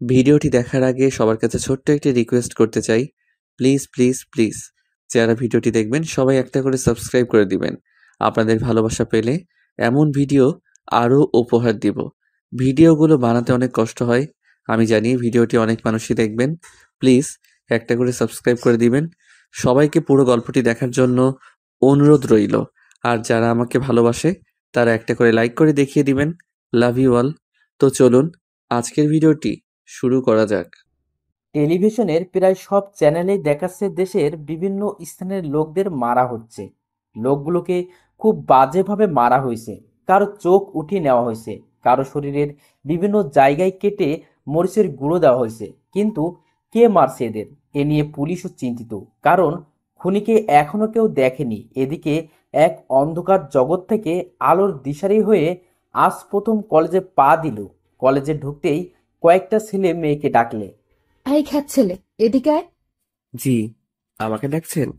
ভিডিওটি দেখার আগে সবার কাছে ছোট্ট একটি রিকোয়েস্ট করতে চাই। প্লিজ, প্লিজ, প্লিজ যারা ভিডিওটি দেখবেন সবাই একটা করে সাবস্ক্রাইব করে দিবেন। আপনাদের ভালোবাসা পেলে এমন ভিডিও আরও উপহার দিব। ভিডিওগুলো বানাতে অনেক কষ্ট হয়। আমি জানি ভিডিওটি অনেক মানুষই দেখবেন। প্লিজ একটা করে সাবস্ক্রাইব করে দিবেন। সবাইকে পুরো গল্পটি দেখার জন্য অনুরোধ রইল। আর যারা আমাকে ভালোবাসে তারা একটা করে লাইক করে দেখিয়ে দিবেন। Love you all. তো চলুন আজকের ভিডিওটি শুরু করা যাক। টেলিভিশনের প্রায় সব চ্যানেলেই দেখাচ্ছে দেশের বিভিন্ন স্থানের লোকদের মারা হচ্ছে। লোকগুলোকে খুব বাজেভাবে মারা হয়েছে। কারো চোখ উঠিয়ে নেওয়া হয়েছে, কারো শরীরের বিভিন্ন জায়গায় কেটে মরিচের গুঁড়ো দেওয়া হয়েছে। কিন্তু কে মারছে এদের, এ নিয়ে পুলিশও চিন্তিত। কারণ খুনিকে এখনো কেউ দেখেনি। এদিকে এক অন্ধকার জগৎ থেকে আলোর দিশারি হয়ে আজ প্রথম কলেজে পা দিল। কলেজে ঢুকতেই কয়েকটা ছেলে মেয়েকে ডাকলে। এই খ্যাত ছেলে, এদিকে আয়। জি, আমাকে ডাকছেন?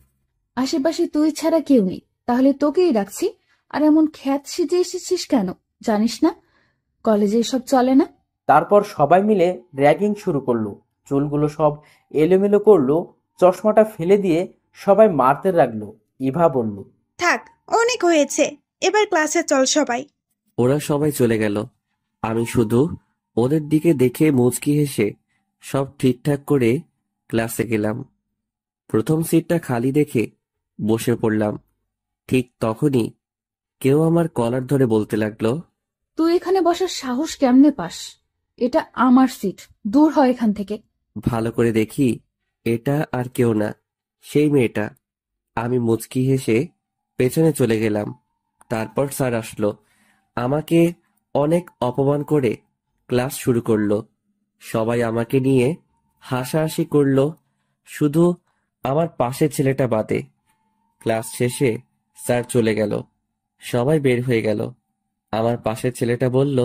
আশেপাশে তুই ছাড়া কেউ নেই, তাহলে তোকেই ডাকছি। আর এমন খ্যাত সেজে এসেছিস কেন? জানিস না কলেজে এসব চলে না? তারপর সবাই মিলে র্যাগিং শুরু করলো। চুলগুলো সব এলোমেলো করলো, চশমাটা ফেলে দিয়ে সবাই মারতে লাগলো। ইভা বলল, থাক, অনেক হয়েছে, এবার ক্লাসে চল সবাই। ওরা সবাই চলে গেল। আমি শুধু ওদের দিকে দেখে মুচকি হেসে সব ঠিকঠাক করে ক্লাসে গেলাম। প্রথম সিটটা খালি দেখে বসে পড়লাম। ঠিক তখনই কেউ আমার কলার ধরে বলতে লাগলো, তুই এখানে বসার সাহস কেমনে পাস? এটা আমার সিট, দূর হয় এখান থেকে। ভালো করে দেখি এটা আর কেউ না, সেই মেয়েটা। আমি মুচকি হেসে পেছনে চলে গেলাম। তারপর স্যার আসলো, আমাকে অনেক অপমান করে ক্লাস শুরু করলো। সবাই আমাকে নিয়ে হাসাহাসি করলো, শুধু আমার পাশের ছেলেটা বাদে। ক্লাস শেষে স্যার চলে গেল, সবাই বের হয়ে গেল। আমার পাশের ছেলেটা বলল,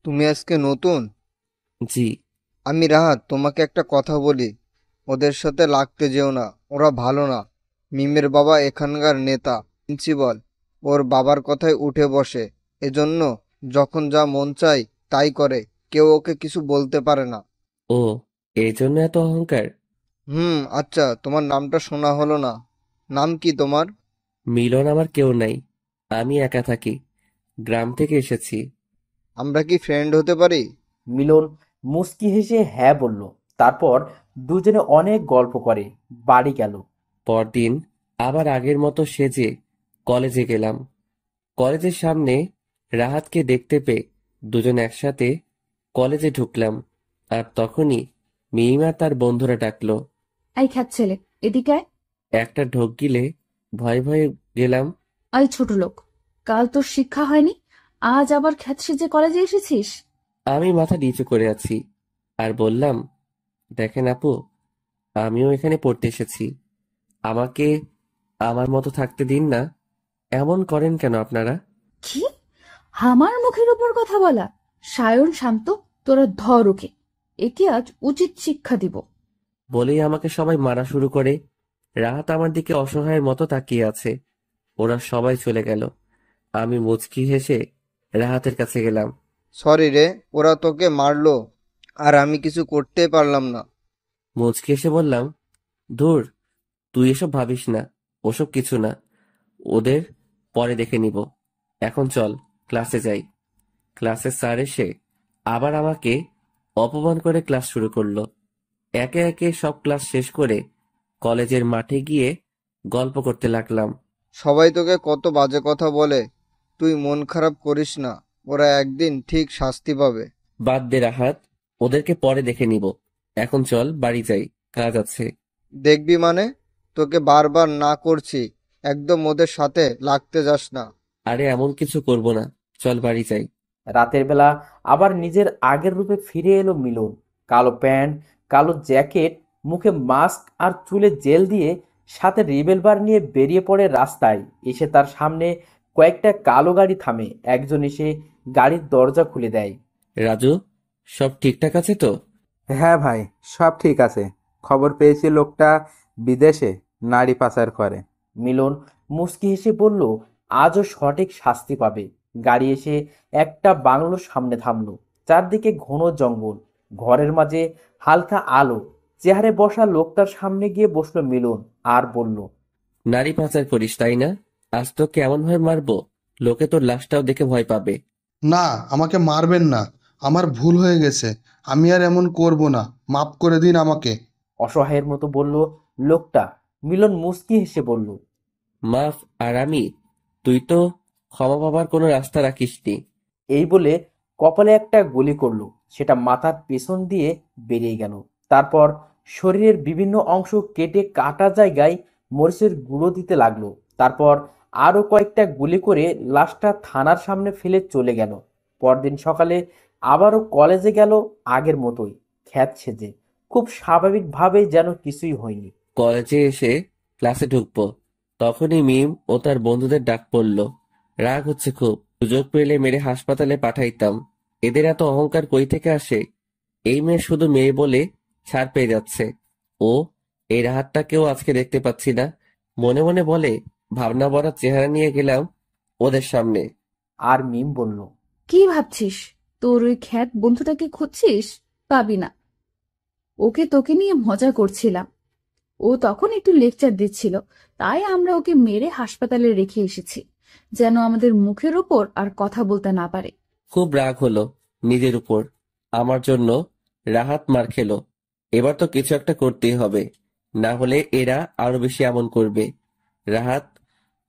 তুমি আজকে নতুন? জি। আমি রাহাত, তোমাকে একটা কথা বলি, ওদের সাথে লাগতে যেও না, ওরা ভালো না। মিমের বাবা এখানকার নেতা, প্রিন্সিপাল, ওর বাবার কথায় উঠে বসে, এজন্য যখন যা মন চায় তাই করে, কেউ ওকে কিছু বলতে পারে না। ও, এই জন্য এত অহংকার? আচ্ছা, তোমার নামটা শোনা হলো না। নাম কি তোমার? মিলন আমার কেউ নাই, আমি একা থাকি, গ্রাম থেকে এসেছি। আমরা কি ফ্রেন্ড হতে পারি? মিলন মুস্কি হেসে হ্যাঁ বলল। তারপর দুজনে অনেক গল্প করে বাড়ি গেল। পরদিন আবার আগের মতো সেজে কলেজে গেলাম। কলেজের সামনে রাহাতকে দেখতে পেয়ে দুজন একসাথে কলেজে ঢুকলাম। আর তখনই মিহিমা তার বন্ধুরা ডাকলো। এই খ্যাত ছেলে, এদিকে আয়। একটা ঢোক গিলে ভয়ে ভয়ে গেলাম। এই ছোট লোক, কাল তোর শিক্ষা হয়নি, আজ আবার খ্যাত সেজে কলেজে এসেছিস? আমি মাথা নিচু করে আছি আর বললাম, দেখেন আপু, আমিও এখানে পড়তে এসেছি, আমাকে আমার মতো থাকতে দিন না। এমন করেন কেন আপনারা? কি? আমার মুখের উপর কথা বলা? সায়ন, শান্ত, তোরা ধর ওকে। একে আজ উচিত শিক্ষা দিব। বলেই আমাকে সবাই মারা শুরু করে। রাহাত আমার দিকে অসহায়ের মতো তাকিয়ে আছে। ওরা সবাই চলে গেল। আমি মুচকি হেসে রাহাতের কাছে গেলাম। সরি রে, ওরা তোকে মারলো আর আমি কিছু করতে পারলাম না। মুচকি হেসে বললাম, ধুর, তুই এসব ভাবিস না, ওসব কিছু না, ওদের পরে দেখে নিব। এখন চল ক্লাসে যাই। ক্লাসের স্যার এসে আবার আমাকে অপমান করে ক্লাস শুরু করলো। একে একে সব ক্লাস শেষ করে কলেজের মাঠে গিয়ে গল্প করতে লাগলাম। সবাই তোকে কত বাজে কথা বলে, তুই মন খারাপ করিস না, ওরা একদিন ঠিক শাস্তি পাবে। বাদ দে রাহাত, ওদেরকে পরে দেখে নিব। এখন চল বাড়ি যাই, কাজ আছে। দেখবি মানে? তোকে বারবার না করছি, একদম ওদের সাথে লাগতে যাস না। আরে এমন কিছু করব না, চল বাড়ি যাই। রাতের বেলা আবার নিজের আগের রূপে ফিরে এলো মিলন। কালো প্যান্ট, কালো জ্যাকেট, মুখে মাস্ক আর চুলে জেল দিয়ে, সাথে রিভলভার নিয়ে বেরিয়ে পড়ে রাস্তায়। এসে তার সামনে কয়েকটা কালো গাড়ি থামে। একজন এসে গাড়ির দরজা খুলে দেয়। রাজু, সব ঠিকঠাক আছে তো? হ্যাঁ ভাই, সব ঠিক আছে। খবর পেয়েছি লোকটা বিদেশে নারী পাচার করে। মিলন মুচকি হেসে বলল, আজও সঠিক শাস্তি পাবে। গাড়ি এসে একটা বাংলোর সামনে থামলো। চারদিকে ঘন জঙ্গল, ঘরের মাঝে হালকা আলো। চেয়ারে বসা লোকটার সামনে গিয়ে বসলো মিলন আর বলল, নারী পাচার করিস তাই না? আজ তো কেমন ভাবে মারবো, লোকে তোর লাশটাও দেখে ভয় পাবে। না, আমাকে মারবেন না। আমার ভুল হয়ে গেছে। আমি আর এমন করব না। মাফ করে দিন আমাকে। অসহায়ের মতো বলল লোকটা। মিলন মুচকি হেসে বলল, মাফ? আর আমি? তুই তো ক্ষমা পাবার কোনো রাস্তা রাখিসনি। এই বলে কপালে একটা গুলি করলো। সেটা মাথার পেছন দিয়ে বেরিয়ে গেল। তারপর শরীরের বিভিন্ন অংশ কেটে কাটা জায়গায় মরিচের গুঁড়ো দিতে লাগলো। তারপর আরো কয়েকটা গুলি করে লাশটা থানার সামনে ফেলে চলে গেল। পরদিন সকালে আবারও কলেজে গেল, আগের মতোই খ্যাত সেজে, খুব স্বাভাবিকভাবে, যেন কিছুই হয়নি। কলেজে এসে ক্লাসে ঢুকবো, তখনই মিম ও তার বন্ধুদের ডাক পড়লো। রাগ হচ্ছে খুব, সুযোগ পেলে মেরে হাসপাতালে পাঠাইতাম। এদের এত অহংকার কই থেকে আসে? এই মেয়ে শুধু মেয়ে বলে ছাড় পেয়ে যাচ্ছে। ও এই রাহাতটাকেও আজকে দেখতে পাচ্ছি না। মনে মনে বলে, ভাবনা ভরা চেহারা নিয়ে গেলাম ওদের সামনে। আর মিম বলল, কি ভাবছিস? তোর ওই খ্যাত বন্ধুটাকে খুঁজছিস? পাবি না। ওকে তোকে নিয়ে মজা করছিলাম। ও তখন একটু লেকচার দিচ্ছিল, তাই আমরা ওকে মেরে হাসপাতালে রেখে এসেছি, যেন আমাদের মুখের ওপর আর কথা বলতে না পারে। খুব রাগ হলো নিজের উপর। আমার জন্য রাহাত মার খেলো। এবার তো কিছু একটা করতেই হবে, না হলে এরা আরো বেশি এমন করবে। রাহাত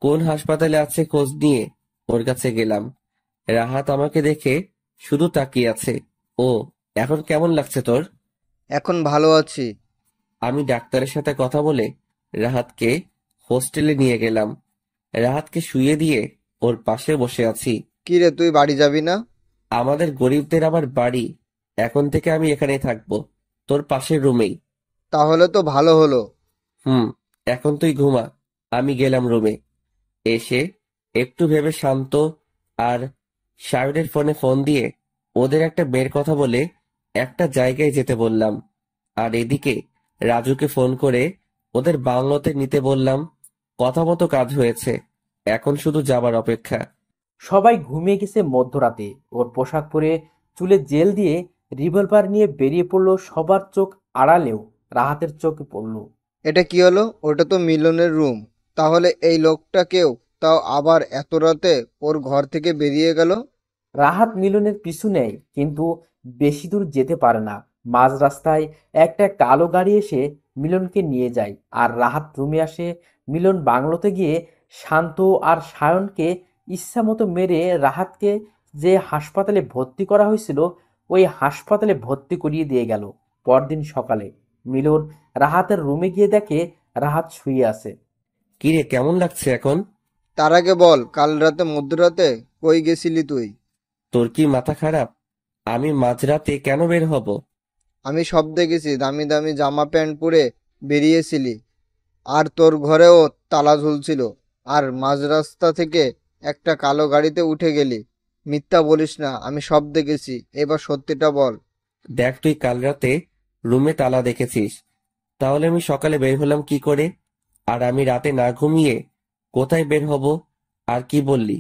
কোন হাসপাতালে আছে খোঁজ নিয়ে ওর কাছে গেলাম। রাহাত আমাকে দেখে শুধু তাকিয়ে আছে। ও, এখন কেমন লাগছে তোর? এখন ভালো আছি। আমি ডাক্তারের সাথে কথা বলে রাহাতকে হোস্টেলে নিয়ে গেলাম। রাহাতকে শুইয়ে দিয়ে ওর পাশে বসে আছি। কি রে, তুই বাড়ি যাবি না? আমাদের গরিবদের আবার বাড়ি? এখন থেকে আমি এখানেই থাকবো, তোর পাশের রুমেই। তাহলে তো ভালো হলো। এখন তুই ঘুমা। আমি গেলাম রুমে। এসে একটু ভেবে শান্ত আর সায়নের ফোনে ফোন দিয়ে ওদের একটা মেয়ের কথা বলে একটা জায়গায় যেতে বললাম। আর এদিকে রাজুকে ফোন করে ওদের বাংলোতে নিতে বললাম। কথা মতো কাজ হয়েছে, এখন শুধু যাবার অপেক্ষা। সবাই ঘুমিয়ে গেছে মধ্যরাতে। ওর পোশাক পরে চুলে জেল দিয়ে রিভলভার নিয়ে বেরিয়ে পড়লো। সবার চোখ আড়ালেও রাহাতের চোখে পড়লো। এটা কি হলো? ওটা তো মিলনের রুম। তাহলে এই লোকটা কেউ, তাও আবার এত রাতে ওর ঘর থেকে বেরিয়ে গেল? রাহাত মিলনের পিছু নেয়, কিন্তু বেশি দূর যেতে পারে না। মাঝ রাস্তায় একটা কালো গাড়ি এসে মিলনকে নিয়ে যায়। আর রাহাত রুমে আসে। মিলন বাংলোতে গিয়ে শান্ত আর সায়নকে ইচ্ছা মতো মেরে রাহাতকে যে হাসপাতালে ভর্তি করা হয়েছিল ওই হাসপাতালে ভর্তি করিয়ে দিয়ে গেল। পরদিন সকালে মিলন রাহাতের রুমে গিয়ে দেখে রাহাত শুয়ে আছে। কিরে, কেমন লাগছে এখন? তার আগে বল, কাল রাতে মধ্যরাতে কই গেছিলি তুই? তোর কি মাথা খারাপ? আমি মাঝরাতে কেন বের হব? আমি সব দেখেছি। দামি দামি জামা প্যান্ট পরে বেরিয়েছিলি, আর তোর ঘরেও তালা ঝুলছিল, আর মাঝ রাস্তা থেকে একটা কালো গাড়িতে উঠে গেলি। মিথ্যা বলিস না, আমি সব দেখেছি। এবার সত্যিটা বল। দেখ, তুই কাল রাতে রুমে তালা দেখেছিস, তাহলে আমি সকালে বের হলাম কি করে? আর আমি রাতে না ঘুমিয়ে কোথায় বের হব? আর কি বললি,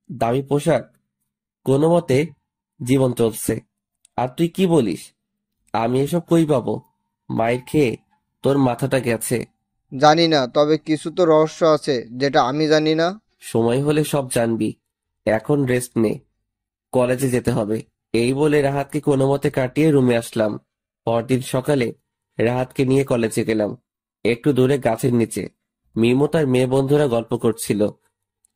দামি পোশাক? কোনো মতে জীবন চলছে। আর তুই কি বলিস? আমি এসব কই পাবো? মায়ের খেয়ে তোর মাথাটা গেছে। জানি না, তবে কিছু তো রহস্য আছে যেটা আমি জানি না। সময় হলে সব জানবি। এখন রেস্ট নে, কলেজে যেতে হবে। এই বলে রাহাতকে কোনো মতে কাটিয়ে রুমে আসলাম। পরদিন সকালে রাহাতকে নিয়ে কলেজে গেলাম। একটু দূরে গাছের নিচে মিম ও তার মেয়ে বন্ধুরা গল্প করছিল।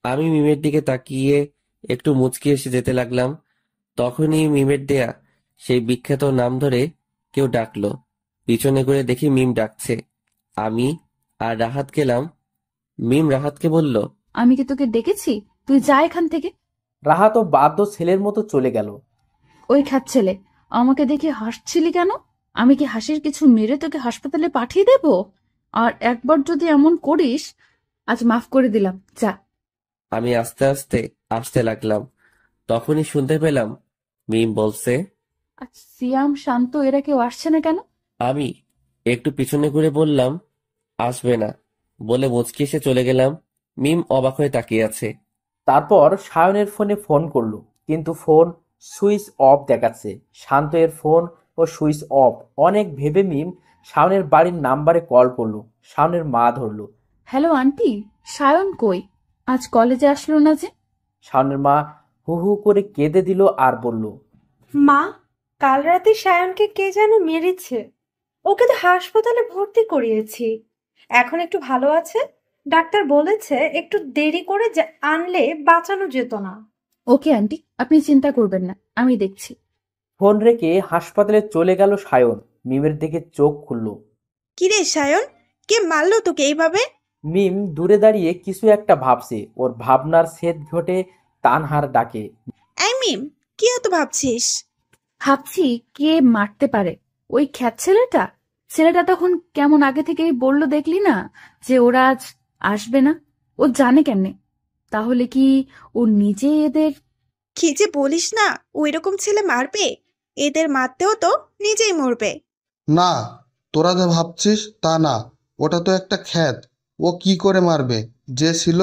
আমি মিমের দিকে তাকিয়ে একটু মুচকি এসে যেতে লাগলাম। তখনই মিমের দেয়া সেই বিখ্যাত নাম ধরে কেউ ডাকলো। পিছনে ঘুরে দেখি মিম ডাকছে। আমি আর রাহাত গেলাম। মিম রাহাতকে বলল, আমি কি তোকে ডেকেছি? তুই যা এখান থেকে। রাহাতও বাধ্য ছেলের মতো চলে গেল। ওই খ্যাত ছেলে, আমাকে দেখে হাসছিলি কেন? আমি কি হাসির কিছু মেরে তোকে হাসপাতালে পাঠিয়ে দেব? আর একবার যদি এমন করিস, আজ মাফ করে দিলাম, যা। আমি আস্তে আস্তে আসতে লাগলাম। তখনই শুনতে পেলাম মিম বলছে, আজ সিয়াম, শান্ত এরা কেউ আসছে না কেন? আমি একটু পিছনে ঘুরে বললাম, আসবে না বলে মুচকি এসে চলে গেলাম। মিম অবাক হয়ে তাকিয়ে আছে। তারপর সায়নের ফোনে ফোন করলো, কিন্তু ফোন সুইচ অফ দেখাচ্ছে। শান্ত এর ফোন ও ও সুইচ অফ। অনেক ভেবে মিম শাওনের বাড়ির নাম্বারে কল করলো। শাওনের মা ধরলো। হ্যালো আন্টি, সায়ন কই? আজ কলেজে আসলো না যে? শাওনের মা হু হু করে কেঁদে দিল আর বলল, মা, কাল রাতে সায়নকে কে যেন মেরেছে। ওকে তো হাসপাতালে ভর্তি করিয়েছি। এখন একটু ভালো আছে। ডাক্তার বলেছে একটু দেরি করে আনলে বাঁচানো যেত না। ওকে আন্টি, আপনি চিন্তা করবেন না, আমি দেখছি। ফোন রেখে হাসপাতালে চলে গেল সায়ন। মিমের দিকে চোখ খুলল। কিরে সায়ন, কে মারলো তোকে এইভাবে? মিম দূরে দাঁড়িয়ে কিছু একটা ভাবছে। ওর ভাবনার ছেদ ঘটে তানহার ডাকে। এই মিম, কি এত ভাবছিস? ভাবছি কে মারতে পারে। ওই খ্যাত ছেলেটা। ছেলেটা তখন কেমন আগে থেকেই বললো, দেখলি না যে ওরা আজ আসবে না? ও জানে কেমনে? তাহলে কি ও নিজে এদের? কি যে বলিস না, ওই রকম ছেলে মারবে? এদের মারতেও তো নিজেই মরবে। না, তোরা যা ভাবছিস তা না, ওটা তো একটা খ্যাত। ও কি করে মারবে? যে ছিল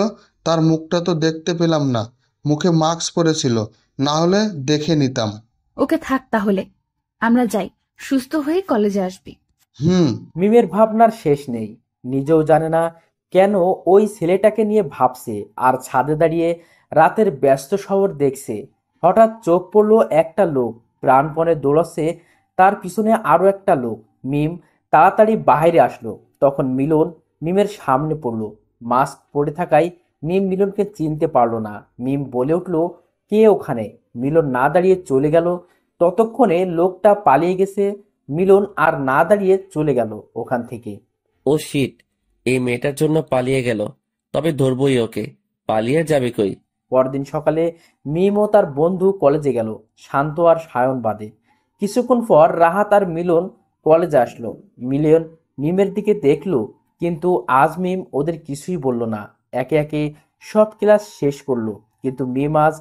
তার মুখটা তো দেখতে পেলাম না, মুখে মাস্ক পরেছিল, না হলে দেখে নিতাম। ওকে থাক তাহলে, আমরা যাই, সুস্থ হয়ে কলেজে আসবি। মিমের ভাবনার শেষ নেই। নিজেও জানে না কেন ওই ছেলেটাকে নিয়ে ভাবছে। আর ছাদে দাঁড়িয়ে রাতের ব্যস্ত শহর দেখছে। হঠাৎ চোখ পড়ল একটা লোক প্রাণপণে দৌড়াচ্ছে, তার পিছনে আরো একটা লোক। মিম তাড়াতাড়ি বাইরে আসলো। তখন মিলন মিমের সামনে পড়ল। মাস্ক পরে থাকায় মিম মিলনকে চিনতে পারলো না। মিম বলে উঠল, কে ওখানে? মিলন না দাঁড়িয়ে চলে গেল। ততক্ষণে লোকটা পালিয়ে গেছে। মিলন আর না দাঁড়িয়ে চলে গেল ওখান থেকে। ও শিট, এই মেয়েটার জন্য পালিয়ে গেল। তবে ধরবই ওকে। পালিয়ে যাবে কই? পরদিন সকালে মিম ও তার বন্ধু কলেজে গেল, শান্ত আর সায়ন বাদে। কিছুক্ষণ পর রাহাত আর মিলন কলেজে আসলো। মিলন মিমের দিকে দেখলো, কিন্তু আজ মিম ওদের কিছুই বলল না। একে একে সব ক্লাস শেষ করলো, কিন্তু মিম আজ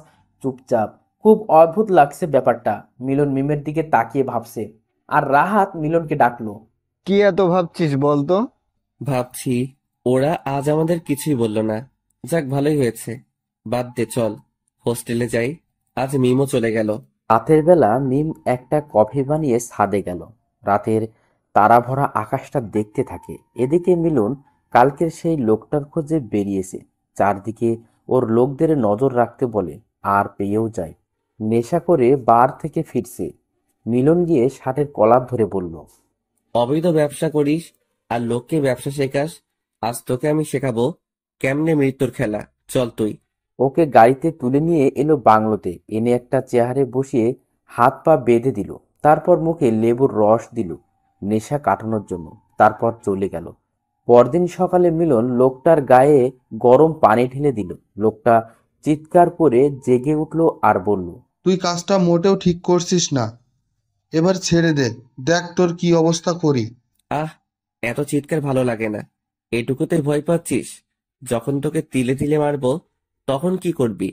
চুপচাপ। খুব অদ্ভুত লাগছে ব্যাপারটা। মিলন মিমের দিকে তাকিয়ে ভাবছে, আর রাহাত মিলনকে ডাকলো। কি এত ভাবছিস বলতো? ভাবছি ওরা আজ আমাদের কিছুই বললো না। যাক, ভালোই হয়েছে। বাদ দে, চল হোস্টেলে যাই। আজ মিমও চলে গেল। রাতের বেলা মিম একটা কফি বানিয়ে ছাদে গেল। রাতের তারা ভরা আকাশটা দেখতে থাকে। এদিকে মিলন কালকের সেই লোকটার খোঁজে বেরিয়েছে। চারদিকে ওর লোকদের নজর রাখতে বলে, আর পেয়েও যায়। নেশা করে বার থেকে ফিরছে। মিলন গিয়ে শার্টের কলার ধরে বলল, অবৈধ ব্যবসা করিস আর লোককে ব্যবসা শেখাস। আজ তোকে আমি শেখাবো কেমনে মৃত্যুর খেলা। চল তুই। ওকে গাড়িতে তুলে নিয়ে এলো বাংলোতে। এনে একটা চেয়ারে বসিয়ে হাত পা বেঁধে দিল। তারপর মুখে লেবুর রস দিল নেশা কাটানোর জন্য। তারপর চলে গেল। পরদিন সকালে মিলন লোকটার গায়ে গরম পানি ঢেলে দিল। লোকটা চিৎকার করে জেগে উঠল আর বলল, তুই কাজটা মোটেও ঠিক করছিস না, এবার ছেড়ে দে, দেখ তোর কি অবস্থা করি। আহ, এত চিৎকার ভালো লাগে না। এটুকুতে ভয় পাচ্ছিস? যখন তোকে তিলে তিলে মারবো তখন কি করবি?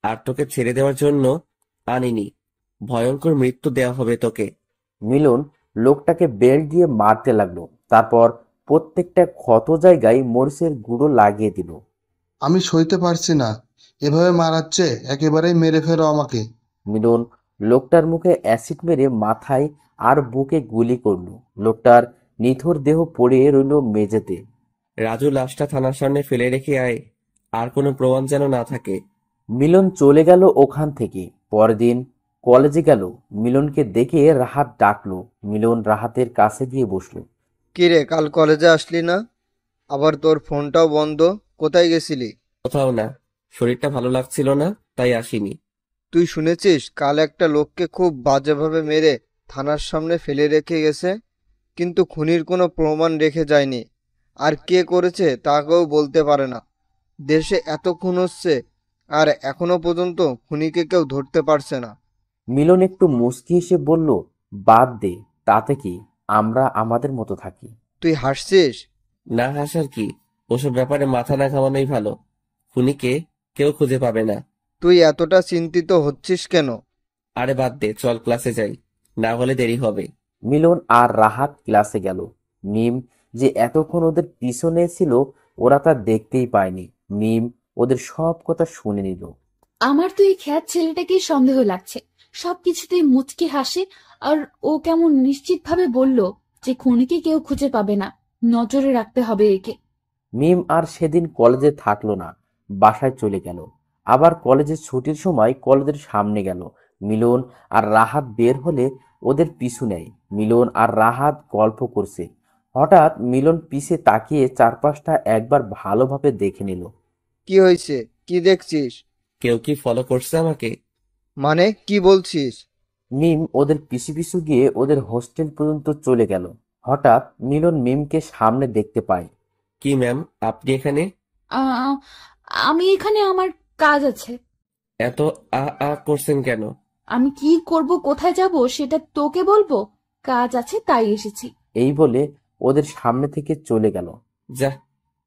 আর তোকে ছেড়ে দেওয়ার জন্য আনিনি, ভয়ঙ্কর মৃত্যু দেওয়া হবে তোকে। মিলন লোকটাকে বেল্ট দিয়ে মারতে লাগলো। তারপর প্রত্যেকটা ক্ষত জায়গায় মরিচের গুঁড়ো লাগিয়ে দিল। আমি সইতে পারছি না, এভাবে মারাচ্ছে, একেবারেই মেরে ফেলো আমাকে। মিলন লোকটার মুখে অ্যাসিড মেরে মাথায় আর বুকে গুলি করলো। লোকটার নিথর দেহ পড়ে রইল মেঝেতে। রাজু, লাশটা থানার সামনে ফেলে রেখে আয়, আর কোনো প্রমাণ যেন না থাকে। মিলন চলে গেল ওখান থেকে। পরদিন কলেজে গেল। মিলনকে দেখে রাহাত ডাকলো। মিলন রাহাতের কাছে গিয়ে বসলো। কিরে, কাল কলেজে আসলি না? আবার তোর ফোনটাও বন্ধ, কোথায় গেছিলি? কোথাও না, শরীরটা ভালো লাগছিল না, তাই আসিনি। তুই শুনেছিস কাল একটা লোককে খুব বাজেভাবে মেরে থানার সামনে ফেলে রেখে গেছে, কিন্তু খুনির কোনো প্রমাণ রেখে যায়নি। আর কে করেছে তাকেও বলতে পারে না। দেশে এত খুন হচ্ছে আর এখনো পর্যন্ত খুনিকে কেউ ধরতে পারছে না। মিলন একটু মুচকি হেসে বলল, বাদ দে, তাতে কি, আমরা আমাদের মতো থাকি। তুই হাসছিস? না হাসার কি, ওসব ব্যাপারে মাথা না ঘামানোই ভালো। খুনিকে কেউ খুঁজে পাবে না। তুই এতটা চিন্তিত হচ্ছিস কেন? আরে বাদ দে, চল ক্লাসে যাই, না হলে দেরি হবে। মিলন আর রাহাত ক্লাসে গেল। মিম যে এতক্ষণ ওদের পিছনে ছিল, ওরা তা দেখতেই পায়নি। মিম ওদের সব কথা শুনে নিল। আমার তো এই খ্যাত ছেলেটাকেই সন্দেহ লাগছে। সবকিছুতেই মুচকি হাসে আর ও কেমন নিশ্চিতভাবে বলল যে খুনিকে কেউ খুঁজে পাবে না, নজরে রাখতে হবে একে। মিম আর সেদিন কলেজে থাকলো না, বাসায় চলে গেল। আবার কলেজের ছুটির সময় কলেজের সামনে গেল। মিলন আর রাহাত বের হলে ওদের পিছু নেয়। মিলন আর রাহাত গল্প করছে। হঠাৎ মিলন পিছে তাকিয়ে চারপাশটা একবার ভালোভাবে দেখে নিল। কি হয়েছে? কি দেখছিস? কেউ কি ফলো করছে আমাকে? মানে কি বলছিস? মিম ওদের পিছু পিছু গিয়ে ওদের হোস্টেল পর্যন্ত চলে গেল। হঠাৎ মিলন মিমকে সামনে দেখতে পায়। কি ম্যাম, আপনি এখানে? আহ, আমি এখানে, আমার কাজ আছে। এত করছেন কেন? আমি কি করব, কোথায় যাব সেটা তোকে বলবো? কাজ আছে তাই এসেছি। এই বলে ওদের সামনে থেকে চলে গেল। যা,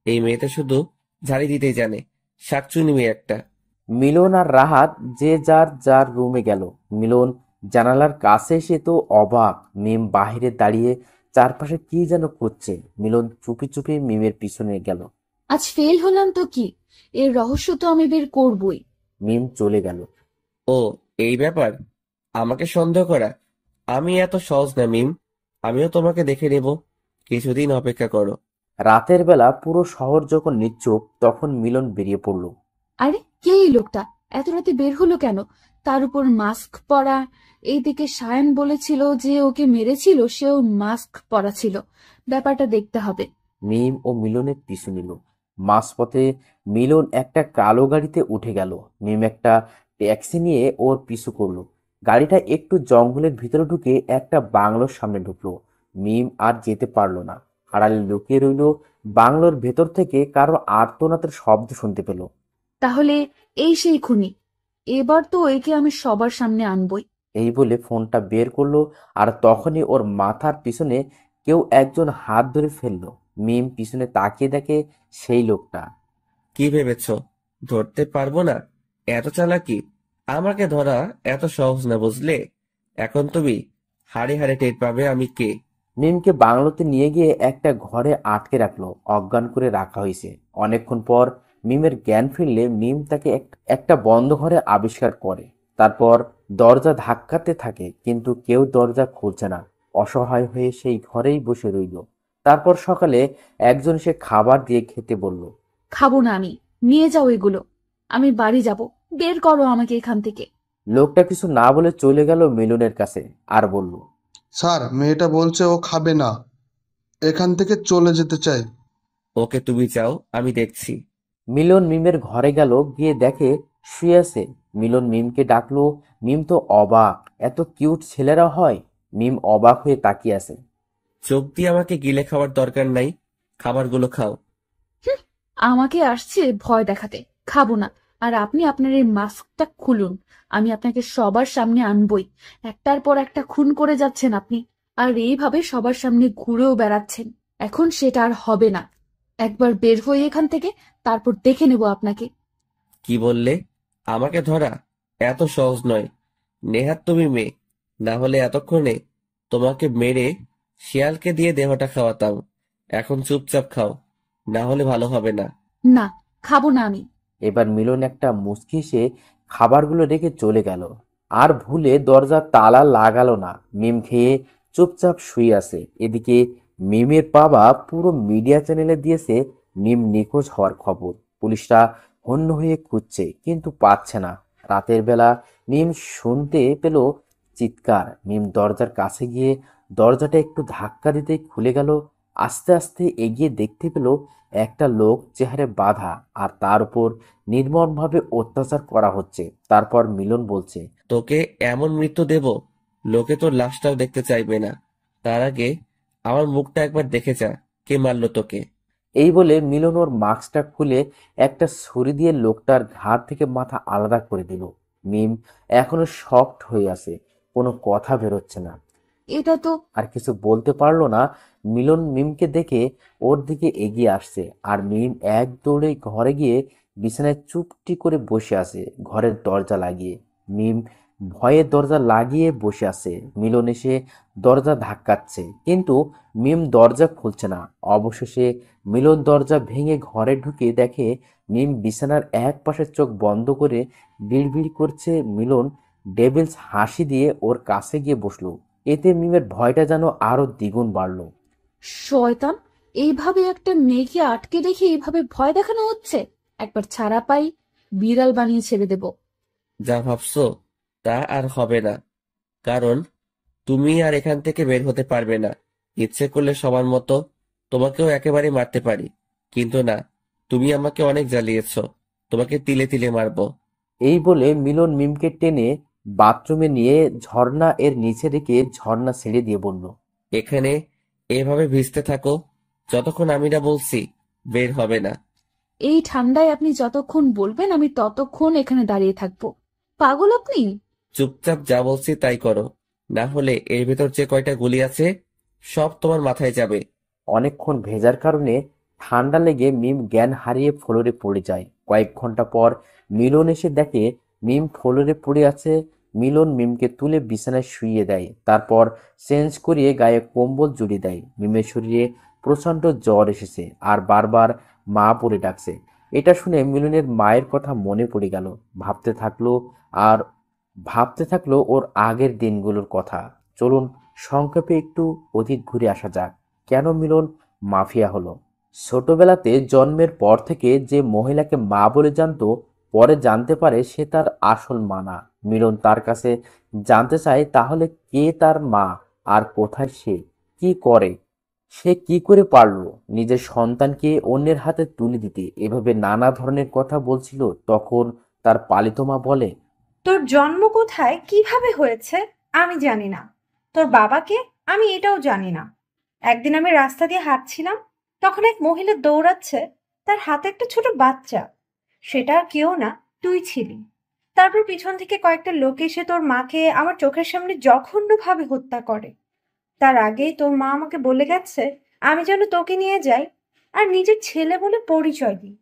এই মেয়েটা শুধু ঝাড়ি দিতেই জানে, শাকচুনি মেয়ে একটা। মিলন আর রাহাত যে যার যার রুমে গেল। মিলন জানালার কাছে এসে তো অবাক। মিম বাহিরে দাঁড়িয়ে চারপাশে কি যেন করছে। মিলন চুপি চুপি মিমের পিছনে গেল। আজ ফেল হলাম তো কি, এর রহস্য তো আমি বের করবই। মিম চলে গেল। ও, এই ব্যাপার? আমাকে সন্দেহ করা? আমি এত সহজ না মিম, আমিও তোমাকে দেখে নেব, কিছুদিন অপেক্ষা করো। রাতের বেলা পুরো শহর যখন নিশ্চুপ, তখন মিলন বেরিয়ে পড়ল। আরে কে এই লোকটা? এত রাতে বের হলো কেন? তার উপর মাস্ক পরা। এইদিকে সায়ন বলেছিল যে ওকে মেরেছিল, সেও মাস্ক পরা ছিল। ব্যাপারটা দেখতে হবে। মিম ও মিলনের পিছু নিল। মাঝপথে মিলন একটা কালো গাড়িতে উঠে গেল। মিম একটা ট্যাক্সি নিয়ে ওর পিছু করলো। গাড়িটা একটু জঙ্গলের ভিতরে ঢুকে একটা বাংলোর সামনে ঢুকলো। মিম আর যেতে পারলো না, আড়ালে লুকিয়ে রইল। বাংলোর ভেতর থেকে কারো আর্তনাদের শব্দ শুনতে পেল। তাহলে এই সেই খুনি। এবার তো একে আমি সবার সামনে আনবই। এই বলে ফোনটা বের করলো। আর তখনই ওর মাথার পিছনে কেউ একজন হাত ধরে ফেললো। মিম পিছনে তাকিয়ে দেখে সেই লোকটা। কি ভেবেছ ধরতে পারবো না? এত চালাকি? আমাকে ধরা এত সহজ না, বুঝলে? এখন তুমি হাড়ে হাড়ে টের পাবে আমি কে। মিমকে বাংলোতে নিয়ে গিয়ে একটা ঘরে আটকে রাখলো। অজ্ঞান করে রাখা হয়েছে। অনেকক্ষণ পর মিমের জ্ঞান ফিরলে মিম তাকে একটা বন্ধ ঘরে আবিষ্কার করে। তারপর দরজা ধাক্কাতে থাকে, কিন্তু কেউ দরজা খুলছে না। অসহায় হয়ে সেই ঘরেই বসে রইল। তারপর সকালে একজন সে খাবার দিয়ে খেতে বলল। খাবো না আমি, নিয়ে যাও এগুলো। আমি বাড়ি যাব, বের করো আমাকে এখান থেকে। লোকটা কিছু না বলে চলে গেল মিলনের কাছে আর বলল, স্যার, মেয়েটা বলছে ও খাবে না, এখান থেকে চলে যেতে চাই। ওকে, তুমি যাও, আমি দেখছি। মিলন মিমের ঘরে গেল। গিয়ে দেখে শুয়ে আছে। মিলন মিমকে ডাকলো। মিম তো অবাক, এত কিউট ছেলেরা হয়। মিম অবাক হয়ে তাকিয়ে আছে। চোখ দিয়ে আমাকে গিলে খাওয়ার দরকার নাই, খাবারগুলো খাও। হুঁ, আমাকে আসছে ভয় দেখাতে। খাবো না। আর আপনি আপনার এই মাস্কটা খুলুন, আমি আপনাকে সবার সামনে আনবই। একটার পর একটা খুন করে যাচ্ছেন আপনি, আর এইভাবে সবার সামনে ঘুরেও বেড়াচ্ছেন। এখন সেটা আর হবে না। একবার বের হয়ে এখান থেকে, তারপর দেখে নেব আপনাকে। কি বললে? আমাকে ধরা এত সহজ নয়। নেহাত তুমি মেয়ে, না হলে এতক্ষণে তোমাকে মেরে শিয়ালকে দিয়ে দেহটা খাওয়াতাম। এখন চুপচাপ খাও, না হলে ভালো হবে না। না, খাবো না আমি। এবার মিলন একটা মুচকি এসে খাবারগুলো রেখে চলে গেল। আর ভুলে দরজা তালা লাগালো না। মিম খেয়ে চুপচাপ শুয়ে আছে। এদিকে মিমের বাবা পুরো মিডিয়া চ্যানেলে দিয়েছে মিম নিখোঁজ হওয়ার খবর। পুলিশরা হন্য হয়ে খুঁজছে, কিন্তু পাচ্ছে না। রাতের বেলা মিম শুনতে পেল চিৎকার। মিম দরজার কাছে গিয়ে দরজাটা একটু ধাক্কা দিতেই খুলে গেল। আস্তে আস্তে এগিয়ে দেখতে পেল একটা লোক চেহারে বাঁধা, আর তার উপর নির্মমভাবে অত্যাচার করা হচ্ছে। তারপর মিলন বলছে, তোকে এমন মৃত্যু দেব, লোকে তোর লাশটাও দেখতে চাইবে না। তার আগে আমার মুখটা একবার দেখে যা, কে মারলো তোকে। এই বলে মিলন ওর মাস্কটা খুলে একটা ছুরি দিয়ে লোকটার ঘাড় থেকে মাথা আলাদা করে দিল। মিম এখনো শকড হয়ে আছে, কোনো কথা বেরোচ্ছে না। এটা তো আর কিছু বলতে পারলো না। মিলন মিমকে দেখে ওর দিকে এগিয়ে আসছে, আর মিম এক দৌড়ে ঘরে গিয়ে বিছানায় চুপটি করে বসে আছে, ঘরের দরজা লাগিয়ে। মিম ভয়ে দরজা লাগিয়ে বসে আছে। মিলন এসে দরজা ধাক্কাচ্ছে, কিন্তু মিম দরজা খুলছে না। অবশেষে মিলন দরজা ভেঙে ঘরে ঢুকে দেখে মিম বিছানার এক পাশে চোখ বন্ধ করে বিড়বিড় করছে। মিলন ডেভিলস হাসি দিয়ে ওর কাছে গিয়ে বসলো। এতে মিমের ভয়টা যেন আরো দ্বিগুণ বাড়লো। শয়তান, এইভাবে একটা মেয়েকে আটকে রেখে এইভাবে ভয় দেখানো হচ্ছে। একবার ছাড়া পাই, বিড়াল বানিয়ে ছেড়ে দেব। যা ভাবছো তা আর হবে না, কারণ তুমি আর এখান থেকে বের হতে পারবে না। ইচ্ছে করলে সবার মতো তোমাকেও একেবারে মারতে পারি, কিন্তু না, তুমি আমাকে অনেক জ্বালিয়েছো, তোমাকে তিলে তিলে মারবো। এই বলে মিলন মিমকে টেনে বাথরুমে নিয়ে ঝর্ণা এর নিচে রেখে ঝর্ণা ছেড়ে দিয়ে বলল, এখানে এভাবে ভিজতে থাকো যতক্ষণ আমি না বলছি বের হবে না। এই ঠান্ডায় আপনি যতক্ষণ বলবেন আমি ততক্ষণ এখানে দাঁড়িয়ে থাকবো। পাগল আপনি? চুপচাপ যা বলছি তাই করো, না হলে এর ভেতর যে কয়টা গুলি আছে সব তোমার মাথায় যাবে। অনেকক্ষণ ভেজার কারণে ঠান্ডা লেগে মিম জ্ঞান হারিয়ে ফ্লোরে পড়ে যায়। কয়েক ঘন্টা পর মিলন এসে দেখে মিম ফ্লোরে পড়ে আছে। মিলন মিমকে তুলে বিছানায় শুইয়ে দেয়, তারপর চেঞ্জ করিয়ে গায়ে কম্বল জড়িয়ে দেয়। মিমের শরীরে প্রচন্ড জ্বর এসেছে আর বারবার মা বলে ডাকছে। এটা শুনে মিলনের মায়ের কথা মনে পড়ে গেল। ভাবতে থাকলো আর ভাবতে থাকলো ওর আগের দিনগুলোর কথা। চলুন সংক্ষেপে একটু অতীত ঘুরে আসা যাক। কেন মিলন মাফিয়া হলো? ছোটবেলাতে জন্মের পর থেকে যে মহিলাকে মা বলে জানতো, পরে জানতে পারে সে তার আসল মা না। মিলন তার কাছে জানতে চায় তাহলে কে তার মা আর কোথায় সে, কি করে, সে কি করে পারলো নিজের সন্তানকে অন্যের হাতে তুলে দিতে। এভাবে নানা ধরনের কথা বলছিল। তখন তার পালিত মা বলে, তোর জন্ম কোথায়, কিভাবে হয়েছে আমি জানি না। তোর বাবাকে আমি এটাও জানি না। একদিন আমি রাস্তা দিয়ে হাঁটছিলাম, তখন এক মহিলা দৌড়াচ্ছে, তার হাতে একটা ছোট বাচ্চা। সেটা আর কেউ না, তুই ছিলি। তারপর পিছন থেকে কয়েকটা লোক এসে তোর মাকে আমার চোখের সামনে জঘন্যভাবে হত্যা করে। তার আগেই তোর মা আমাকে বলে গেছে আমি যেন তোকে নিয়ে যাই আর নিজের ছেলে বলে পরিচয় দিই।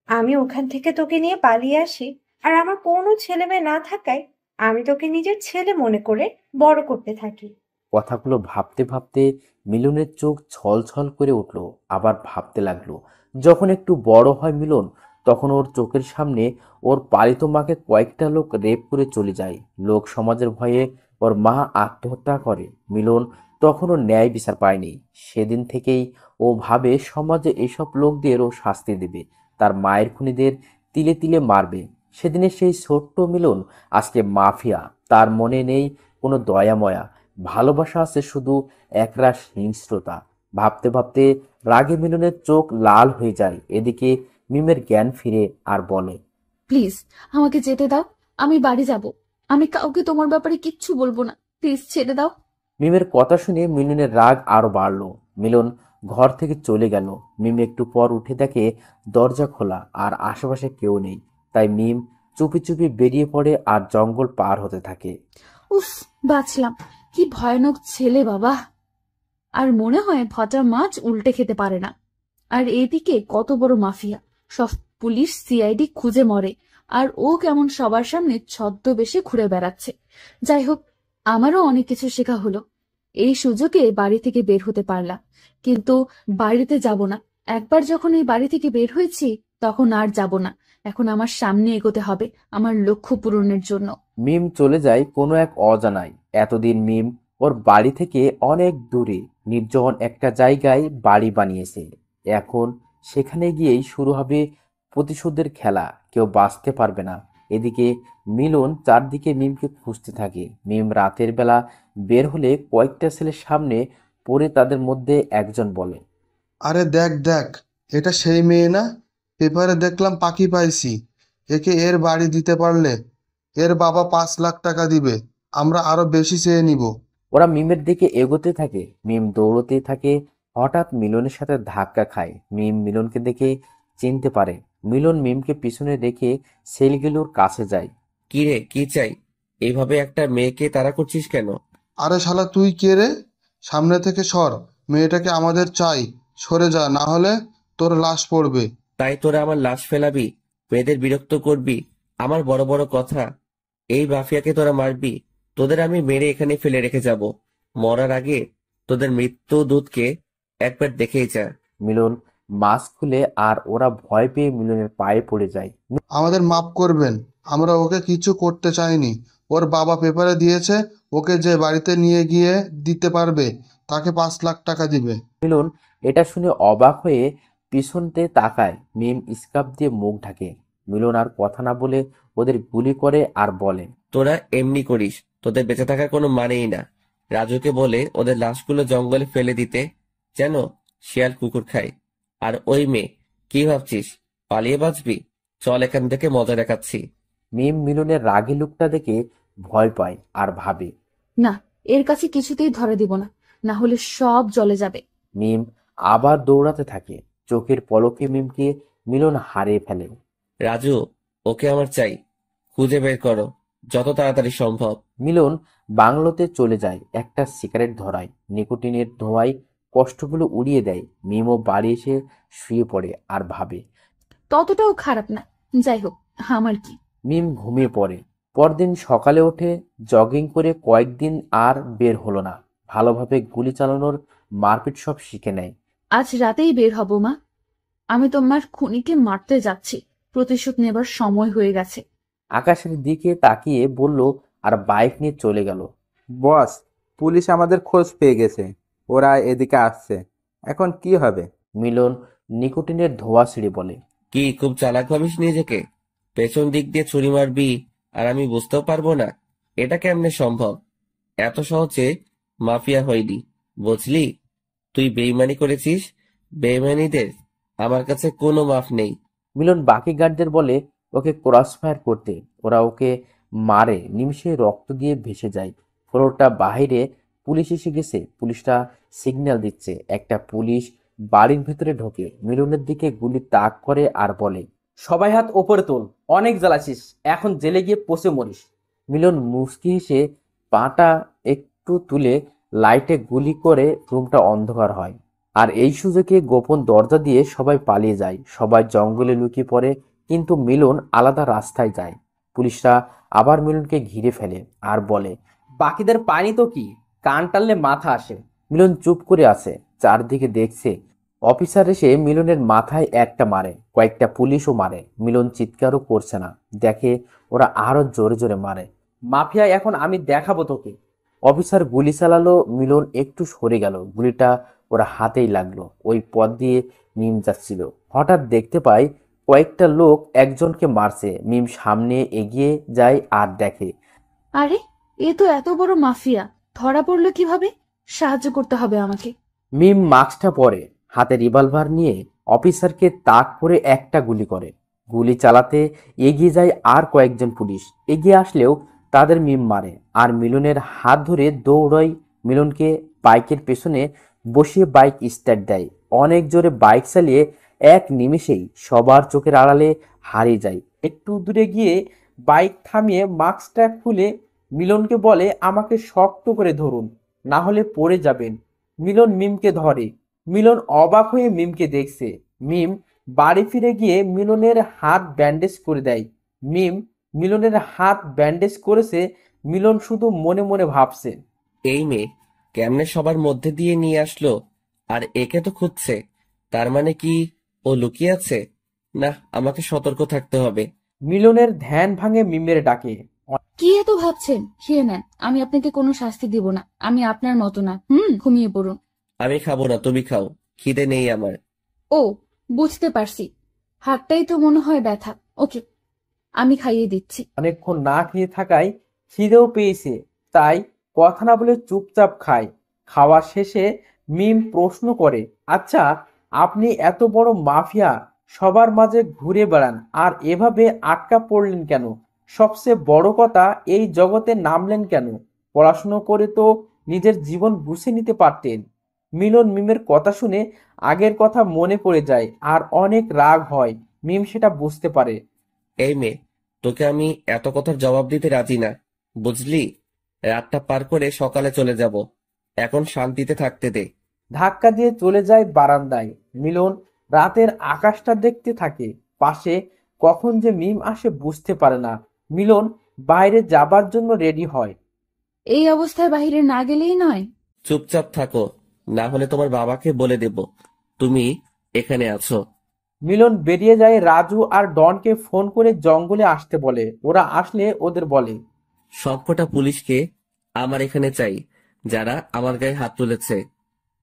আমি ওখান থেকে তোকে নিয়ে পালিয়ে আসি, আর আমার কোনো ছেলে মেয়ে না থাকায় আমি তোকে নিজের ছেলে মনে করে বড় করতে থাকি। কথাগুলো ভাবতে ভাবতে মিলনের চোখ ছলছল করে উঠল। আবার ভাবতে লাগলো, যখন একটু বড় হয় মিলন, তখন ওর চোখের সামনে ওর পালিত মাকে কয়েকটা লোক রেপ করে চলে যায়। লোক সমাজের ভয়ে ওর মা আত্মহত্যা করে। মিলন তখনও ন্যায় বিচার পায়নি। সেদিন থেকেই ও ভাবে সমাজে এসব লোকদের ও শাস্তি দেবে, তার মায়ের খুনিদের তিলে তিলে মারবে। সেদিনের সেই ছোট্ট মিলন আজকে মাফিয়া। তার মনে নেই কোনো দয়াময়া, ভালোবাসা আছে শুধু একরাশ হিংস্রতা। ভাবতে ভাবতে রাগে মিলনের চোখ লাল হয়ে যায়। এদিকে মিমের জ্ঞান ফিরে আর বলে, প্লিজ আমাকে যেতে দাও, আমি বাড়ি যাব। আমি কাউকে তোমার ব্যাপারে কিচ্ছু বলবো না, প্লিজ ছেড়ে দাও। মিমের কথা শুনে মিলনের রাগ আরো বাড়লো। মিলন ঘর থেকে চলে গেল। মিম একটু পর উঠে দেখে দরজা খোলা আর আশেপাশে কেউ নেই। তাই মিম চুপি চুপি বেরিয়ে পড়ে আর জঙ্গল পার হতে থাকে। উফ, বাঁচলাম। কি ভয়ানক ছেলে বাবা। আর মনে হয় ভজা মাছ উল্টে খেতে পারে না। আর এদিকে কত বড় মাফিয়া, সব পুলিশ সিআইডি খুঁজে মরে, আর ও কেমন সবার সামনে ছদ্মবেশে ঘুরে বেড়াচ্ছে। যাই হোক, আমারও অনেক কিছু শেখা হলো। এই সুযোগে বাড়ি থেকে বের হতে পারলাম, কিন্তু বাড়িতে যাব না। একবার যখন এই বাড়ি থেকে বের হয়েছি তখন আর যাব না। এখন আমার সামনে এগোতে হবে আমার লক্ষ্য পূরণের জন্য। মিম চলে যায় কোনো এক অজানায়। এতদিন মিম ওর বাড়ি থেকে অনেক দূরে নির্জন একটা জায়গায় বাড়ি বানিয়েছে। এখন সেখানে গিয়েই শুরু হবে প্রতিশোধের খেলা। কেউ বাঁচতে পারবে না। এদিকে মিলন চারদিকে মিমকে খুঁজতে থাকে। মিম রাতের বেলা বের হলে কয়েকটা ছেলের সামনে পড়ে তাদের মধ্যে একজন বলে, আরে দেখ দেখ, এটা সেই মেয়ে না? পেপারে দেখলাম পাখি পাইছি। একে এর বাড়ি দিতে পারলে এর বাবা 5 লাখ টাকা দিবে। আমরা আরো বেশি চেয়ে নিব। ওরা মিমের দিকে এগোতে থাকে। মিম দৌড়তে থাকে। হঠাৎ মিলনের সাথে ধাক্কা খায়। মিম মিলনকে দেখে চিনতে পারে। মিলন মিমকে পিছনে রেখে সেলগুলোর কাছে যায়। কি রে, কি চাই? এইভাবে একটা মেয়েকে তাড়া করছিস কেন? আরে শালা তুই কে রে? সামনে থেকে সর, মেয়েটাকে আমাদের চাই। সরে যা, না হলে তোর লাশ পড়বে। তাই তোরা আমার লাশ ফেলাবি, মেয়েদের বিরক্ত করবি, আমার বড় বড় কথা। এই মাফিয়াকে তোরা মারবি? তোদের আমি মেরে এখানে ফেলে রেখে যাব। মরার আগে তোদের মৃত্যু দূতকে একবার দেখেই যা। মিলন মাস্ক খুলে আর ওরা ভয় পেয়ে মিলনের পায়ে পড়ে যায়। আমাদের মাফ করবেন, আমরা ওকে কিছু করতে চাইনি। ওর বাবা পেপারে দিয়েছে, ওকে যে বাড়িতে নিয়ে গিয়ে দিতে পারবে তাকে 5 লাখ টাকা দিবে। মিলন এটা শুনে অবাক হয়ে পিছনতে তাকায়। মিম স্কার্ফ দিয়ে মুখ ঢাকে। মিলন আর কথা না বলে ওদের গুলি করে আর বলে, তোরা এমনি করিস, তোদের বেঁচে থাকার কোনো মানেই না। রাজুকে বলে ওদের লাশগুলো জঙ্গলে ফেলে দিতে, যেন শিয়াল কুকুর খায়। আর ওই মেয়ে, কি ভাবছিস পালিয়ে বাঁচবি? চল এখান থেকে মজা দেখাচ্ছি। মিম মিলনের রাগী লুকটা দেখে ভয় পায় আর ভাবে, না, এর কাছে কিছুতেই ধরে দিব না, না হলে সব জ্বলে যাবে। মিম আবার দৌড়াতে থাকে। চোখের পলকে মিমকে মিলন হারিয়ে ফেলে। রাজু, ওকে আমার চাই, খুঁজে বের করো যত তাড়াতাড়ি সম্ভব। মিলন বাংলোতে চলে যায়। একটা সিগারেট ধরায়। নিকোটিনের ধোঁয়ায় কষ্টগুলো উড়িয়ে দেয়। মিমও বাড়ি এসে শুয়ে পড়ে আর ভাবে। ততটাও খারাপ না, যাই হোক, আমার কি। মিম ঘুমিয়ে পড়ে। পরদিন সকালে ওঠে। জগিং করে কয়েকদিন আর বের হলো না। ভালোভাবে গুলি চালানোর মারপিট সব শিখে নেয়। আজ রাতেই বের হব মা। আমি তোমার খুনিকে মারতে যাচ্ছি, প্রতিশোধ নেবার সময় হয়ে গেছে। আকাশের দিকে তাকিয়ে বলল আর বাইক নিয়ে চলে গেল। বস, পুলিশ আমাদের খোঁজ পেয়ে গেছে, ওরা এদিকে আসছে, এখন কি হবে? মিলন নিকোটিনের ধোঁয়া ছিঁড়ে বলে। কি খুব চালাক ভাবিস নিজেকে? পেছন দিক দিয়ে ছুরি মারবি আর আমি বুঝতেও পারবো না? এটা কেমনে সম্ভব? এত সহজে মাফিয়া হয়নি, বুঝলি? তুই বেইমানি করেছিস, বেইমানিদের আমার কাছে কোনো মাফ নেই। মিলন বাকি গার্ডদের বলে ওকে ক্রস ফায়ার করতে। ওরা ওকে মারে। নিমিষে রক্ত দিয়ে ভেসে যায়। ফ্লোরটা বাহিরে পুলিশ এসে গেছে। পুলিশটা সিগন্যাল দিচ্ছে। একটা পুলিশ বাড়ির ভেতরে ঢোকে। মিলনের দিকে গুলি তাক করে আর বলে, সবাই হাত ওপরে তোল, অনেক জ্বালাছিস, এখন জেলে গিয়ে পচে মরিস। মিলন মুচকি হেসে পাটা একটু তুলে লাইটে গুলি করে রুমটা অন্ধকার হয়। আর এই সুযোগে গোপন দরজা দিয়ে সবাই পালিয়ে যায়। সবাই জঙ্গলে লুকিয়ে পড়ে, কিন্তু মিলন আলাদা রাস্তায় যায়। পুলিশরা আবার মিলনকে ঘিরে ফেলে আর বলে, বাকিদের পানি তো কি, কান টানলে মাথা আসে। মিলন চুপ করে আছে, চারদিকে দেখছে। অফিসার এসে মিলনের মাথায় একটা মারে, কয়েকটা পুলিশও মারে। মিলন চিৎকারও করছে না। দেখে ওরা আরো জোরে জোরে মারে। মাফিয়া এখন আমি দেখাবো তোকে। অফিসার গুলি চালালো। মিলন একটু সরে গেল। গুলিটা ওরা হাতেই লাগলো। ওই পথ দিয়ে মিম যাচ্ছিল। হঠাৎ দেখতে পায় কয়েকটা লোক একজনকে মারছে। মিম সামনে এগিয়ে যায় আর দেখে। আরে, এ তো এত বড় মাফিয়া, ধরা পড়লো কিভাবে? সাহায্য করতে হবে আমাকে। মিম মাস্কটা পরে, হাতে রিভলভার নিয়ে অফিসারকে তাক করে একটা গুলি করে। গুলি চালাতে এগিয়ে যায় আর কয়েকজন পুলিশ। এগিয়ে আসলেও তাদের মিম মারে আর মিলনের হাত ধরে দৌড়ায়। মিলনকে বাইকের পেছনে বসিয়ে বাইক স্টার্ট দেয়। অনেক জোরে বাইক চালিয়ে এক নিমেষেই সবার চোখের আড়ালে হারিয়ে যায়। একটু দূরে গিয়ে বাইক থামিয়ে মাস্কটা খুলে মিলনকে বলে, আমাকে শক্ত করে ধরুন, না হলে পড়ে যাবেন। মিলন মিমকে ধরে। মিলন অবাক হয়ে মিমকে দেখছে। মিম বাড়ি ফিরে গিয়ে মিলনের হাত ব্যান্ডেজ করে দেয়। মিম মিলনের হাত ব্যান্ডেজ করেছে। মিলন শুধু মনে মনে ভাবছে, এই মেয়ে কেমনে সবার মধ্যে দিয়ে নিয়ে আসলো? আর একে তো খুঁজছে, তার মানে কি ও লুকিয়ে আছে? না, আমাকে সতর্ক থাকতে হবে। মিলনের ধ্যান ভাঙে মিমের ডাকে। কি এত ভাবছেন? খেয়ে নেন, আমি আপনাকে কোনো শাস্তি দিব না। আমি আপনার মতো না। ঘুমিয়ে পড়ুন। আমি খাবো না, তুমি খাও, খিদে নেই আমার। ও, বুঝতে পারছি, হাতটাই তো মনে হয় ব্যথা। ওকে, আমি খাইয়ে দিচ্ছি। অনেকক্ষণ না খেয়ে থাকায় খিদেও পেয়েছে, তাই কথা না বলে চুপচাপ খায়। খাওয়া শেষে মিম প্রশ্ন করে, আচ্ছা, আপনি এত বড় মাফিয়া, সবার মাঝে ঘুরে বেড়ান, আর এভাবে আটকা পড়লেন কেন? সবচেয়ে বড় কথা, এই জগতে নামলেন কেন? পড়াশুনো করে তো নিজের জীবন গুছিয়ে নিতে পারতেন। মিলন মিমের কথা শুনে আগের কথা মনে পড়ে যায় আর অনেক রাগ হয়। মিম সেটা বুঝতে পারে। এই মেয়ে, তোকে আমি এত কথার জবাব দিতে রাজি না, বুঝলি? রাতটা পার করে সকালে চলে যাব, এখন শান্তিতে থাকতে দে। ধাক্কা দিয়ে চলে যায় বারান্দায়। মিলন রাতের আকাশটা দেখতে থাকে। পাশে কখন যে মিম আসে বুঝতে পারে না। মিলন বাইরে যাবার জন্য রেডি হয়। এই অবস্থায় বাইরে না গেলেই নয়। চুপচাপ থাকো, না হলে তোমার বাবাকে বলে দেব তুমি এখানে আছো। মিলন বেরিয়ে যায়। রাজু আর ডনকে ফোন করে জঙ্গলে আসতে বলে। ওরা আসলে ওদের বলে, সবকটা পুলিশকে আমার এখানে চাই, যারা আমার গায়ে হাত তুলেছে।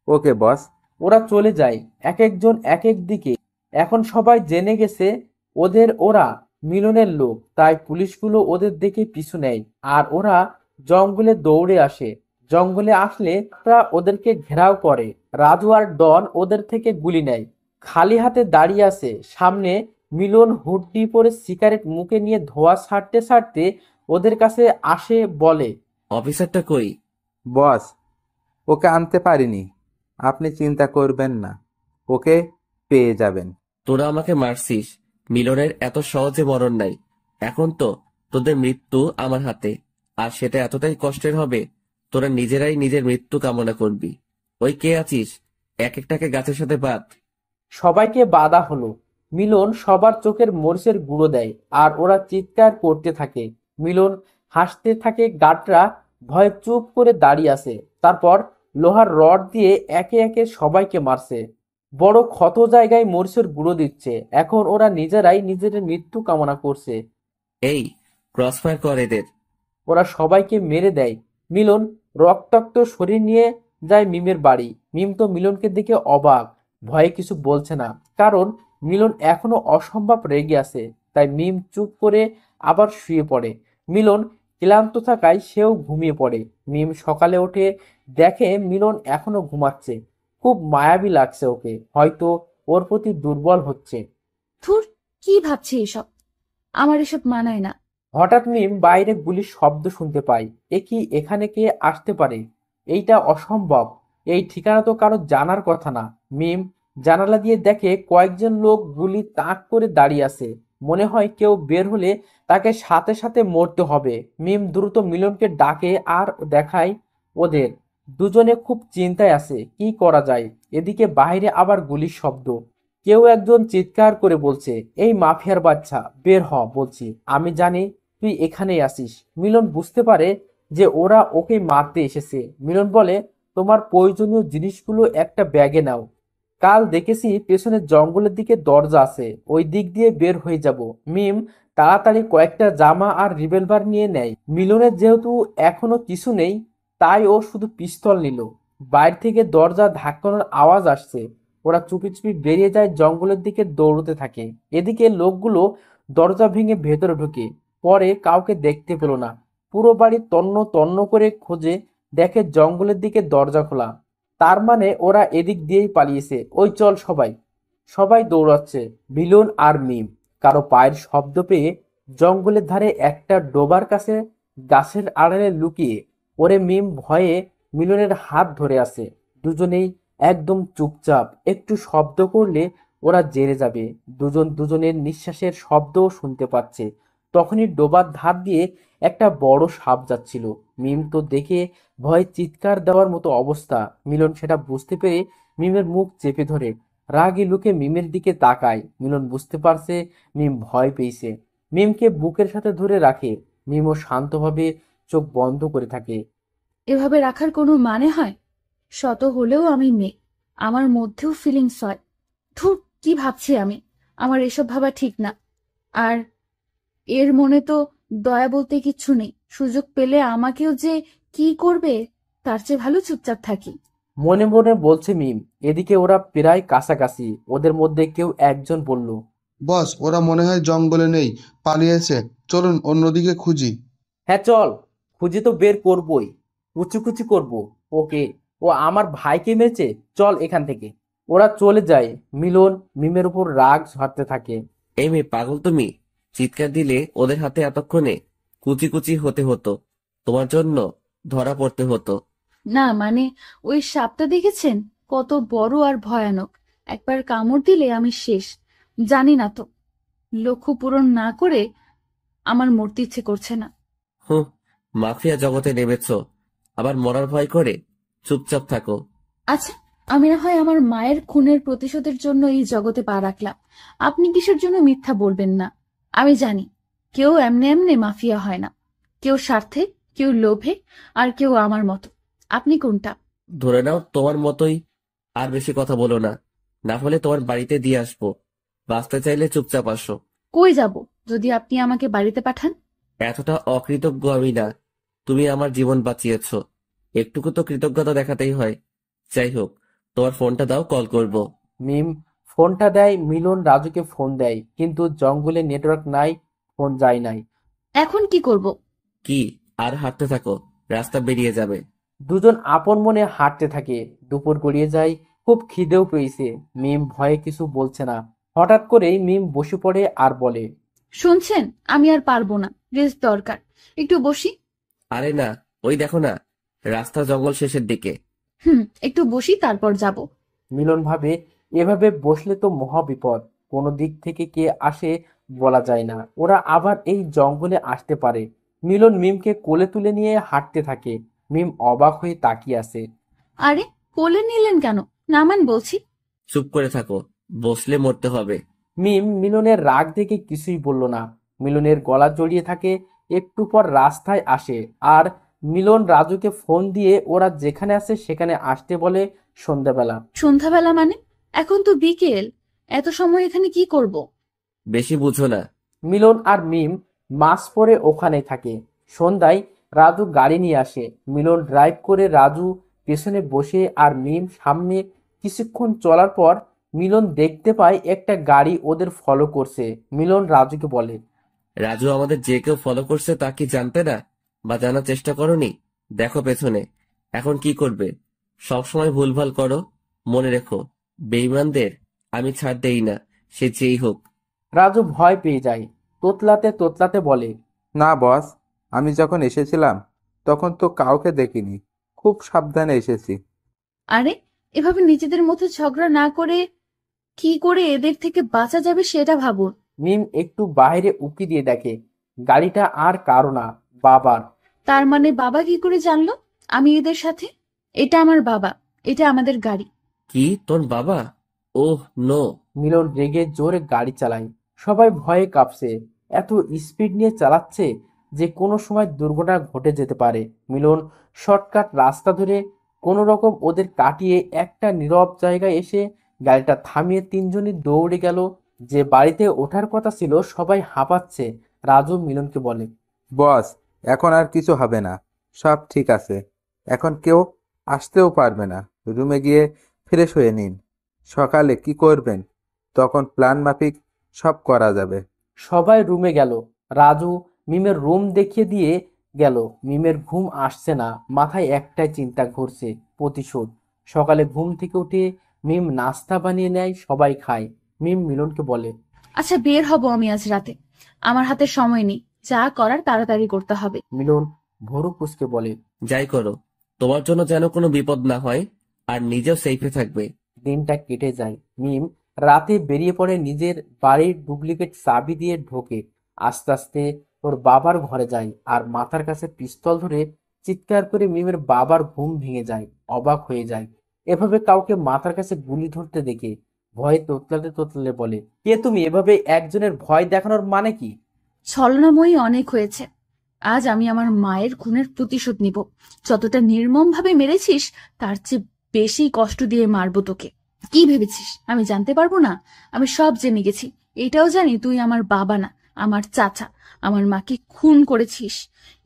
ওকে বস। ওরা চলে যায়, এক একজন এক এক দিকে। এখন সবাই জেনে গেছে ওরা মিলনের লোক, তাই পুলিশগুলো ওদের দেখে পিছু নেয় আর ওরা জঙ্গলে দৌড়ে আসে। জঙ্গলে আসলে ওরা ওদেরকে ঘেরাও করে। রাজু আর ডন ওদের থেকে গুলি নেয়। খালি হাতে দাঁড়িয়ে আছে সামনে মিলন, হুডি পরে সিগারেট মুখে নিয়ে ধোঁয়া ছাড়তে ছাড়তে ওদের কাছে আসে, বলে, অফিসারটা কই? বস, ওকে আনতে পারিনি। আপনি চিন্তা করবেন না, ওকে পেয়ে যাবেন। তোরা আমাকে মারছিস, মিলনের এত সহজে মরণ নাই। এখন তো তোদের মৃত্যু আমার হাতে, আর সেটা এতটাই কষ্টের হবে, তোরা নিজেরাই নিজের মৃত্যু কামনা করবি। ওই কে আছিস, এক একটাকে গাছের সাথে বাঁধ। সবাইকে বাধা হলো। মিলন সবার চোখের মরিচের গুঁড়ো দেয় আর ওরা চিৎকার করতে থাকে। মিলন হাসতে থাকে। গার্ডরা ভয়ে চুপ করে দাঁড়িয়ে আছে। তারপর লোহার রড দিয়ে একে একে সবাইকে মারছে। বড় ক্ষত জায়গায় মরিচের গুঁড়ো দিচ্ছে। এখন ওরা নিজেরাই নিজেদের মৃত্যু কামনা করছে। এই ক্রসফায়ার কর এদের। ওরা সবাইকে মেরে দেয়। মিলন রক্তাক্ত শরীর নিয়ে যায় মিমের বাড়ি। মিম তো মিলনকে দেখে অবাক, ভয়ে কিছু বলছে না, কারণ মিলন এখনো অসম্ভব রেগে আছে। তাই মিম চুপ করে আবার শুয়ে পড়ে। মিলন ক্লান্ত থাকায় সেও ঘুমিয়ে পড়ে। মিম সকালে উঠে দেখে মিলন এখনো ঘুমাচ্ছে। খুব মায়াবী লাগছে ওকে, হয়তো ওর প্রতি দুর্বল হচ্ছে। ধুর, কি ভাবছি এসব? আমার এসব মানায় না। হঠাৎ মিম বাইরে গুলির শব্দ শুনতে পায়। এ কি, এখানে কে আসতে পারে? এইটা অসম্ভব, এই ঠিকানা তো কারো জানার কথা না। মিম জানালা দিয়ে দেখে কয়েকজন লোক গুলি তাক করে দাঁড়িয়ে আছে। মনে হয় কেউ বের হলে তাকে সাথে সাথে মরতে হবে। মিম দ্রুত মিলনকে ডাকে আর দেখায় ওদের। দুজনে খুব চিন্তায় আছে, কি করা যায়। এদিকে বাইরে আবার গুলির শব্দ। কেউ একজন চিৎকার করে বলছে, এই মাফিয়ার বাচ্চা, বের হ বলছি, আমি জানি তুই এখানেই আসিস। মিলন বুঝতে পারে যে ওরা ওকে মারতে এসেছে। মিলন বলে, তোমার প্রয়োজনীয় জিনিসগুলো একটা ব্যাগে নাও। কাল দেখেছি পেছনের জঙ্গলের দিকে দরজা আছে, ওই দিক দিয়ে বের হয়ে যাব। মিম তাড়াতাড়ি কয়েকটা জামা আর রিভলভার নিয়ে নেয়। মিলনের যেহেতু এখনো কিছু নেই, তাই ও শুধু পিস্তল নিল। বাইরে থেকে দরজা ধাক্কানোর আওয়াজ আসছে। ওরা চুপি চুপি বেরিয়ে যায়, জঙ্গলের দিকে দৌড়তে থাকে। এদিকে লোকগুলো দরজা ভেঙে ভেতরে ঢোকে। পরে কাউকে দেখতে পেল না। পুরো বাড়ি তন্ন তন্ন করে খোঁজে, দেখে জঙ্গলের দিকে দরজা খোলা। তার মানে ওরা এদিক দিয়েই পালিয়েছে। ওই চল সবাই। সবাই দৌড়াচ্ছে, মিলন আর মিম। কারো পায়ের শব্দ পেয়ে জঙ্গলের ধারে একটা ডোবার কাছে গাছের আড়ালে লুকিয়ে ওরে মিম ভয়ে মিলনের হাত ধরে আছে। দুজনেই একদম চুপচাপ, একটু শব্দ করলে ওরা জেনে যাবে। দুজন দুজনের নিঃশ্বাসের শব্দও শুনতে পাচ্ছে। তখনই ডোবার ধার দিয়ে একটা বড় সাপ যাচ্ছিল। মিম তো দেখে ভয়ে চিৎকার দেওয়ার মতো অবস্থা। মিলন সেটা বুঝতে পেরে মিমের মুখ চেপে ধরে রাগী লুকে মিমের দিকে তাকায়। মিলন বুঝতে পারছে মিম ভয় পেয়েছে। মিমকে বুকের সাথে ধরে রাখে। মিমও শান্তভাবে চোখ বন্ধ করে থাকে। এভাবে রাখার কোনো মানে হয়? শত হলেও আমি মেয়ে, আমার মধ্যেও ফিলিংস হয়। ধুর, কি ভাবছি আমি? আমার এসব ভাবা ঠিক না। আর এর মনে তো দয়া বলতে কিচ্ছু নেই। সুযোগ পেলে আমাকেও যে কি করবে, তার চেয়ে ভালো চুপচাপ থাকি। মনে মনে বলছে মিম। এদিকে ওরা প্রায় কাছাকাছি। ওদের মধ্যে কেউ একজন বলল, বস, ওরা মনে হয় জঙ্গলে নেই, পালিয়েছে। চলুন অন্যদিকে খুঁজি। হ্যাঁ চল, খুঁজে তো বের করবই, কুচি করব ওকে। ও আমার ভাইকে মেরেছে, চল এখান থেকে। ওরা চলে যায়। মিলন মিমের উপর রাগ ঝাড়তে থাকে। এই মেয়ে পাগল তুমি? চিৎকার দিলে ওদের হাতে এতক্ষণে কুচি কুচি হতে হতো, তোমার জন্য ধরা পড়তে হতো। না মানে, ওই সাপটা দেখেছেন? কত বড় আর ভয়ানক। একবার কামড় দিলে আমি শেষ। জানি না তো, লক্ষ্য পূরণ না করে আমার মরতে ইচ্ছে করছে না। হুঁ, মাফিয়া জগতে নেমেছ, আবার মরার ভয় করে? চুপচাপ থাকো। আচ্ছা, আমি না হয় আমার মায়ের খুনের প্রতিশোধের জন্য এই জগতে পা রাখলাম। আপনি কিসের জন্য মিথ্যা বলবেন না? আমি জানি কেউ এমনি এমনি মাফিয়া হয় না। কেউ স্বার্থে, কেউ লোভে, আর কেউ আমার মতো। আপনি কোনটা? ধরে নাও তোমার মতোই। আর বেশি কথা বলো না, না হলে তোমার বাড়িতে দিয়ে আসবো। বাঁচতে চাইলে চুপচাপ আসো। কই যাব যদি আপনি আমাকে বাড়িতে পাঠান? এতটা অকৃতজ্ঞ আমি না। তুমি আমার জীবন বাঁচিয়েছো, একটুকু তো কৃতজ্ঞতা দেখাতেই হয়। যাই হোক, তোমার ফোনটা দাও, কল করব। মিম ফোনটা দেয়। মিলন রাজুকে ফোন দেয়, কিন্তু জঙ্গলে নেটওয়ার্ক নাই, ফোন যায় নাই। এখন কি করব? কি, আর হাঁটতে থাকো, রাস্তা বেরিয়ে যাবে। দুজন আপন মনে হাঁটতে থাকে। দুপুর গড়িয়ে যায়, খুব খিদেও পেয়েছে। মিম ভয়ে কিছু বলছে না। হঠাৎ করেই মিম বসে পড়ে আর বলে, শুনছেন, আমি আর পারবো না, রেস্ট দরকার, একটু বসি। আরে না, ওই দেখো না, রাস্তা জঙ্গল শেষের দিকে। একটু বসি, তারপর যাব। মিলন ভাবে এভাবে বসলে তো মহা বিপদ, কোনো দিক থেকে কে আসে বলা যায় না, ওরা আবার এই জঙ্গলে আসতে পারে। মিলন মিমকে কোলে তুলে নিয়ে হাঁটতে থাকে। মিম অবাক হয়ে তাকিয়ে আছে। আরে, কোলে নিলেন কেন? নামান বলছি। চুপ করে থাকো, বসলে মরতে হবে। মিম মিলনের রাগ দেখে কিছুই বলল না। মিলনের গলা জড়িয়ে থাকে। একটু পর রাস্তায় আসে, আর মিলন রাজুকে ফোন দিয়ে ওরা যেখানে আছে সেখানে আসতে বলে। সন্ধ্যাবেলা। সন্ধ্যাবেলা মানে? এখন তো বিকেল, এত সময় এখানে কি করব? বেশি বুঝো না। মিলন আর মিম মাস্ক পরে ওখানে থাকে। সন্ধ্যায় রাজু গাড়ি নিয়ে আসে। মিলন ড্রাইভ করে, রাজু পেছনে বসে আর মিম সামনে। কিছুক্ষণ চলার পর মিলন দেখতে পায় একটা গাড়ি ওদের ফলো করছে। মিলন রাজুকে বলে, রাজু আমাদের যে কেউ ফলো করছে তা কি জানতে না, বা জানার চেষ্টা করনি? দেখো পেছনে। এখন কি করবে? সবসময় ভুলভাল করো, মনে রেখো, বেঈমানদের আমি ছাড় দেই না, সে যেই হোক। রাজু ভয় পেয়ে যায়। তোতলাতে তোতলাতে বলে, না বস, আমি যখন এসেছিলাম তখন তো কাউকে দেখিনি, খুব সাবধানে এসেছি। আরে, এভাবে নিজেদের মধ্যে ঝগড়া না করে কি করে এদের থেকে বাঁচা যাবে সেটা ভাবুন। মিম একটু বাইরে উকি দিয়ে দেখে গাড়িটা আর কারো না, বাবার। তার মানে বাবা কি করে জানলো আমি এদের সাথে? এটা আমার বাবা, এটা আমাদের গাড়ি। কি, তোর বাবা? Oh no. মিলন রেগে জোরে গাড়ি চালায়। সবাই ভয়ে কাঁপছে। এত স্পিড নিয়ে চালাচ্ছে যে কোনো সময় দুর্ঘটনা ঘটে যেতে পারে। মিলন শর্টকাট রাস্তা ধরে কোনো রকম ওদের কাটিয়ে একটা নীরব জায়গায় এসে গাড়িটা থামিয়ে তিনজনই দৌড়ে গেল। যে বাড়িতে ওঠার কথা ছিল সবাই হাঁপাচ্ছে। রাজু মিলনকে বলে, বস, এখন আর কিছু হবে না, সব ঠিক আছে। এখন কেউ আসতেও পারবে না, রুমে গিয়ে ফ্রেশ হয়ে নিন। সকালে কি করবেন তখন প্ল্যান মাফিক সব করা যাবে। সবাই রুমে গেল। রাজু মিমের রুম দেখিয়ে দিয়ে গেল। মিমের ঘুম আসছে না, মাথায় একটাই চিন্তা ঘুরছে, প্রতিশোধ। সকালে ঘুম থেকে উঠে মিম নাস্তা বানিয়ে নেয়, সবাই খায়। মিম মিলনকে বলে, আচ্ছা, বের হব আমি আজ রাতে, আমার হাতে সময় নেই, যা করার তাড়াতাড়ি করতে হবে। মিলন ভোরু কুসকে বলে, যাই করো, তোমার জন্য যেন কোনো বিপদ না হয়, আর নিজেও সেফে থাকবে। দিনটা কেটে যায়। মিম রাতে বেরিয়ে পড়ে, নিজের বাড়ির ডুপ্লিকেট চাবি দিয়ে ঢোকে। আস্তে আস্তে ওর বাবার ঘরে যায়, আর মাথার কাছে পিস্তল ধরে চিৎকার করে মিমের বাবার ঘুম ভেঙে যায়। অবাক হয়ে যায় এভাবে কাউকে মাথার কাছে গুলি ধরতে দেখে। ভয়ে তোতলাতে তোতলাতে বলে, কে তুমি? এভাবে একজনের ভয় দেখানোর মানে কি? ছলনাময়ী অনেক হয়েছে, আজ আমি আমার মায়ের খুনের প্রতিশোধ নিব। যতটা নির্মম ভাবে মেরেছিস তার চেয়ে বেশি কষ্ট দিয়ে মারবো তোকে। কি ভেবেছিস আমি জানতে পারবো না? আমি সব জেনে গেছি। এটাও জানি তুই আমার বাবা না, আমার চাচা। আমার মাকে খুন করেছিস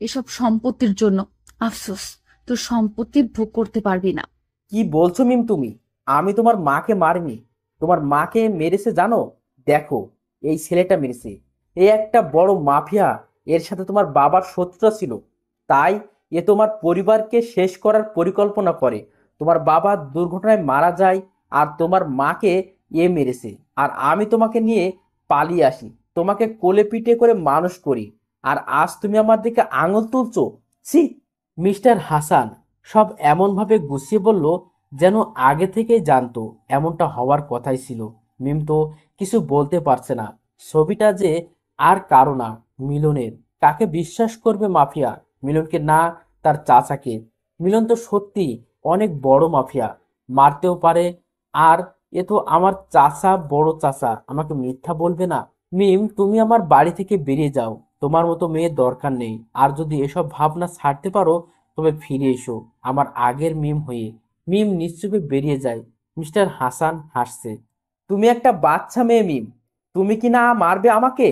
এসব সম্পত্তির জন্য। আফসোস, তোর সম্পত্তি ভোগ করতে পারবি না। কি বলছো মিম তুমি? আমি তোমার মাকে মারিনি। তোমার মাকে মেরেছে জানো? দেখো, এই ছেলেটা মেরেছে। এ একটা বড় মাফিয়া। এর সাথে তোমার বাবার শত্রুতা ছিল, তাই এ তোমার পরিবারকে শেষ করার পরিকল্পনা করে। তোমার বাবা দুর্ঘটনায় মারা যায়, আর তোমার মাকে এ মেরেছে। আর আমি তোমাকে নিয়ে পালিয়ে আসি, তোমাকে কোলে পিঠে করে মানুষ করি, আর আজ তুমি আমার দিকে আঙুল তুলছো? ছি! মিস্টার হাসান সব এমনভাবে গুছিয়ে বলল যেন আগে থেকেই জানতো এমনটা হওয়ার কথাই ছিল। মিম তো কিছু বলতে পারছে না। ছবিটা যে আর কারো না, মিলনের। কাকে বিশ্বাস করবে মাফিয়া? মিলনকে না তার চাচাকে? মিলন তো সত্যি অনেক বড় মাফিয়া, মারতেও পারে। আর এ তো আমার চাচা, বড় চাচা, আমাকে মিথ্যা বলবে না। মিম, তুমি আমার বাড়ি থেকে বেরিয়ে যাও, তোমার মতো মেয়ে দরকার নেই। আর যদি এসব ভাবনা ছাড়তে পারো তবে ফিরে এসো আমার আগের মিম হয়ে। মিম নিশ্চুপে বেরিয়ে যায়। মিস্টার হাসান হাসছে। তুমি একটা বাচ্চা মেয়ে মিম, তুমি কি না মারবে আমাকে?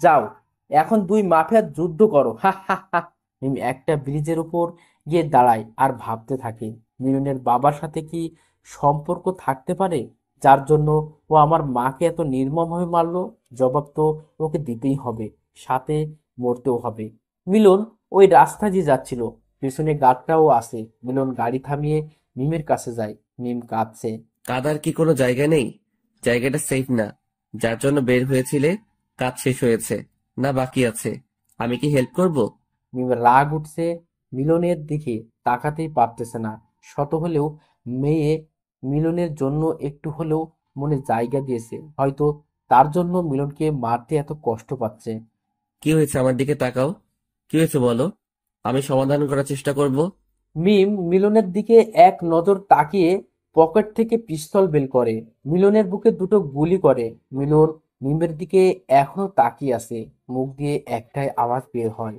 যাও। এখন দুই মাফিয়া যুদ্ধ করো, হা হা হা। মিম একটা ব্রিজের উপর গিয়ে দাঁড়ায় আর ভাবতে থাকে, মিলনের বাবার সাথে কি সম্পর্ক থাকতে পারে যার জন্য ও আমার মাকে এত নির্মমভাবে মারলো? জবাব তো ওকে দিতেই হবে, সাথে মরতেও হবে। মিলন ওই রাস্তা দিয়ে যাচ্ছিল, পিছনে গার্ডটাও আছে। মিলন গাড়ি থামিয়ে মিমের কাছে যায়। মিম কাঁদছে। কাদার কি কোনো জায়গা নেই? জায়গাটা সেফ না? যার জন্য বের হয়েছিলে কাজ শেষ হয়েছে না বাকি আছে? আমি কি হেল্প করব? মিমের রাগ উঠছে, মিলনের দিকে তাকাতেই পারতেছে না। শত হলেও মেয়ে মিলনের জন্য একটু হলেও মনে জায়গা দিয়েছে, হয়তো তার জন্য মিলনকে মারতে এত কষ্ট পাচ্ছে। কি হয়েছে? আমার দিকে তাকাও। কি হয়েছে বলো, আমি সমাধান করার চেষ্টা করব। মিম মিলনের দিকে এক নজর তাকিয়ে পকেট থেকে পিস্তল বের করে, মিলনের বুকে দুটো গুলি করে। মিলন মিমের দিকে এখনো তাকিয়ে আছে, মুখ দিয়ে একটাই আওয়াজ বের হয়।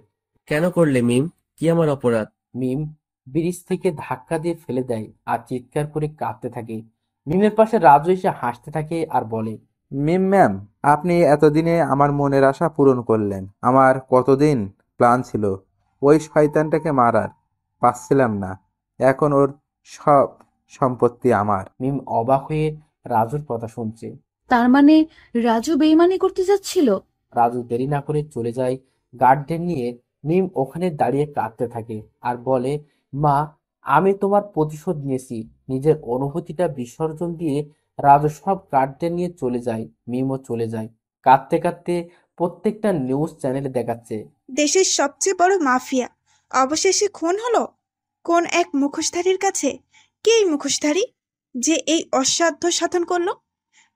কেন করলে মিম? কি আমার অপরাধ? মিম ব্রিজ থেকে ধাক্কা দিয়ে ফেলে দেয় আর চিৎকার করে কাঁদতে থাকে। মিমের পাশে রাজু এসে হাসতে থাকে আর বলে, মিম ম্যাম, আপনি এতদিনে আমার মনের আশা পূরণ করলেন। আমার কতদিন প্ল্যান ছিল ওই শয়তানটাকে মারার, পাচ্ছিলাম না। এখন ওর সব সম্পত্তি আমার। মিম অবাক হয়ে রাজুর কথা শুনছে। তার মানে রাজু বেইমানি করতে যাচ্ছিল? রাজু দেরি না করে চলে যায় গার্ডদের নিয়ে। মিম ওখানে দাঁড়িয়ে কাঁদতে থাকে আর বলে, মা, আমি তোমার প্রতিশোধ নিয়েছি। নিজের অনুভূতিটা বিসর্জন দিয়ে রাজু সব গার্ডদের নিয়ে চলে যায়। মিমও চলে যায়। কাঁদতে কাঁদতে প্রত্যেকটা নিউজ চ্যানেলে দেখাচ্ছে, দেশের সবচেয়ে বড় মাফিয়া অবশেষে খুন হলো কোন এক মুখোশধারীর কাছে। কে এই মুখোশধারী যে এই অসাধ্য সাধন করলো?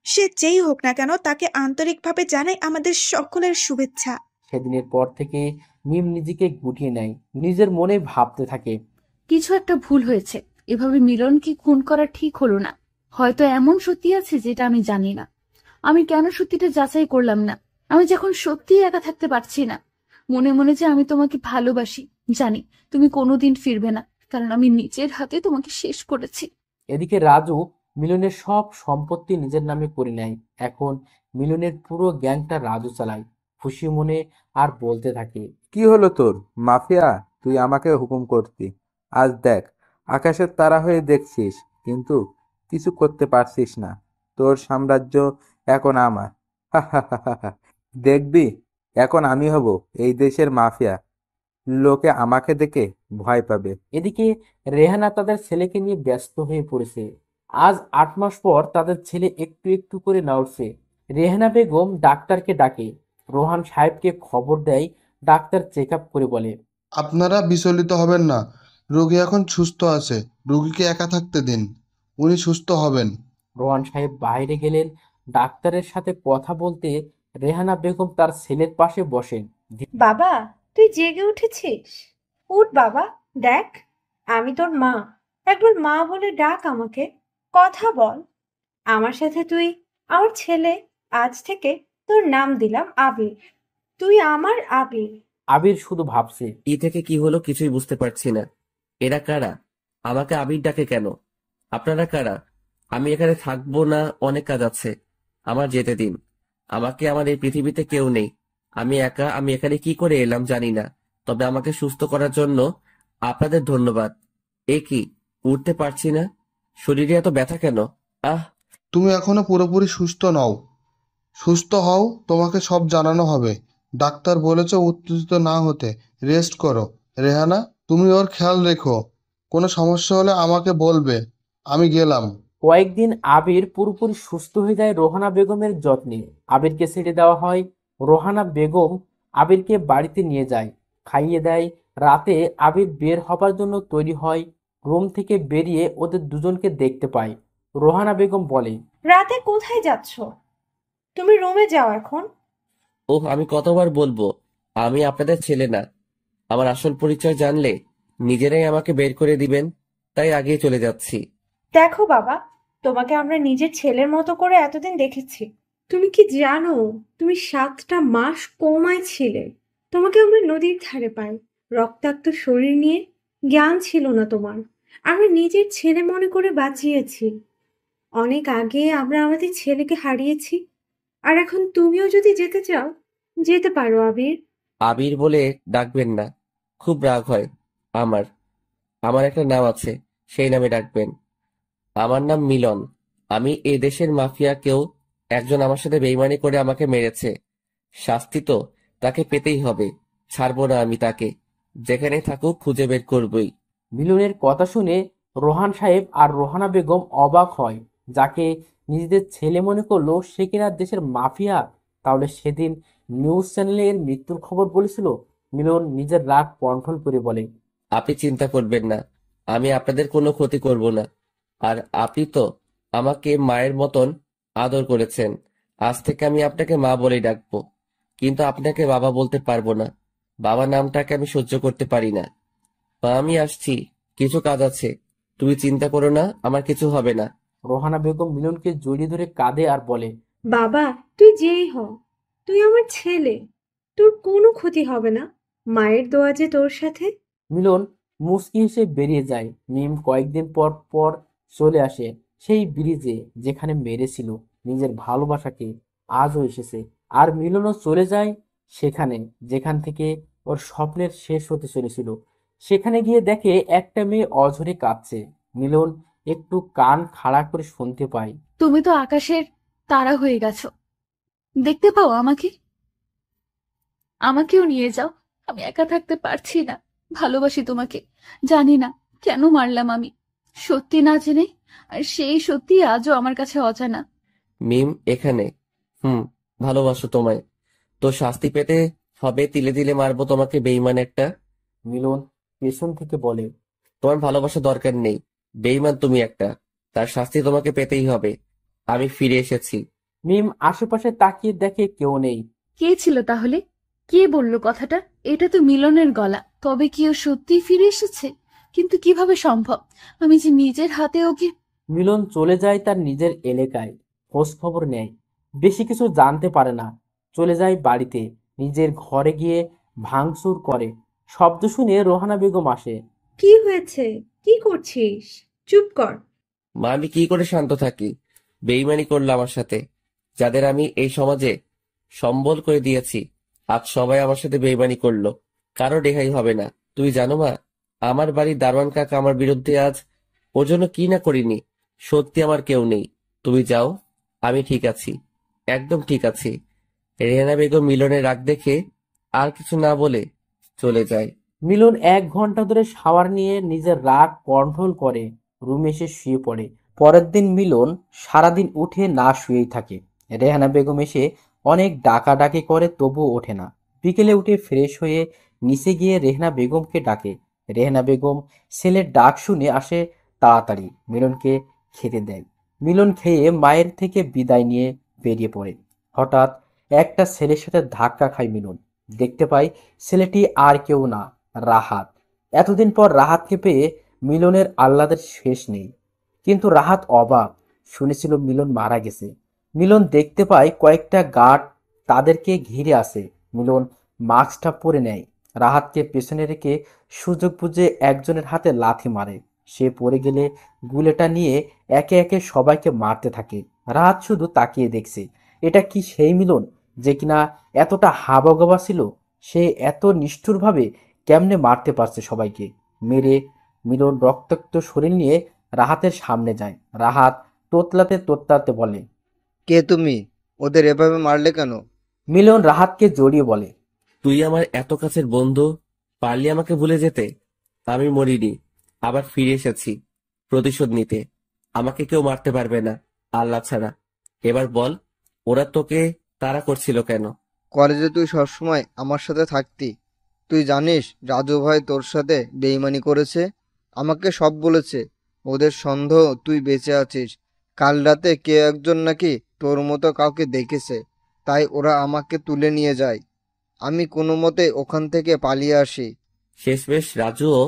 সে যেই হোক না কেন, তাকে আন্তরিকভাবে জানাই আমাদের সকলের শুভেচ্ছা। সেদিনের পর থেকে মিম নিজেকে গুটিয়ে নেয়, নিজের মনে ভাবতে থাকে, কিছু একটা ভুল হয়েছে। এভাবে মিলনকে খুন করা ঠিক হলো না। হয়তো এমন সত্যি আছে যেটা আমি জানি না। আমি কেন সত্যিটা যাচাই করলাম না? আমি যখন সত্যিই একা থাকতে পারছি না। মনে মনে যে আমি তোমাকে ভালোবাসি, জানি তুমি কোনোদিন ফিরবে না, কারণ আমি নিজের হাতে তোমাকে শেষ করেছি। এদিকে রাজু মিলনের সব সম্পত্তি নিজের নামে করে নেয়। এখন মিলনের পুরো গ্যাংটা রাজু চালায় খুশি মনে, আর বলতে থাকে, কি হলো তোর মাফিয়া? তুই আমাকে হুকুম করতি, আজ দেখ আকাশের তারা হয়ে দেখছিস, কিন্তু কিছু করতে পারছিস না। তোর সাম্রাজ্য এখন আমার। হা হা হা হা হা। দেখবি, এখন আমি হব এই দেশের মাফিয়া। লোকে আমাকে দেখে ভয় পাবে। এদিকে রেহানা তাদের ছেলেকে নিয়ে ব্যস্ত হয়ে পড়েছে। আজ 8 মাস পর তাদের ছেলে একটু একটু করে নড়ছে। রেহানা বেগম ডাক্তারকে ডাকে, রোহান সাহেবকে খবর দেয়। ডাক্তার চেক আপ করে বলে, আপনারা বিচলিত হবেন না, রোগী এখন সুস্থ আছে, রোগীকে একা থাকতে দিন, উনি সুস্থ হবেন। রোহান সাহেব বাইরে গেলেন ডাক্তারের সাথে কথা বলতে। রেহানা বেগম তার ছেলের পাশে বসেন। বাবা, তুই জেগে উঠেছিস? উঠ বাবা, দেখ আমি তোর মা। একবার মা বলে ডাক আমাকে, কথা বল আমার সাথে। তুই আমার ছেলে। আজ থেকে তোর নাম দিলাম আবির। তুই আমার আবির। আবির শুধু ভাবছে, কি থেকে কি হলো কিছুই বুঝতে পারছি না। এরা কারা? আমাকে আবির ডাকে কেন? আপনারা কারা? আমি এখানে থাকবো না, অনেক কাজ আছে। আমার যেতে দিন। আমাকে আমার এই পৃথিবীতে কেউ নেই। আমি একা। আমি এখানে কি করে এলাম জানি না, তবে আমাকে সুস্থ করার জন্য আপনাদের ধন্যবাদ। এ কি, উঠতে পারছি না। শরীরে এত ব্যথা কেন? আহ! তুমি এখনো পুরোপুরি সুস্থ নও, সুস্থ হও, তোমাকে সব জানানো হবে। ডাক্তার বলেছে উত্তেজিত না হতে, রেস্ট করো। রেহানা, তুমি ওর খেয়াল রেখো, কোনো সমস্যা হলে আমাকে বলবে। আমি গেলাম। কয়েকদিন আবির পুরোপুরি সুস্থ হয়ে যায় রোহানা বেগমের যত্নে। আবিরকে ছেড়ে দেওয়া হয়। রোহানা বেগম আবিরকে বাড়িতে নিয়ে যায়, খাইয়ে দেয়। রাতে আবির বের হবার জন্য তৈরি হয়। রুম থেকে বেরিয়ে ওদের দুজনকে দেখতে পায়। রোহানা বেগম বলে, রাতে কোথায় যাচ্ছ? তুমি রুমে যাও এখন। ওহ, আমি কতবার বলবো আমি আপনাদের ছেলে না। আমার আসল পরিচয় জানলে নিজেরাই আমাকে বের করে দিবেন, তাই আগেই চলে যাচ্ছি। দেখো বাবা, তোমাকে আমরা নিজের ছেলের মতো করে এতদিন দেখেছি। তুমি কি জানো তুমি 7টা মাস কোমায় ছিলে? তোমাকে আমরা নদীর ধারে পাই, রক্তাক্ত শরীর নিয়ে। জ্ঞান ছিল না তোমার। আমরা নিজের ছেলে মনে করে বাঁচিয়েছি। অনেক আগে আমরা আমাদের ছেলেকে হারিয়েছি। আর এখন তুমিও যদি যেতে চাও, যেতে পারো আবির। আবির বলে ডাকবেন না, খুব রাগ হয় আমার। আমার একটা নাম আছে, সেই নামে ডাকবেন। আমার নাম মিলন। আমি এ দেশের মাফিয়া। কেউ একজন আমার সাথে বেইমানি করে আমাকে মেরেছে, শাস্তি তো তাকে পেতেই হবে। ছাড়বো না আমি তাকে, যেখানে থাকুক খুঁজে বের করবই। মিলনের কথা শুনে রোহান সাহেব আর রোহানা বেগম অবাক হয়। যাকে নিজেদের ছেলে মনে করলো সে কিনা দেশের মাফিয়া। তাহলে সেদিন নিউজ চ্যানেলে এর মৃত্যুর খবর বলেছিল। মিলন নিজের রাগ কন্ট্রোল করে বলে, আপনি চিন্তা করবেন না, আমি আপনাদের কোনো ক্ষতি করব না। আর আপনি তো আমাকে মায়ের মতন আদর করেছেন, আজ থেকে আমি আপনাকে মা বলেই ডাকবো। কিন্তু আপনাকে বাবা বলতে পারবো না, বাবা নামটাকে আমি সহ্য করতে পারি না। মা, আমি আসছি, কিছু কাজ আছে। তুমি চিন্তা করো না, আমার কিছু হবে না। রোহানা বেগম মিলনকে জড়িয়ে ধরে কাঁদে আর বলে, বাবা, তুই যেই হ, তুই আমার ছেলে, তোর কোনো ক্ষতি হবে না। মায়ের দোয়া যে তোর সাথে। মিলন মুচকি হেসে বেরিয়ে যায়। মিম কয়েকদিন পর পর চলে আসে সেই ব্রিজে যেখানে মেরেছিল নিজের ভালোবাসাকে। আজও এসেছে। আর মিলনও চলে যায় সেখানে যেখান থেকে ওর স্বপ্নের শেষ হতে চলেছিল। সেখানে গিয়ে দেখে একটা মেয়ে অঝরে কাঁদছে। মিলন একটু কান খাড়া করে শুনতে পায়, তুমি তো আকাশের তারা হয়ে গেছো, দেখতে পাও আমাকে? আমাকেও নিয়ে যাও, আমি একা থাকতে পারছি না। ভালোবাসি তোমাকে, জানি না কেন মারলাম আমি, সত্যি না জেনে। আর সেই সত্যি আজও আমার কাছে অজানা। মিম এখানে। ভালোবাসো তোমায়, তো শাস্তি পেতে হবে। তিলে তিলে মারবো তোমাকে, বেইমান একটা। মিলন পেছন থেকে বলে, তোমার ভালোবাসা দরকার নেই, বেইমান তুমি একটা। তার শাস্তি তোমাকে পেতেই হবে। আমি ফিরে এসেছি। মিম আশেপাশে তাকিয়ে দেখে কেউ নেই। কে ছিল তাহলে? কে বলল কথাটা? এটা তো মিলনের গলা। তবে কি ও সত্যিই ফিরে এসেছে? কিন্তু কিভাবে সম্ভব? আমি যে নিজের হাতে ওকে। মিলন চলে যায় তার নিজের এলাকায়। খোঁজ খবর নেয়, বেশি কিছু জানতে পারে না। চলে যায় বাড়িতে, নিজের ঘরে গিয়ে ভাঙচুর করে। শব্দ শুনে রোহানা বেগম আসে। কি হয়েছে? কি করছিস? চুপ কর। মা, আমি কি করে শান্ত থাকি? বেইমানি করলো আমার সাথে, যাদের আমি এই সমাজে সম্বল করে দিয়েছি, আজ সবাই আমার সাথে বেইমানি করলো। কারো রেহাই হবে না। তুই জানো মা, আমার বাড়ির দারোয়ান কাকা আমার বিরুদ্ধে আজ ওর জন্য কি না করিনি। সত্যি আমার কেউ নেই। তুমি যাও, আমি ঠিক আছি, একদম ঠিক আছি। রেহানা বেগম মিলনের রাগ দেখে আর কিছু না বলে চলে যায়। মিলন 1 ঘন্টা ধরে শাওয়ার নিয়ে নিজের রাগ কন্ট্রোল করে রুমে এসে শুয়ে পড়ে। পরের দিন মিলন সারাদিন উঠে না শুয়েই থাকে। রেহানা বেগম এসে অনেক ডাকাডাকি করে তবুও ওঠে না। বিকেলে উঠে ফ্রেশ হয়ে নিচে গিয়ে রেহানা বেগমকে ডাকে। রেহানা বেগম ছেলের ডাক শুনে আসে তাড়াতাড়ি, মিলনকে খেতে দেয়। মিলন খেয়ে মায়ের থেকে বিদায় নিয়ে বেরিয়ে পড়ে। হঠাৎ একটা ছেলের সাথে ধাক্কা খায় মিলন। দেখতে পায় ছেলেটি আর কেউ না, রাহাত। এতদিন পর রাহাতকে পেয়ে মিলনের আহ্লাদের শেষ নেই। কিন্তু রাহাত অবাক, শুনেছিল মিলন মারা গেছে। মিলন দেখতে পায় কয়েকটা গার্ড তাদেরকে ঘিরে আসে। মিলন মাস্কটা পরে নেয়, রাহাতকে পেছনে রেখে সুযোগ বুঝে একজনের হাতে লাথি মারে। সে পড়ে গেলে গুলেটা নিয়ে একে একে সবাইকে মারতে থাকে। রাহাত শুধু তাকিয়ে দেখছে। এটা কি সেই মিলন যে কিনা এতটা হাবাগোবা ছিল? সে এত নিষ্ঠুরভাবে কেমনে মারতে পারছে সবাইকে? মেরে মিলন রক্তাক্ত শরীর নিয়ে রাহাতের সামনে যায়। রাহাত তোতলাতে তোতলাতে বলে, কে তুমি? ওদের এভাবে মারলে কেন? মিলন রাহাতকে জড়িয়ে বলে, তুই আমার এত কাছের বন্ধু, পারলি আমাকে ভুলে যেতে? আমি মরিনি, আবার ফিরে এসেছি প্রতিশোধ নিতে। আমাকে কেউ মারতে পারবে না, আল্লাহ ছাড়া। এবার বল, ওরা তোকে তাড়া করছিল কেন? কলেজে তুই সবসময় আমার সাথে থাকতি। তুই জানিস রাজু ভাই তোর সাথে বেইমানি করেছে? আমাকে সব বলেছে। ওদের সন্দেহ তুই বেঁচে আছিস। কাল রাতে কে একজন নাকি তোর মতো কাউকে দেখেছে, তাই ওরা আমাকে তুলে নিয়ে যায়। আমি কোনো মতে ওখান থেকে পালিয়ে আসি। শেষমেশ রাজুও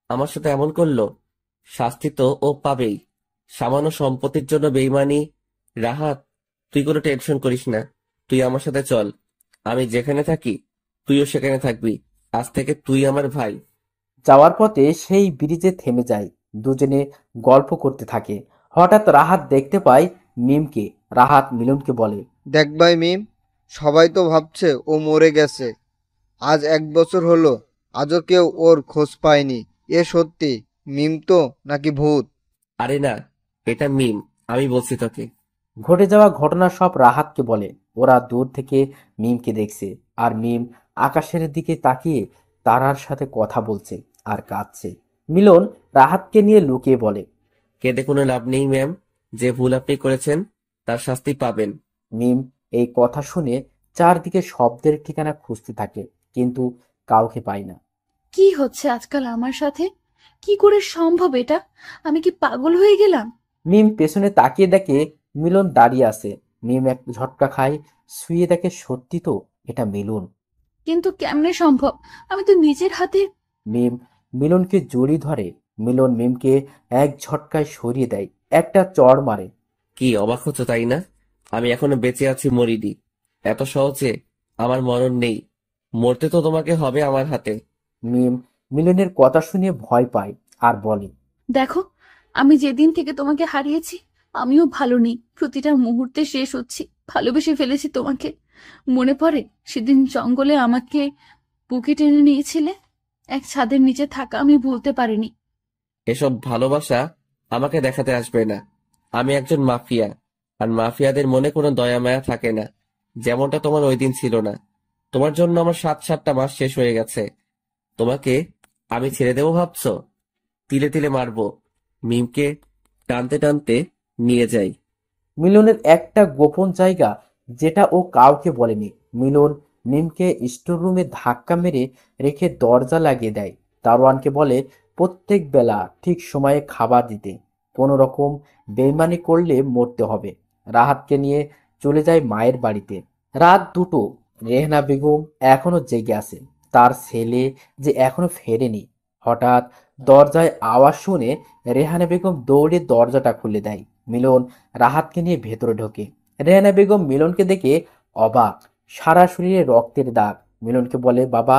আমার সাথে এমন করলো, শাস্তি তো ও পাবেই। সামান্য সম্পত্তির জন্য বেইমানি। রাহাত, তুই কোনো টেনশন করিস না, তুই আমার সাথে চল। আমি যেখানে থাকি তুইও সেখানে থাকবি। আজ থেকে তুই আমার ভাই। যাওয়ার পথে সেই ব্রিজে থেমে যায়। দুজনে গল্প করতে থাকে। হঠাৎ রাহাত দেখতে পায় মিমকে। রাহাত মিলনকে বলে, দেখ ভাই মিম, সবাই তো ভাবছে ও মরে গেছে। আজ 1 বছর হলো, আজও কেউ ওর খোঁজ পায়নি। এ সত্যি মিম তো নাকি ভূত? আরে না, এটা মিম, আমি বলছি তোকে। ঘটে যাওয়া ঘটনা সব রাহাতকে বলে। ওরা দূর থেকে মিমকে দেখছে, আর মিম আকাশের দিকে তাকিয়ে তারার সাথে কথা বলছে আর কাঁদছে। মিলন রাহাতকে নিয়ে লুকিয়ে বলে। কেঁদে কোনো লাভ নেই ম্যাম, যে ভুল আপনি করেছেন তার শাস্তি পাবেন। মিম এই কথা শুনে চারদিকে শব্দের ঠিকানা খুঁজতে থাকে, কিন্তু কাউকে পায় না। কি হচ্ছে আজকাল আমার সাথে? কি করে সম্ভব এটা? আমি কি পাগল হয়ে গেলাম? মিম পেছনে তাকিয়ে দেখে মিলন দাঁড়িয়ে আছে। মিম এক ঝটকা খায়, শুয়ে দেখে সত্যি তো এটা মিলন। কিন্তু কেমনে সম্ভব? আমি তো নিজের হাতে। মিম মিলনকে জড়িয়ে ধরে। মিলন মিমকে এক ঝটকায় সরিয়ে দেয়, একটা চড় মারে। কি অবাক হচ্ছে তাই না? আমি এখনো বেঁচে আছি, মরিনি। এত সহজে আমার মরণ নেই। মরতে তো তোমাকে হবে আমার হাতে। মিম মিলনের কথা শুনে ভয় পায় আর বলে। দেখো, আমি যেদিন থেকে তোমাকে হারিয়েছি আমিও ভালো নেই। প্রতিটা মুহূর্তে শেষ হচ্ছি। ভালোবেসে ফেলেছি তোমাকে। মনে পড়ে সেদিন জঙ্গলে আমাকে বুকে টেনে নিয়েছিলে? এক ছাদের নিচে থাকা আমি ভুলতে পারিনি। এসব ভালোবাসা আমাকে দেখাতে আসবে না। আমি একজন মাফিয়া, আর মাফিয়াদের মনে কোনো দয়া মায়া থাকে না। যেমনটা তোমার ওই দিন ছিল না। তোমার জন্য আমার 7-7টা মাস শেষ হয়ে গেছে। তোমাকে আমি ছেড়ে দেবো ভাবছো? তিলে তিলে মারবো। মিমকে টানতে টানতে নিয়ে যাই। মিলনের একটা গোপন জায়গা, যেটা ও কাউকে বলেনি। মিলন মিমকে স্টোর রুমে ধাক্কা মেরে রেখে দরজা লাগিয়ে দেয়। দারোয়ানকে বলে প্রত্যেক বেলা ঠিক সময়ে খাবার দিতে। কোনো রকম বেইমানি করলে মরতে হবে। রাহাতকে নিয়ে চলে যায় মায়ের বাড়িতে। রাত 2টো। রেহনা বেগম এখনো জেগে আছে। তার ছেলে যে এখনো ফেরেনি। হঠাৎ দরজায় আওয়াজ শুনে রেহানা বেগম দৌড়ে দরজাটা খুলে দেয়। মিলন রাহাতকে নিয়ে ভেতরে ঢোকে। রেহানা বেগম মিলনকে দেখে অবাক। সারা শরীরে রক্তের দাগ। মিলনকে বলে, বাবা,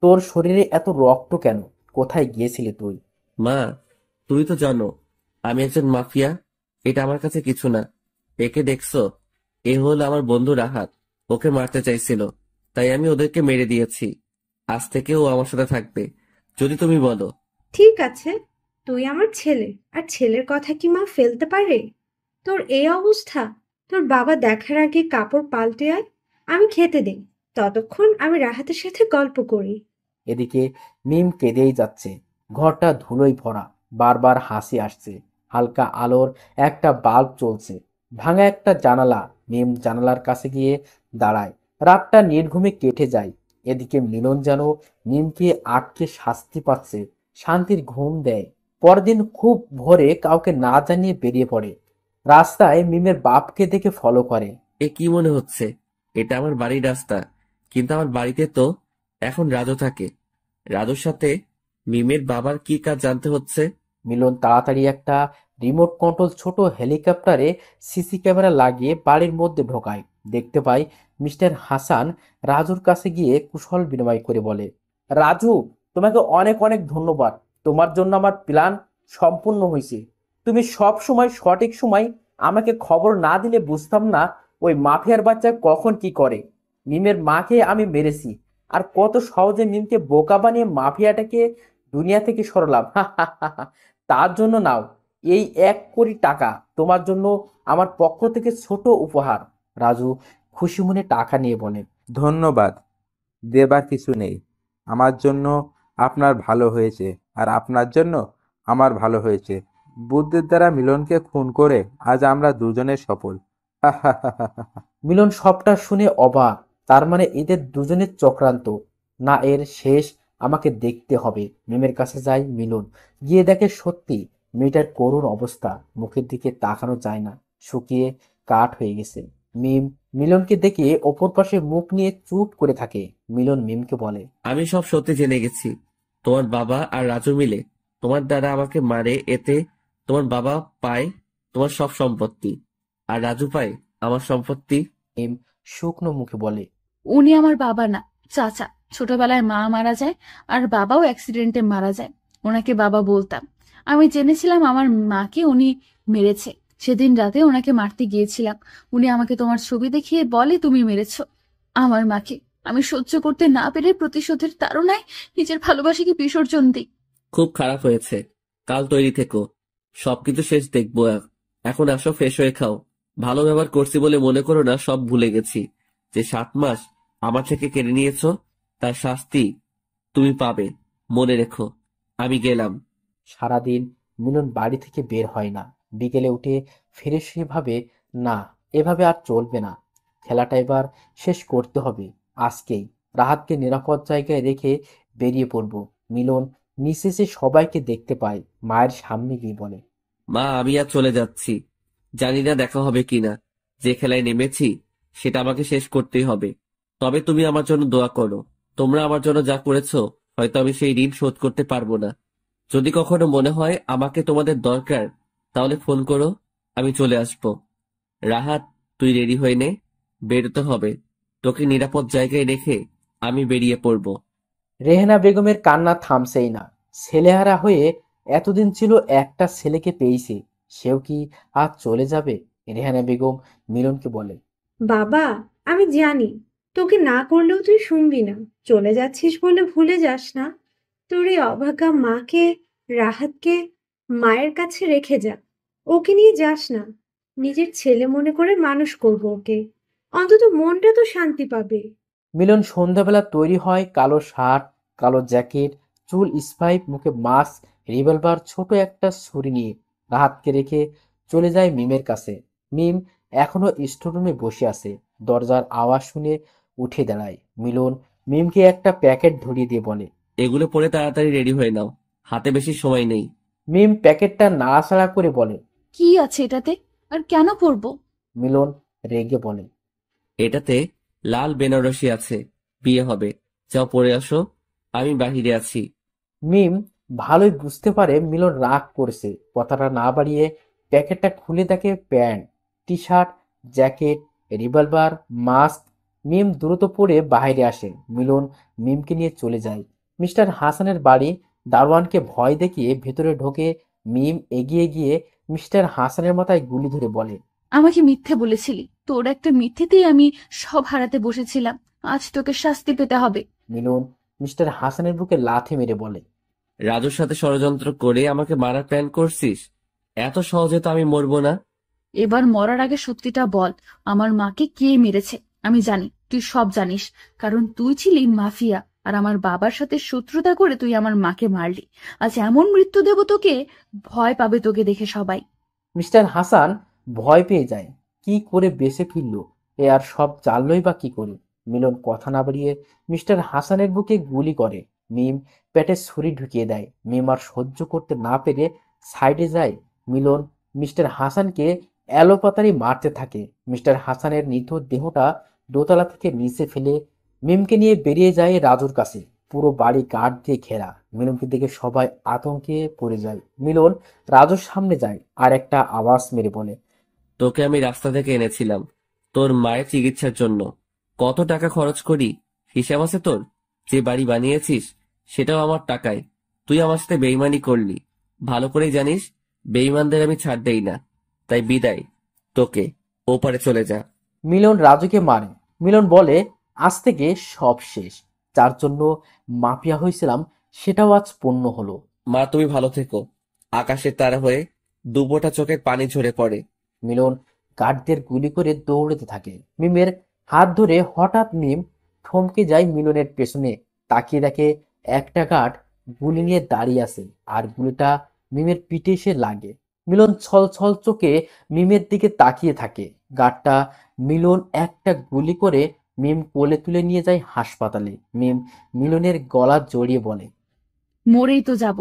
তোর শরীরে এত রক্ত কেন? কোথায় গিয়েছিলি তুই? মা, তুমি তো জানো আমি একজন মাফিয়া। এটা আমার কাছে কিছু না। একে দেখছো? এ হলো আমার বন্ধু রাহাত। ওকে মারতে চাইছিল, তাই আমি ওদেরকে মেরে দিয়েছি। আজ থেকে ও আমার সাথে থাকবে, যদি তুমি বলো। ঠিক আছে, তুই আমার ছেলে, আর ছেলের কথা কি মা ফেলতে পারে? তোর এই অবস্থা, তোর বাবা দেখার আগে কাপড় পাল্টে আয়। আমি খেতে দেই, ততক্ষণ আমি রাহাতের সাথে গল্প করি। এদিকে মিম কেঁদেই যাচ্ছে। ঘরটা ধুলোয় ভরা। বারবার হাসি আসছে। হালকা আলোর একটা বাল্ব জ্বলছে। ভাঙা একটা জানালা। মিম জানালার কাছে গিয়ে দাঁড়ায়। রাতটা নির্ঘুমে কেটে যায়। এদিকে মিলন যেন মিমকে আটকে শাস্তি পাচ্ছে। শান্তির ঘুম দেয়। পরদিন খুব ভোরে কাউকে না জানিয়ে বেরিয়ে পড়ে। রাস্তায় মিমের বাপকে দেখে ফলো করে। এ কি মনে হচ্ছে? এটা আমার বাড়ির রাস্তা, কিন্তু আমার বাড়িতে তো এখন রাজু থাকে। রাজুর সাথে মিমের বাবার কি কাজ জানতে হচ্ছে। মিলন তাড়াতাড়ি একটা রিমোট কন্ট্রোল ছোট হেলিকপ্টারে সিসি ক্যামেরা লাগিয়ে বাড়ির মধ্যে ঢোকায়। দেখতে পায় মিস্টার হাসান রাজুর কাছে গিয়ে কুশল বিনিময় করে বলে, রাজু, তোমাকে অনেক অনেক ধন্যবাদ। তোমার জন্য আমার প্ল্যান সম্পূর্ণ হয়েছে। তুমি সব সময় সঠিক সময় আমাকে খবর না দিলে বুঝতাম না ওই মাফিয়ার বাচ্চা কখন কি করে। মিমের মাকে আমি মেরেছি, আর কত সহজে মিমকে বোকা বানিয়ে মাফিয়াটাকে দুনিয়া থেকে সরলাম। তার জন্য নাও এই 1 কোটি টাকা, তোমার জন্য আমার পক্ষ থেকে ছোট উপহার। রাজু খুশি মনে টাকা নিয়ে বলে। ধন্যবাদ, দেবার কিছু নেই। আমার জন্য আপনার ভালো হয়েছে, আর আপনার জন্য আমার ভালো হয়েছে। বুদ্ধির দ্বারা মিলনকে খুন করে আজ আমরা দুজনে সফল। মিলন সবটা শুনে অবাক। তার মানে এদের দুজনের চক্রান্ত। না, এর শেষ আমাকে দেখতে হবে। মিমের কাছে যায় মিলন। গিয়ে দেখে সত্যি মেয়েটার করুণ অবস্থা। মুখের দিকে তাকানো যায় না, শুকিয়ে কাঠ হয়ে গেছে। মিম মিলনকে দেখে অপর পাশে মুখ নিয়ে চুপ করে থাকে। মিলন মিমকে বলে, আমি সব সত্যি জেনে গেছি। তোমার বাবা আর রাজু মিলে তোমার দ্বারা আমাকে মারে। এতে তোমার বাবা পায় তোমার সব সম্পত্তি, আর রাজু পায় আমার সম্পত্তি। মিম শুকনো মুখে বলে, উনি আমার বাবা না, চাচা। ছোটবেলায় মা মারা যায়, আর বাবাও অ্যাক্সিডেন্টে মারা যায়। ওনাকে বাবা বলতাম। আমি জেনেছিলাম আমার মাকে উনি মেরেছে। সেদিন রাতে ওনাকে মারতে গিয়েছিলাম। উনি আমাকে তোমার ছবি দেখিয়ে বলে তুমি মেরেছো। আমার মাকে আমি সহ্য করতে না পেরে প্রতিশোধের তাড়নায় নিজের ভালোবাসাকে বিসর্জন দিই। খুব খারাপ হয়েছে, কাল তৈরি থেকো, সবকিছু শেষ দেখবো। এখন আসো, ফ্রেশ হয়ে খাও। ভালো ব্যবহার করছি বলে মনে করো না সব ভুলে গেছি। যে 7 মাস আমার থেকে কেড়ে নিয়েছো তার শাস্তি তুমি পাবে, মনে রেখো। আমি গেলাম। সারাদিন মিলন বাড়ি থেকে বের হয় না। বিকেলে উঠে ফিরে সে ভাবে, না, এভাবে আর চলবে না। খেলাটা এবার শেষ করতে হবে আজকেই। রাহাতকে নিরাপদ জায়গায় রেখে বেরিয়ে পড়ব। মিলন নিচে এসে সবাইকে দেখতে পায়, মায়ের সামনে গিয়ে বলে, মা, আমি আর চলে যাচ্ছি। জানি না দেখা হবে কিনা। যে খেলায় নেমেছি সেটা আমাকে শেষ করতেই হবে। তবে তুমি আমার জন্য দোয়া করো। তোমরা আমার জন্য যা করেছো হয়তো আমি সেই ঋণ শোধ করতে পারবো না। যদি কখনো মনে হয় আমাকে তোমাদের দরকার তাহলে ফোন করো, আমি চলে আসবো। রাহাত, তুই রেডি হয়ে নে, বেরোতে হবে। তোকে নিরাপদ জায়গায় রেখে আমি বেরিয়ে পড়বো। রেহেনা বেগমের কান্না থামছেই না। ছেলেহারা হয়ে এতদিন ছিল, একটা ছেলেকে পেয়েছে, সেও কি আজ চলে যাবে? রেহানা বেগম মিলনকে বলে, বাবা, আমি জানি তোকে না করলেও তুই শুনবি না। চলে যাচ্ছিস বলে ভুলে যাস না। তোর এই অভাগা মাকে, রাহাতকে মায়ের কাছে রেখে যা। ওকে নিয়ে যাস না। নিজের ছেলে মনে করে মানুষ করবো ওকে। অন্তত মনটা তো শান্তি পাবে। মিলন সন্ধ্যাবেলা তৈরি হয়, কালো শার্ট, কালো জ্যাকেট, চুল স্পাইক, মুখে মাস্ক, রিভলভার, ছোট একটা ছুরি নিয়ে রাহাতকে রেখে চলে যায় মিমের কাছে। মিম এখনো স্টোররুমে বসে আছে। দরজার আওয়াজ শুনে উঠে দাঁড়ায়। মিলন মিমকে একটা প্যাকেট ধরিয়ে দিয়ে বলে, এগুলো পরে তাড়াতাড়ি রেডি হয়ে নাও, হাতে বেশি সময় নেই। মিম প্যাকেটটা নাড়াচাড়া করে বলে, কি আছে এটাতে, আর কেন পরবো? মিলন রেগে বলে, এটাতে লাল বেনারসি আছে, বিয়ে হবে। যাও পরে আসো, আমি বাহিরে আছি। মিম ভালোই বুঝতে পারে মিলন রাগ করেছে। কথাটা না বাড়িয়ে প্যাকেটটা খুলে দেখে pant, T shirt, jacket, revolver, mask. Mim দ্রুত পরে বাইরে আসে। মিলন মিমকে নিয়ে চলে যায় মিস্টার হাসানের বাড়ি। দারোয়ানকে ভয় দেখিয়ে ভেতরে ঢোকে। মিম এগিয়ে গিয়ে মিস্টার হাসানের মাথায় গুলি ধরে বলে, আমাকে মিথ্যে বলেছিলি, তোর একটা মিথ্যেতেই আমি সব হারাতে বসেছিলাম। আজ তোকে শাস্তি পেতে হবে। মিলন মিস্টার হাসানের বুকে লাথি মেরে বলে, রাজুর সাথে ষড়যন্ত্র করে আমাকে মারার প্ল্যান করছিস? এত সহজে তো আমি মরবো না। এবার মরার আগে সত্যিটা বল, আমার মাকে কে মেরেছে? আমি জানি, তুই সব জানিস, কারণ তুই ছিলি মাফিয়া, আর আমার বাবার সাথে শত্রুতা করে তুই আমার মাকে মারলি। আজ এমন মৃত্যু দেব তোকে, ভয় পাবে তোকে দেখে সবাই। মিস্টার হাসান ভয় পেয়ে যায়। কি করে বেঁচে ফিরল? এ আর সব জানলই বা কি করে? মিলন কথা না বাড়িয়ে মিস্টার হাসানের বুকে গুলি করে। মিম পেটে ছুরি ঢুকিয়ে দেয়। মিম আর সহ্য করতে না পেরে সাইডে যায়। মিলন মিস্টার হাসানকে এলোপাতাড়ি মারতে থাকে। মিস্টার হাসানের নিথর দেহটা দোতলা থেকে নিচে ফেলে মিমকে নিয়ে বেরিয়ে যায় রাজুর কাছে। পুরো বাড়ি গার্ড দিয়ে ঘেরা। মিলনকে দেখে সবাই আতঙ্কে পড়ে যায়। মিলন রাজুর সামনে যায় আর একটা আওয়াজ মেরে বলে, তোকে আমি রাস্তা থেকে এনেছিলাম তোর মায়ের চিকিৎসার জন্য। কত টাকা খরচ করি হিসাব আছে তোর? যে বাড়ি বানিয়েছিস সেটাও আমার টাকায়। তুই আমার সাথে বেইমানি করলি, ভালো করেই জানিস বেইমানদের আমি ছাড় দেই না। তাই বিদায়, তোকে ওপারে চলে যা। মিলন রাজুকে মারে। মিলন বলে, আজ থেকে সব শেষ। যার জন্য মাফিয়া হয়েছিলাম সেটাও আজ পূর্ণ হলো। মা, তুমি ভালো থেকো। আকাশের তারা হয়ে দুপোটা চোখের পানি ঝরে পড়ে। মিলন গার্ডদের গুলি করে দৌড়তে থাকে। মিমের হাত ধরে হঠাৎ মিম থমকে যায় মিলনের পেছনে। তাকিয়ে দেখে একটা গার্ড গুলি নিয়ে দাঁড়িয়ে আছে, আর গুলিটা মিমের পিঠে এসে লাগে। মিলন ছল ছল চোখে মিমের দিকে তাকিয়ে থাকে। গার্ডটা মিলন একটা গুলি করে মিম কোলে তুলে নিয়ে যায় হাসপাতালে। মিম মিলনের গলা জড়িয়ে বলে, মরেই তো যাব,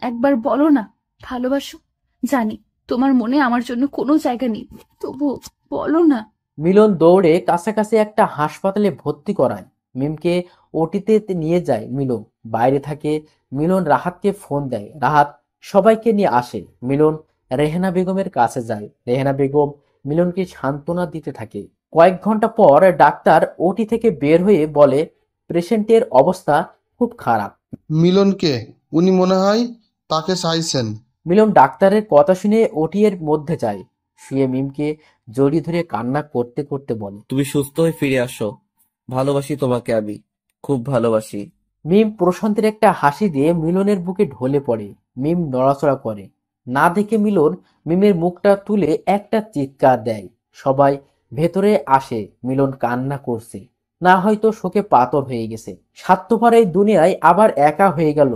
একবার বলো না ভালোবাসো। জানি তোমার মনে আমার জন্য কোনো জায়গা নেই, তবু বলো না। মিলন দৌড়ে কাছাকাছি একটা হাসপাতালে ভর্তি করায়। মিমকে ওটিতে নিয়ে যায় মিলন। বাইরে থাকে মিলন রাহাতকে ফোন দেয়। রাহাত সবাইকে নিয়ে আসে। মিলন রেহেনা বেগমের কাছে যায়। রেহেনা বেগম মিলনকে সান্ত্বনা দিতে থাকে। কয়েক ঘন্টা পর ডাক্তার ওটি থেকে বের হয়ে বলে, পেশেন্টের অবস্থা খুব খারাপ। মিলনকে উনি মনে হয় তাকে চাইছেন। মিলন ডাক্তারের কথা শুনে ওটি এর মধ্যে যায়। শুয়ে মিমকে জড়িয়ে ধরে কান্না করতে করতে বলে, তুমি সুস্থ হয়ে ফিরে আসো, ভালোবাসি তোমাকে আমি, খুব ভালোবাসি। মিম প্রশান্তের একটা হাসি দিয়ে মিলনের বুকে ঢলে পড়ে। মিম নড়াচড়া করে। না দেখে মিলন মিমের মুখটা তুলে একটা চিৎকার দেয়। সবাই ভেতরে আসে। মিলন কান্না করছে, না হয়তো শোকে পাথর হয়ে গেছে। স্বার্থপর এই দুনিয়ায় আবার একা হয়ে গেল।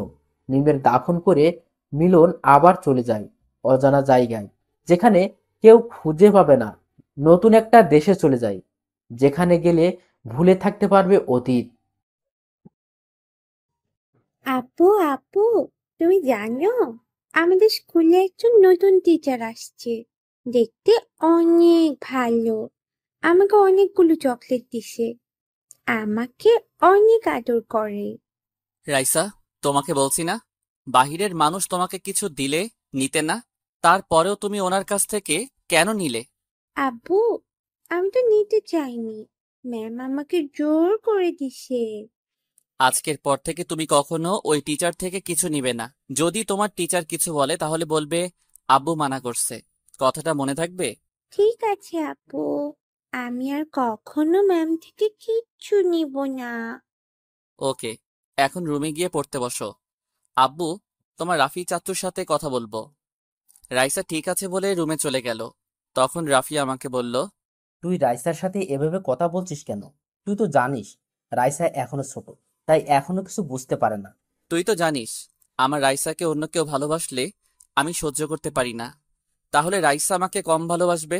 মিমের দাফন করে মিলন আবার চলে যায় অজানা জায়গায়, যেখানে কেউ খুঁজে পাবে না। নতুন একটা দেশে চলে যায়, যেখানে গেলে ভুলে থাকতে পারবে অতীত। আপু আপু, তুমি জানো আমাদের স্কুলে একজন নতুন টিচার আসছে। দেখতে অনেক ভালো। আমাকে অনেকগুলো চকলেট দিছে। আমাকে অনেক আদর করে। রাইসা, তোমাকে বলছি না, বাহিরের মানুষ তোমাকে কিছু দিলে নিতে না, তারপরেও তুমি ওনার কাছ থেকে কেন নিলে? আব্বু, আমি তো নিতে চাইনি, ম্যাম আমাকে জোর করে দিছে। আজকের পর থেকে তুমি কখনো ওই টিচার থেকে কিছু নিবে না। যদি তোমার টিচার কিছু বলে তাহলে বলবে আব্বু মানা করছে। কথাটা মনে থাকবে? ঠিক আছে আপু, আমি আর কখনো ম্যাম থেকে কিচ্ছু নিব না। ওকে, এখন রুমে গিয়ে পড়তে বসো। আব্বু, তোমার রাফি চাচ্চুর সাথে কথা বলবো। রাইসা ঠিক আছে বলে রুমে চলে গেল। তখন রাফি আমাকে বলল, তুই রাইসার সাথে এভাবে কথা বলছিস কেন? তুই তো জানিস রাইসা এখনো ছোট, তাই এখনো কিছু বুঝতে পারে না। তুই তো জানিস আমার রাইসাকে অন্য কেউ ভালোবাসলে আমি সহ্য করতে পারি না। তাহলে রাইসা আমাকে কম ভালোবাসবে?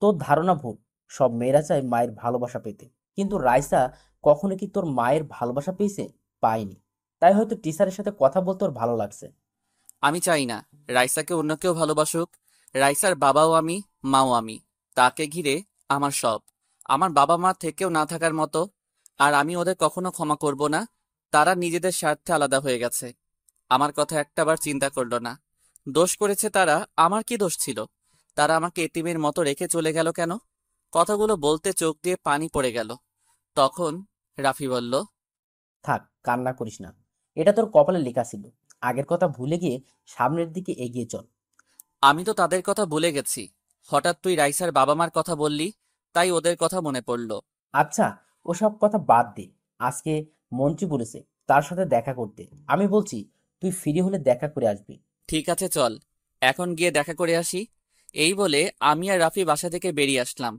তোর ধারণা ভুল। সব মেয়েরা চায় মায়ের ভালোবাসা পেতে, কিন্তু রাইসা কখনো কি তোর মায়ের ভালোবাসা পেয়েছে? পায়নি। তাই হয়তো টিচারের সাথে কথা বলতে ওর ভালো লাগছে। আমি চাই না রাইসাকে অন্য কেউ ভালোবাসুক। রাইসার বাবাও আমি, মাও আমি। তাকে ঘিরে আমার সব। আমার বাবা মা থেকেও না থাকার মতো। আর আমি ওদের কখনো ক্ষমা করব না। তারা নিজেদের স্বার্থে আলাদা হয়ে গেছে। আমার কথা একটাবার চিন্তা করলো না। দোষ করেছে তারা, আমার কি দোষ ছিল? তারা আমাকে এতিমের মতো রেখে চলে গেল কেন? কথাগুলো বলতে চোখ দিয়ে পানি পড়ে গেল। তখন রাফি বলল, থাক, কান্না করিস না। এটা তোর কপালে লেখা ছিল। আগের কথা ভুলে গিয়ে সামনের দিকে এগিয়ে চল। আমি তো তাদের কথা ভুলে গেছি। হঠাৎ তুই রাইসার বাবা মার কথা বললি, তাই ওদের কথা মনে পড়ল। আচ্ছা, ওসব কথা বাদ দে। আজকে মন্ত্রী বলেছে তার সাথে দেখা করতে। আমি বলছি তুই ফ্রি হলে দেখা করে আসবি। ঠিক আছে, চল এখন গিয়ে দেখা করে আসি। এই বলে আমি আর রাফি বাসা থেকে বেরিয়ে আসলাম।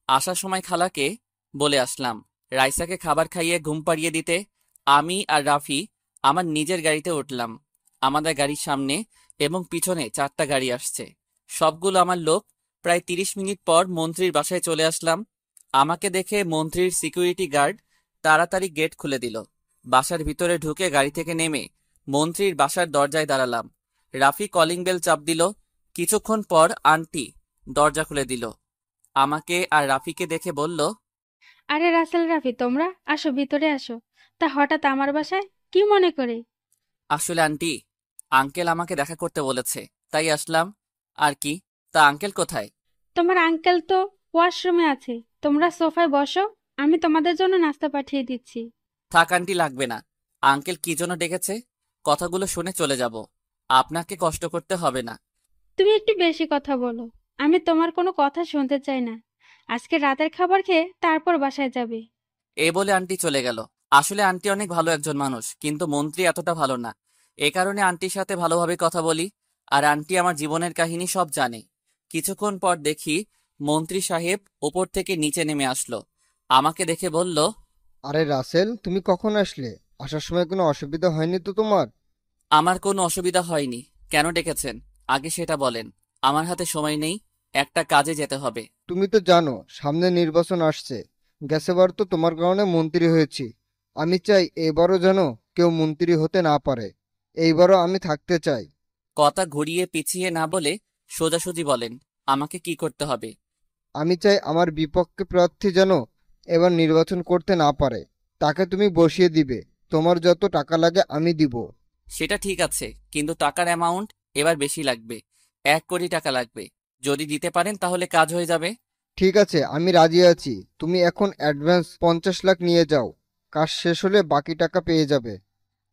আসার সময় খালাকে বলে আসলাম রাইসাকে খাবার খাইয়ে ঘুম পাড়িয়ে দিতে। আমি আর রাফি আমার নিজের গাড়িতে উঠলাম। আমাদের গাড়ির সামনে এবং পিছনে 4টা গাড়ি আসছে, সবগুলো আমার লোক। প্রায় 30 মিনিট পর মন্ত্রীর বাসায় চলে আসলাম। আমাকে দেখে মন্ত্রীর সিকিউরিটি গার্ড তাড়াতাড়ি গেট খুলে দিল। বাসার ভিতরে ঢুকে গাড়ি থেকে নেমে মন্ত্রীর বাসার দরজায় দাঁড়ালাম। রাফি কলিং বেল চাপ দিল। কিছুক্ষণ পর আন্টি দরজা খুলে দিল। আমাকে আর রাফিকে দেখে বলল, আরে রাসেল, রাফি, তোমরা আসো, ভিতরে আসো। তা হঠাৎ আমার বাসায় কি মনে করে? আসলে আন্টি, আঙ্কেল আমাকে দেখা করতে বলেছে, তাই আসলাম। আর কি? তা আঙ্কেল কোথায়? তোমার আঙ্কেল তো ওয়াশরুমে আছে। তোমরা সোফায় বসো, আমি তোমাদের জন্য নাস্তা পাঠিয়ে দিচ্ছি। থাক আন্টি, লাগবে না। আঙ্কেল কি জন্য ডেকেছে কথাগুলো শুনে চলে যাব। আপনাকে কষ্ট করতে হবে না। তুমি একটু বেশি কথা বলো। আমি তোমার কোনো কথা শুনতে চাই না। আজকে রাতের খাবার খেয়ে তারপর বাসায় যাবে। এই বলে আন্টি চলে গেল। আসলে আন্টি অনেক ভালো একজন মানুষ, কিন্তু মন্ত্রী এতটা ভালো না। এ কারণে আন্টির সাথে ভালোভাবে কথা বলি। আর আন্টি আমার জীবনের কাহিনী সব জানে। কিছুক্ষণ পর দেখি মন্ত্রী সাহেব ওপর থেকে নিচে নেমে আসলো। আমাকে দেখে বলল, আরে রাসেল, তুমি কখন আসলে? আসার সময় কোনো অসুবিধা হয়নি তো তোমার? আমার কোনো অসুবিধা হয়নি। কেন ডেকেছেন আগে সেটা বলেন। আমার হাতে সময় নেই, একটা কাজে যেতে হবে। তুমি তো জানো সামনে নির্বাচন আসছে। গেছেবার তো তোমার কারণে মন্ত্রী হয়েছি। আমি চাই এবারও যেন কেউ মন্ত্রী হতে না পারে। এইবারও আমি থাকতে চাই। কথা ঘুরিয়ে পিছিয়ে না বলে সোজাসুজি বলেন, আমাকে কি করতে হবে? আমি চাই আমার বিপক্ষে প্রার্থী যেন এবার নির্বাচন করতে না পারে। তাকে তুমি বসিয়ে দিবে। তোমার যত টাকা লাগে আমি দিব। সেটা ঠিক আছে, কিন্তু টাকার অ্যামাউন্ট এবার বেশি লাগবে। 1 কোটি টাকা লাগবে। যদি দিতে পারেন তাহলে কাজ হয়ে যাবে। ঠিক আছে, আমি রাজি আছি। তুমি এখন অ্যাডভান্স 50 লাখ নিয়ে যাও। কাজ শেষ হলে বাকি টাকা পেয়ে যাবে।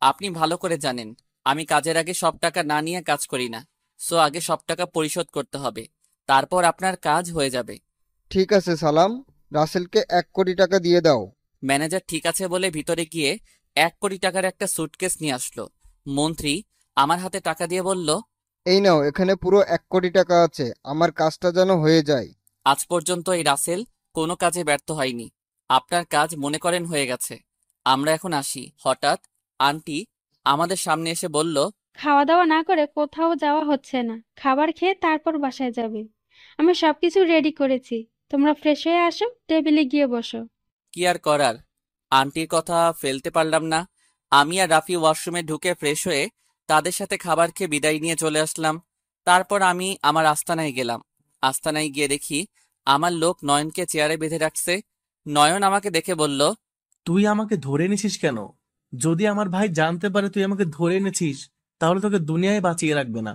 আপনি ভালো করে জানেন আমি কাজের আগে সব টাকা না নিয়ে কাজ করি না। সো আগে সব টাকা পরিশোধ করতে হবে, তারপর আপনার কাজ হয়ে যাবে। ঠিক আছে সালাম, রাসেলকে 1 কোটি টাকা দিয়ে দাও। ম্যানেজার ঠিক আছে বলে ভিতরে গিয়ে 1 কোটি টাকার একটা সুটকেস নিয়ে আসলো। মন্ত্রী আমার হাতে টাকা দিয়ে বলল, এই নাও, এখানে পুরো 1 কোটি টাকা আছে, আমার কাজটা যেন হয়ে যায়। আজ পর্যন্ত এই রাসেল কোনো কাজে ব্যর্থ হয়নি। আপনার কাজ মনে করেন হয়ে গেছে, আমরা এখন আসি। হঠাৎ আন্টি আমাদের সামনে এসে বলল, খাওয়া দাওয়া না করে কোথাও যাওয়া হচ্ছে না, খাবার খেয়ে তারপর বাসায় যাবে। আমি সবকিছু রেডি করেছি, তোমরা ফ্রেশ হয়ে আসো, টেবিলে গিয়ে বসো। কি আর করার, আন্টির কথা ফেলতে পারলাম না। আমি আর রাফি ওয়াশরুমে ঢুকে ফ্রেশ হয়ে তাদের সাথে খাবার খেয়ে বিদায় নিয়ে চলে আসলাম। তারপর আমি আমার আস্তানায় গেলাম। আস্তানায় গিয়ে দেখি আমার লোক নয়নকে চেয়ারে বেঁধে রাখছে। নয়ন আমাকে দেখে বলল, তুই আমাকে ধরে এনেছিস কেন? যদি আমার ভাই জানতে পারে তুই আমাকে ধরে এনেছিস, তাহলে তোকে দুনিয়ায় বাঁচিয়ে রাখবে না।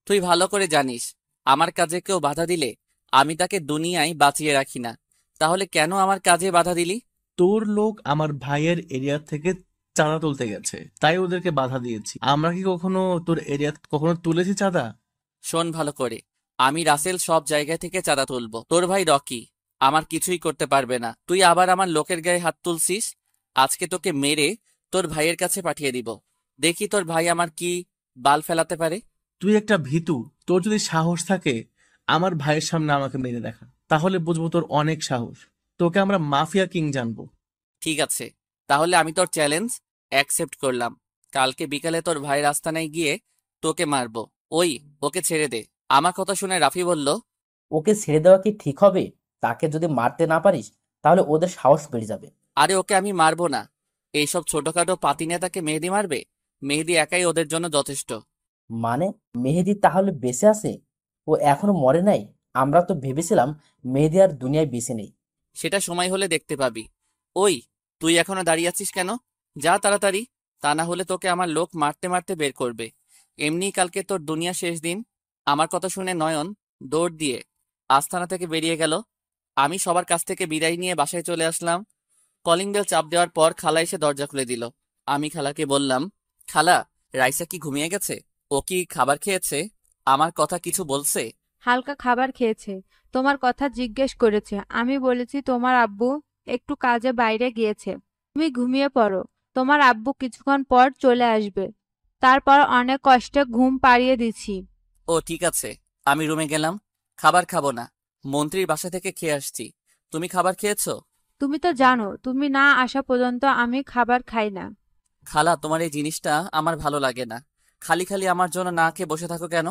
তুই ভালো করে জানিস আমার কাজে কেউ বাধা দিলে আমি তাকে দুনিয়ায় বাঁচিয়ে রাখি না। তাহলে কেন আমার কাজে বাধা দিলি? তোর লোক আমার ভাইয়ের এরিয়া থেকে চাঁদা তুলতে গেছে, তাই ওদেরকে বাধা দিয়েছি। আমরা কি কখনো তোর এরিয়া কখনো তুলেছি চাঁদা? শোন ভালো করে, আমি রাসেল সব জায়গা থেকে চাঁদা তুলবো, তোর ভাই রকি আমার কিছুই করতে পারবে না। তুই আবার আমার লোকের গায়ে হাত তুলছিস, আজকে তোকে মেরে তোর ভাইয়ের কাছে পাঠিয়ে দিব। দেখি তোর ভাই আমার কি বাল ফেলাতে পারে। তুই একটা ভীতু, তোর যদি সাহস থাকে আমার ভাইয়ের সামনে আমাকে মেরে দেখা, তাহলে বুঝবো তোর অনেক সাহস। তোকে আমরা মাফিয়া কিং জানবো। ঠিক আছে, তাহলে আমি তোর চ্যালেঞ্জ অ্যাকসেপ্ট করলাম। কালকে বিকালে তোর ভাইয়ের আস্তানায় গিয়ে তোকে মারবো। ওকে ছেড়ে দে। আমার কথা শুনে রাফি বলল, ওকে ছেড়ে দেওয়া কি ঠিক হবে? তাকে যদি মারতে না পারিস তাহলে ওদের সাহস বেড়ে যাবে। আরে ওকে আমি মারবো না, এইসব ছোটখাটো পাতি নেতাকে মেহেদি মারবে? মেহেদি একাই ওদের জন্য যথেষ্ট। মানে মেহেদি তাহলে বেঁচে আছে? ও এখনো মরে নাই? আমরা তো ভেবেছিলাম মেহেদি আর দুনিয়ায় বেঁচে নেই। সেটা সময় হলে দেখতে পাবি। তুই এখনো দাঁড়িয়ে আছিস কেন? যা তাড়াতাড়ি, তা না হলে তোকে আমার লোক মারতে মারতে বের করবে। এমনিই কালকে তোর দুনিয়া শেষ দিন। আমার কথা শুনে নয়ন দৌড় দিয়ে আস্তানা থেকে বেরিয়ে গেল। আমি সবার কাছ থেকে বিদায় নিয়ে বাসায় চলে আসলাম। কলিং বেল চাপ দেওয়ার পর খালা এসে দরজা খুলে দিল। আমি খালাকে বললাম, খালা, রাইসা কি ঘুমিয়ে গেছে? ও কি খাবার খেয়েছে? আমার কথা কিছু বলছে? হালকা খাবার খেয়েছে, তোমার কথা জিজ্ঞেস করেছে। আমি বলেছি তোমার আব্বু একটু কাজে বাইরে গিয়েছে, তুমি ঘুমিয়ে পড়ো, তোমার আব্বু কিছুক্ষণ পর চলে আসবে। তারপর অনেক কষ্টে ঘুম পাড়িয়ে দিছি। ও ঠিক আছে, আমি রুমে গেলাম। খাবার খাবো না, মন্ত্রীর বাসা থেকে খেয়ে আসছি। তুমি খাবার খেয়েছো? তুমি তো জানো তুমি না আসা পর্যন্ত আমি খাবার খাই না। খালা, তোমার এই জিনিসটা আমার ভালো লাগে না। খালি খালি আমার জন্য না খেয়ে বসে থাকো কেন?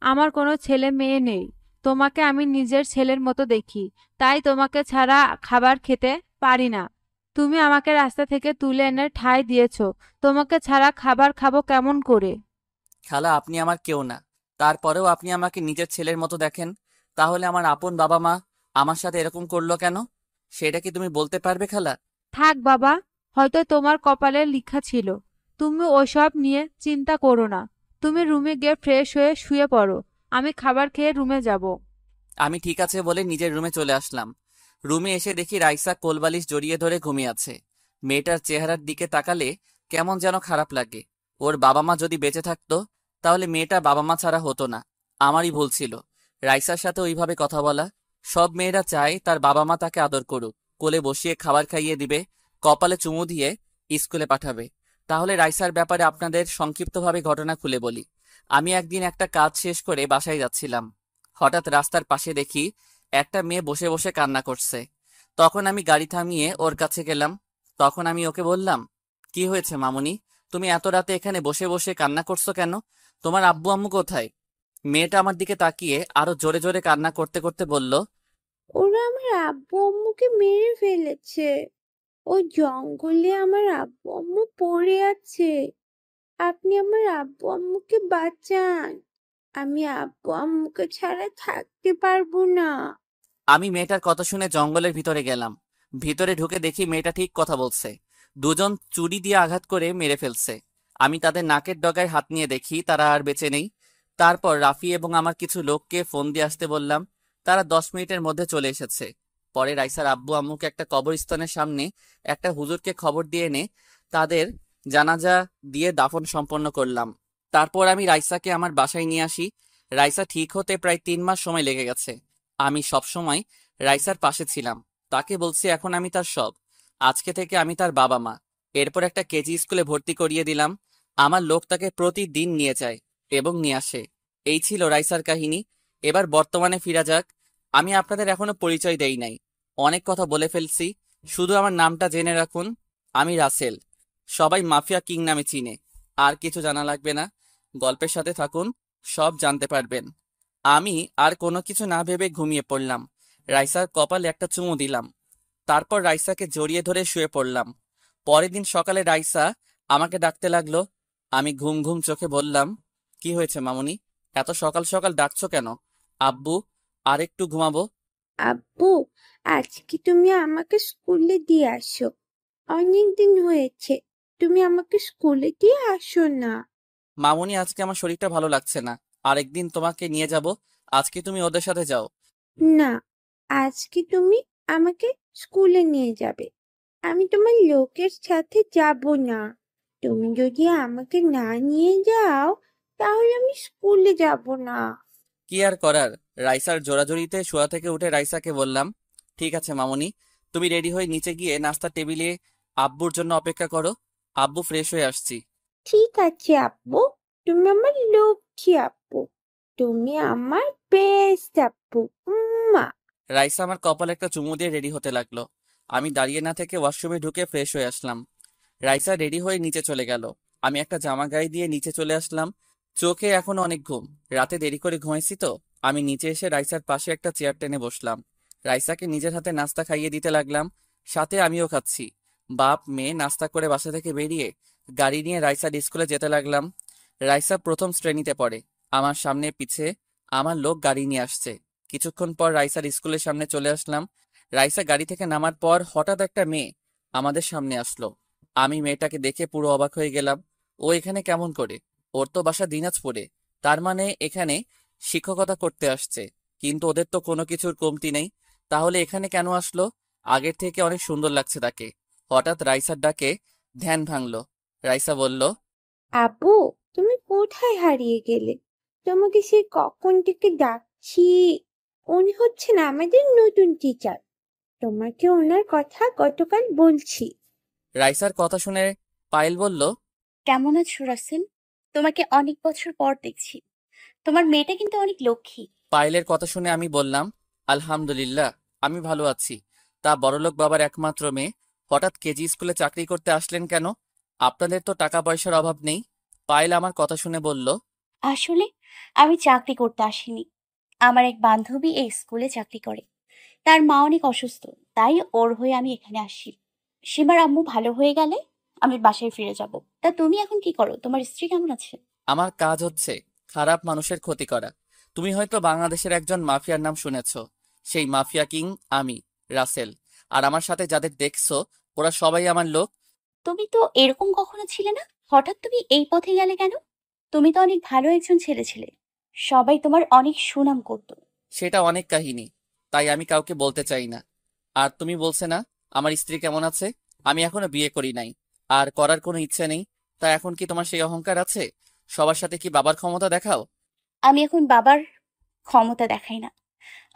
আমার কোনো ছেলে মেয়ে নেই, তোমাকে আমি নিজের ছেলের মতো দেখি, তাই তোমাকে ছাড়া খাবার খেতে পারি না। তুমি আমাকে রাস্তা থেকে তুলে এনে ঠাঁই দিয়েছো, তোমাকে ছাড়া খাবার খাবো কেমন করে? খালা, আপনি আমার কেউ না, তারপরেও আপনি আমাকে নিজের ছেলের মতো দেখেন। তাহলে আমার আপন বাবা মা আমার সাথে এরকম করলো কেন? সেটা কি তুমি বলতে পারবে খালা? থাক বাবা, হয়তো তোমার কপালে লিখা ছিল। তুমি ওসব নিয়ে চিন্তা করো না, তুমি রুমে গিয়ে ফ্রেশ হয়ে শুয়ে পড়ো, আমি খাবার খেয়ে রুমে যাব। আমি ঠিক আছে বলে নিজের রুমে চলে আসলাম। রুমে এসে দেখি রাইসা কোলবালিশ জড়িয়ে ধরে ঘুমিয়ে আছে। মেয়েটার চেহারার দিকে তাকালে কেমন যেন খারাপ লাগে। ওর বাবা মা যদি বেঁচে থাকতো তাহলে মেয়েটা বাবা মা ছাড়া হতো না। আমারই ভুল ছিল রাইসার সাথে ওইভাবে কথা বলা। সব মেয়েরা চায় তার বাবা মা তাকে আদর করুক, কোলে বসিয়ে খাবার খাইয়ে দিবে, কপালে চুমু দিয়ে স্কুলে পাঠাবে। তাহলে রাইসার ব্যাপারে আপনাদের সংক্ষিপ্তভাবে ঘটনা খুলে বলি। আমি একদিন একটা কাজ শেষ করে বাসায় যাচ্ছিলাম। হঠাৎ রাস্তার পাশে দেখি একটা মেয়ে বসে বসে কান্না করছে। তখন আমি গাড়ি থামিয়ে ওর কাছে গেলাম। তখন আমি ওকে বললাম, কি হয়েছে মামুনি, তুমি এত রাতে এখানে বসে বসে কান্না করছো কেন? তোমার আব্বু আম্মু কোথায়? মেয়েটা আমার দিকে তাকিয়ে আরো জোরে জোরে কান্না করতে করতে বলল, ওরা আমার আব্বু আম্মুকে মেরে ফেলেছে, ওই জঙ্গলে আমার আব্বু আম্মু পড়ে আছে, আপনি আমার আব্বু আম্মুকে বাঁচান, আমি আব্বু আম্মুকে ছাড়া থাকতে পারবো না। আমি মেয়েটার কথা শুনে জঙ্গলের ভিতরে গেলাম। ভিতরে ঢুকে দেখি মেয়েটা ঠিক কথা বলছে। দুজন চুরি দিয়ে আঘাত করে মেরে ফেলছে। আমি তাদের নাকের ডগায় হাত নিয়ে দেখি তারা আর বেঁচে নেই। তারপর রাফি এবং আমার কিছু লোককে ফোন দিয়ে আসতে বললাম। তারা 10 মিনিটের মধ্যে চলে এসেছে। পরে রাইসার আব্বু আম্মুকে একটা কবরস্থানের সামনে একটা হুজুরকে খবর দিয়ে এনে তাদের জানাজা দিয়ে দাফন সম্পন্ন করলাম। তারপর আমি রাইসাকে আমার বাসায় নিয়ে আসি। রাইসা ঠিক হতে প্রায় 3 মাস সময় লেগে গেছে। আমি সবসময় রাইসার পাশে ছিলাম, তাকে বলছি এখন আমি তার সব। আজকে থেকে আমি তার বাবা মা। এরপর একটা কেজি স্কুলে ভর্তি করিয়ে দিলাম। আমার লোক তাকে প্রতিদিন নিয়ে যায় এবং নিয়ে আসে। এই ছিল রাইসার কাহিনী। এবার বর্তমানে ফিরা যাক। আমি আপনাদের এখনো পরিচয় দেই নাই, অনেক কথা বলে ফেলছি। শুধু আমার নামটা জেনে রাখুন, আমি রাসেল। সবাই মাফিয়া কিং নামে চিনে। আর কিছু জানা লাগবে না, গল্পের সাথে থাকুন, সব জানতে পারবেন। আমি আর কোনো কিছু না ভেবে ঘুমিয়ে পড়লাম। রাইসার কপালে একটা চুমু দিলাম, তারপর রাইসাকে জড়িয়ে ধরে শুয়ে পড়লাম। পরের দিন সকালে রাইসা আমাকে ডাকতে লাগলো। আমি ঘুম ঘুম চোখে বললাম, কি হয়েছে মামুনি, এত সকাল সকাল ডাকছো কেন? আব্বু, আর একটু ঘুমাবো। আব্বু, আজকে তুমি আমাকে স্কুলে দিয়ে আসো। অনেক দিন হয়েছে, তুমি আমাকে স্কুলে দিয়ে আসো না। মামুনি, আজকে আমার শরীরটা ভালো লাগছে না, আরেকদিন তোমাকে নিয়ে যাব। আজকে তুমি ওদের সাথে যাও। না, আজকে তুমি আমাকে স্কুলে নিয়ে যাবে। আমি তোমার লোকের সাথে যাব না। তুমি যদি আমাকে না নিয়ে যাও, তাহলে আমি স্কুলে যাব না। কি আর করার, রাইসার জোরাজুরিতে শোয়া থেকে উঠে রাইসাকে বললাম, ঠিক আছে মামুনি, তুমি রেডি হয়ে নিচে গিয়ে নাস্তার টেবিলে আব্বুর জন্য অপেক্ষা করো। আব্বু ফ্রেশ হয়ে আসছি। ঠিক আছে আব্বু, তুমি আমার লক্ষ্মী আব্বু, তুমি আমার বেস্ট আব্বু। মা। রাইসা আমার কপালে একটা চুমু দিয়ে রেডি হতে লাগলো। আমি দাঁড়িয়ে না থেকে ওয়াশরুমে ঢুকে ফ্রেশ হয়ে আসলাম। রাইসা রেডি হয়ে নিচে চলে গেল। আমি একটা জামা গায়ে দিয়ে নিচে চলে আসলাম। চোখে এখন অনেক ঘুম, রাতে দেরি করে ঘুমাইছি তো। আমি নিচে এসে রাইসার পাশে একটা চেয়ার টেনে বসলাম। রাইসাকে নিজের হাতে নাস্তা খাইয়ে দিতে লাগলাম, সাথে আমিও খাচ্ছি। বাপ মেয়ে নাস্তা করে বাসা থেকে বেরিয়ে গাড়ি নিয়ে রাইসার স্কুলে যেতে লাগলাম। রাইসা প্রথম শ্রেণীতে পড়ে। আমার সামনে পিছে আমার লোক গাড়ি নিয়ে আসছে। কিছুক্ষণ পর রাইসার স্কুলের সামনে চলে আসলাম। রাইসা গাড়ি থেকে নামার পর হঠাৎ একটা মেয়ে আমাদের সামনে আসলো। আমি মেয়েটাকে দেখে পুরো অবাক হয়ে গেলাম। ও এখানে কেমন করে? ওর তো বাসা দিনাজপুরে, তার মানে এখানে শিক্ষকতা করতে আসছে। কিন্তু ওদের তো কোনো কিছুর কমতি নেই, তাহলে এখানে কেন আসলো? আগের থেকে অনেক সুন্দর লাগছে তাকে। হঠাৎ রাইসার ডাকে ধ্যান ভাঙলো। রাইসা বলল, আব্বু, তুমি কোথায় হারিয়ে গেলে? তোমাকে সে কখন থেকে ডাকছি। উনি হচ্ছেন আমাদের নতুন টিচার। তোমাকে ওনার কথা গতকাল বলছি। রাইসার কথা শুনে পায়েল বলল, কেমন আছো রাসেল? তোমাকে অনেক বছর পর দেখছি। তোমার মেয়েটা কিন্তু অনেক লক্ষ্মী। পায়েলের কথা শুনে আমি বললাম, আলহামদুলিল্লাহ, আমি ভালো আছি। তা বড়লোক বাবার একমাত্র মেয়ে হঠাৎ কেজি স্কুলে চাকরি করতে আসলেন কেন? আপনাদের তো টাকা পয়সার অভাব নেই। পায়েল আমার কথা শুনে বলল, আসলে আমি চাকরি করতে আসিনি। আমার এক বান্ধবী এই স্কুলে চাকরি করে। তার মা অনেক অসুস্থ, তাই ওর হয়ে আমি এখানে আসি। সীমার আম্মু ভালো হয়ে গেলে আমি বাসায় ফিরে যাব। তা তুমি এখন কি করো? তোমার স্ত্রী কেমন আছে? আমার কাজ হচ্ছে খারাপ মানুষের ক্ষতি করা। তুমি হয়তো বাংলাদেশের একজন মাফিয়ার নাম শুনেছ। সেই মাফিয়া কিং আমি, রাসেল। আর আমার সাথে যাদের দেখছো ওরা সবাই আমার লোক। তুমি তো এরকম কখনো ছিলে না, হঠাৎ তুমি এই পথে গেলে কেন? তুমি তো অনেক ভালো একজন ছেলে ছিলে, সবাই তোমার অনেক সুনাম করতো। সেটা অনেক কাহিনী, তাই আমি কাউকে বলতে চাই না। আর তুমি বলছে না আমার স্ত্রী কেমন আছে? আমি এখনো বিয়ে করি নাই, আর করার কোনো ইচ্ছে নেই। তা এখন কি তোমার সেই অহংকার আছে? সবার সাথে কি বাবার ক্ষমতা দেখাও? আমি এখন বাবার ক্ষমতা দেখাই না।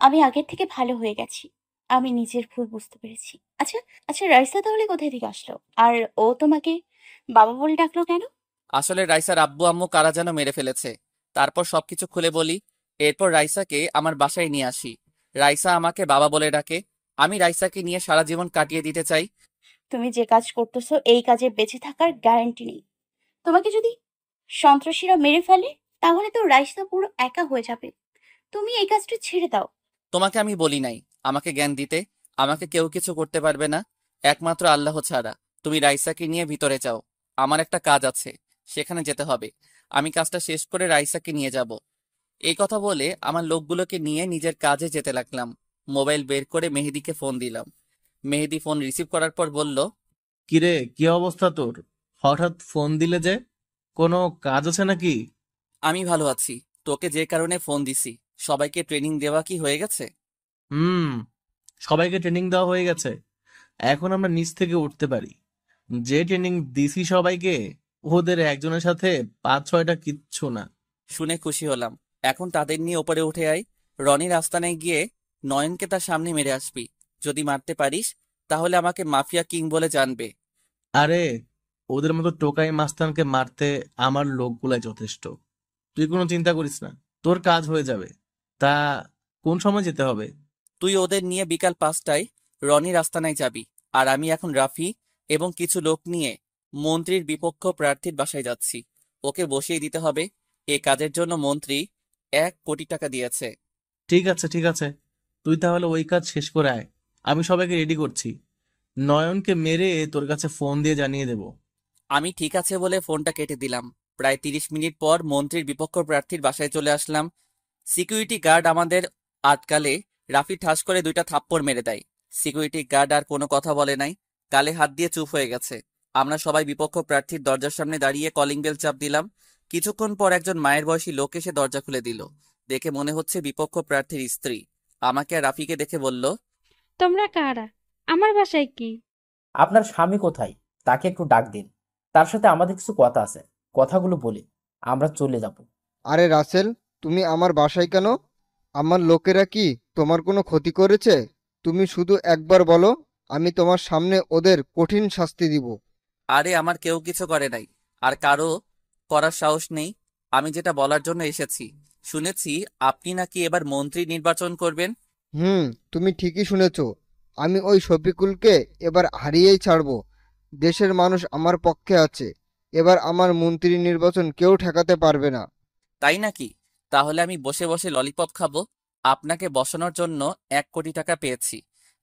আমি আগের থেকে ভালো হয়ে গেছি। আমি নিজের ভুল বুঝতে পেরেছি। আচ্ছা আচ্ছা, রাইসা তাহলে কোথায় থেকে আসলো? আর ও তোমাকে বাবা বলে ডাকলো কেন? আসলে রাইসার আব্বু আম্মু কারা যেন মেরে ফেলেছে। তারপর সবকিছু খুলে বলি। এরপর রাইসাকে আমার বাসায় নিয়ে আসি। রাইসা আমাকে বাবা বলে ডাকে। আমি রাইসাকে নিয়ে সারা জীবন কাটিয়ে দিতে চাই। তুমি যে কাজ করতেছো এই কাজে বেঁচে থাকার গ্যারান্টি নেই। তোমাকে যদি সন্ত্রাসীরা মেরে ফেলে, তাহলে তো রাইসা পুরো একা হয়ে যাবে। তুমি এই কাজটা ছেড়ে দাও। তোমাকে আমি বলি নাই আমাকে জ্ঞান দিতে। আমাকে কেউ কিছু করতে পারবে না, একমাত্র আল্লাহ ছাড়া। তুমি রাইসাকে নিয়ে ভিতরে যাও, আমার একটা কাজ আছে, সেখানে যেতে হবে। আমি কাজটা শেষ করে রাইসাকে নিয়ে যাব। এই কথা বলে আমার লোকগুলোকে নিয়ে নিজের কাজে যেতে লাগলাম। মোবাইল বের করে মেহেদিকে ফোন দিলাম। মেহেদি ফোন রিসিভ করার পর বলল, কিরে, কি অবস্থা তোর? হঠাৎ ফোন দিলে যে, কোনো কাজ আছে নাকি? আমি ভালো আছি। তোকে যে কারণে ফোন দিছি, সবাইকে ট্রেনিং দেওয়া কি হয়ে গেছে? হুম, সবাইকে ট্রেনিং দেওয়া হয়ে গেছে। এখন আমরা নিচ থেকে উঠতে পারি। যে ট্রেনিং দিছি সবাইকে, ওদের একজনের সাথে 5-6টা কিচ্ছু না। শুনে খুশি হলাম। এখন তাদের নিয়ে ওপরে উঠে আয়। রনির আস্তানায় গিয়ে নয়নকে তার সামনে মেরে আসবি। যদি মারতে পারিস তাহলে আমাকে মাফিয়া কিং বলে জানবে। আরে ওদের মতো টোকাই মাস্তানকে মারতে আমার লোকগুলাই যথেষ্ট। তুই কোনো চিন্তা করিস না, তোর কাজ হয়ে যাবে। তা কোন সময় যেতে হবে? তুই ওদের নিয়ে বিকাল 5টায় রনির আস্তানায় যাবি, আর আমি এখন রাফি এবং কিছু লোক নিয়ে মন্ত্রীর বিপক্ষ প্রার্থীর বাসায় যাচ্ছি। ওকে বসিয়ে দিতে হবে। এ কাজের জন্য মন্ত্রী 1 কোটি টাকা দিয়েছে। ঠিক আছে ঠিক আছে, তুই তাহলে ওই কাজ শেষ করে আয়। আমি সবাইকে রেডি করছি। নয়নকে মেরে তোর কাছে ফোন দিয়ে জানিয়ে দেব। আমি ঠিক আছে বলে ফোনটা কেটে দিলাম। প্রায় 30 মিনিট পর মন্ত্রীর বিপক্ষ প্রার্থীর বাসায় চলে আসলাম। সিকিউরিটি গার্ড আমাদের আটকালে রাফি ঠাস করে 2টা থাপ্পড় মেরে দেয়। সিকিউরিটি গার্ড আর কোনো কথা বলে নাই, গালে হাত দিয়ে চুপ হয়ে গেছে। আমরা সবাই বিপক্ষ প্রার্থীর দরজার সামনে দাঁড়িয়ে কলিং বেল চাপ দিলাম। কিছুক্ষণ পর একজন মায়ের বয়সী লোক এসে দরজা খুলে দিল। দেখে মনে হচ্ছে বিপক্ষ প্রার্থীর স্ত্রী। আমাকে আর রাফিকে দেখে বলল, তোমরা কারা? আমার বাসায় কি? আপনার স্বামী কোথায়? তাকে একটু ডাক দিন, তার সাথে আমাদের কিছু কথা আছে, কথাগুলো বলি আমরা চলে যাব। আরে রাসেল, তুমি আমার বাসায় কেন? আমার লোকেরা কি তোমার কোনো ক্ষতি করেছে? তুমি শুধু একবার বলো, আমি তোমার সামনে ওদের কঠিন শাস্তি দিব। আরে আমার কেউ কিছু করে নাই, আর কারো করার সাহস নেই। আমি যেটা বলার জন্য এসেছি, শুনেছি আপনি নাকি এবার মন্ত্রী নির্বাচন করবেন। তুমি ঠিকই শুনেছ। আমি ওই শফিকুলকে এবার হারিয়েই ছাড়বো। দেশের মানুষ আমার পক্ষে আছে। এবার আমার মন্ত্রী নির্বাচন কেউ ঠেকাতে পারবে না। তাই নাকি? তাহলে আমি বসে বসে ললিপপ খাবো। আপনাকে বসানোর জন্য 1 কোটি টাকা পেয়েছি।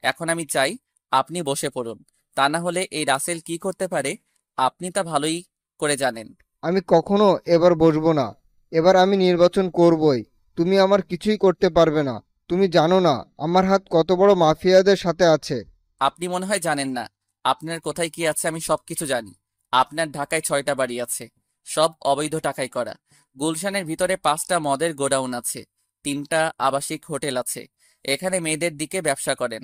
এখন আমি চাই আপনি বসে পড়ুন। তা না হলে এই রাসেল কি করতে পারে আপনি তা ভালোই করে জানেন। আমি কখনো এবার বসবো না। এবার আমি নির্বাচন করবই। তুমি আমার কিছুই করতে পারবে না। তুমি জানো না আমার হাত কত বড় মাফিয়াদের সাথে আছে। আপনি মনে হয় জানেন না আপনার কোথায় কি আছে। আমি সবকিছু জানি। আপনার ঢাকায় 6টা বাড়ি আছে, সব অবৈধ টাকায় করা। গুলশানের ভিতরে 5টা মদের গোডাউন আছে, 3টা আবাসিক হোটেল আছে। এখানে মেয়েদের দিকে ব্যবসা করেন।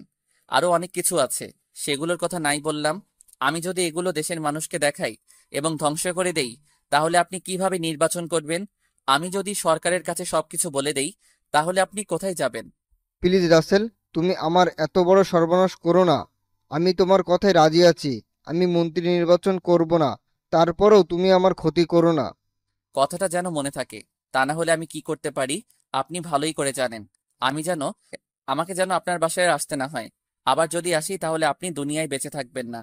আরো অনেক কিছু আছে, সেগুলোর কথা নাই বললাম। আমি যদি এগুলো দেশের মানুষকে দেখাই এবং ধ্বংস করে দেই, তাহলে আপনি কিভাবে নির্বাচন করবেন? আমি যদি সরকারের কাছে সবকিছু বলে দেই, তাহলে আপনি কোথায় যাবেন? প্লিজ রাসেল, তুমি আমার এত বড় সর্বনাশ করো না। আমি তোমার কথায় রাজি আছি। আমি মন্ত্রী নির্বাচন করব না, তারপরেও তুমি আমার ক্ষতি করো না। কথাটা যেন মনে থাকে, তা না হলে আমি কি করতে পারি আপনি ভালোই করে জানেন। আমাকে যেন আপনার বাসায় আর আসতে না হয়। আবার যদি আসি তাহলে আপনি দুনিয়ায় বেঁচে থাকবেন না।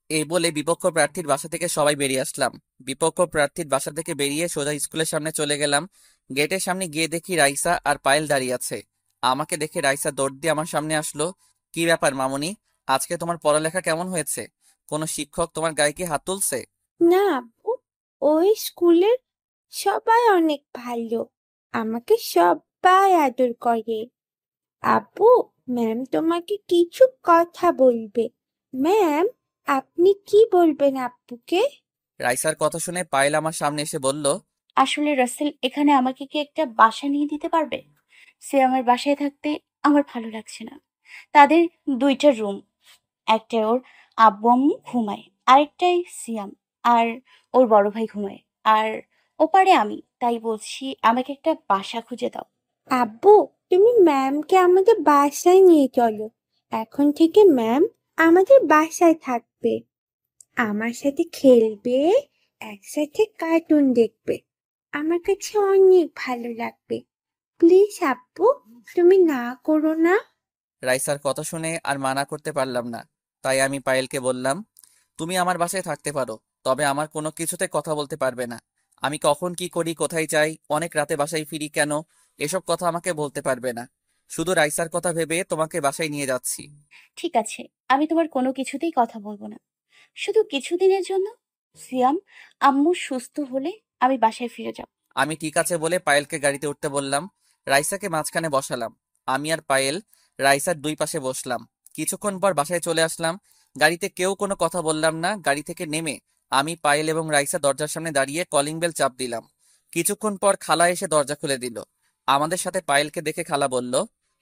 এই বলে বিপক্ষ প্রার্থীর বাসা থেকে সবাই বেরিয়ে আসলাম। বিপক্ষ প্রার্থীর বাসা থেকে বেরিয়ে সোজা স্কুলের সামনে চলে গেলাম। গেটের সামনে গিয়ে দেখি রাইসা আর পায়েল দাঁড়িয়ে আছে। আমাকে দেখে রাইসা দৌড় দিয়ে আমার সামনে আসলো। কি ব্যাপার মামুনি, আজকে তোমার পড়ালেখা কেমন হয়েছে? কোনো শিক্ষক তোমার গায়ে কি হাত তুলছে? না আপু, ওই স্কুলের সবাই অনেক ভালো, আমাকে সবাই আদর করে। আপু, ম্যাম তোমাকে কিছু কথা বলবে। ম্যাম, আপনি কি বলবেন আপুকে? রাইসার কথা শুনে পায়েল আমার সামনে এসে বলল, আসলে রাসেল, এখানে আমাকে কি একটা বাসা নিয়ে দিতে পারবে? সে আমার বাসায় থাকতে আমার ভালো লাগছে না। তাদের 2টা রুম, একটায় ওর আব্বু আম্মু ঘুমায়, আরেকটায় সিয়াম আর ওর বড় ভাই ঘুমায়, আর ওপারে আমি। তাই বলছি আমাকে একটা বাসা খুঁজে দাও। আব্বু, তুমি ম্যামকে আমাদের বাসায় নিয়ে চলো। এখন থেকে ম্যাম আমাদের বাসায় থাকবে, আমার সাথে খেলবে, একসাথে কার্টুন দেখবে। আমার কাছে অনেক ভালো লাগবে। প্লিজ আব্বু, তুমি না করো না। রাইসার কথা শুনে আর মানা করতে পারলাম না। তাই আমি পায়েলকে বললাম, তুমি আমার বাসায় থাকতে পারো, তবে আমার কোনো কিছুতে কথা বলতে পারবে না। আমি কখন কি করি, কোথায় যাই, অনেক রাতে বাসায় ফিরি কেন, এসব কথা আমাকে বলতে পারবে না। শুধু রাইসার কথা ভেবে তোমাকে বাসায় নিয়ে যাচ্ছি। ঠিক আছে, আমি তোমার কোনো কিছুতেই কথা বলবো না, শুধু কিছুদিনের জন্য। সিয়াম, আম্মু সুস্থ হলে আমি বাসায় ফিরে যাব। আমি ঠিক আছে বলে পায়েলকে গাড়িতে উঠতে বললাম। রাইসাকে মাঝখানে বসালাম। আমি আর পায়েল রাইসার 2 পাশে বসলাম। কিছুক্ষণ পর বাসায় চলে আসলাম। গাড়িতে কেউ কোনো কথা বললাম না। গাড়ি থেকে নেমে আমি, পায়েল এবং রাইসা দরজার সামনে দাঁড়িয়ে কলিং বেল চাপ দিলাম। কিছুক্ষণ পর খালা এসে দরজা খুলে দিল। আমাদের সাথে পায়েলকে দেখে খালা বলল,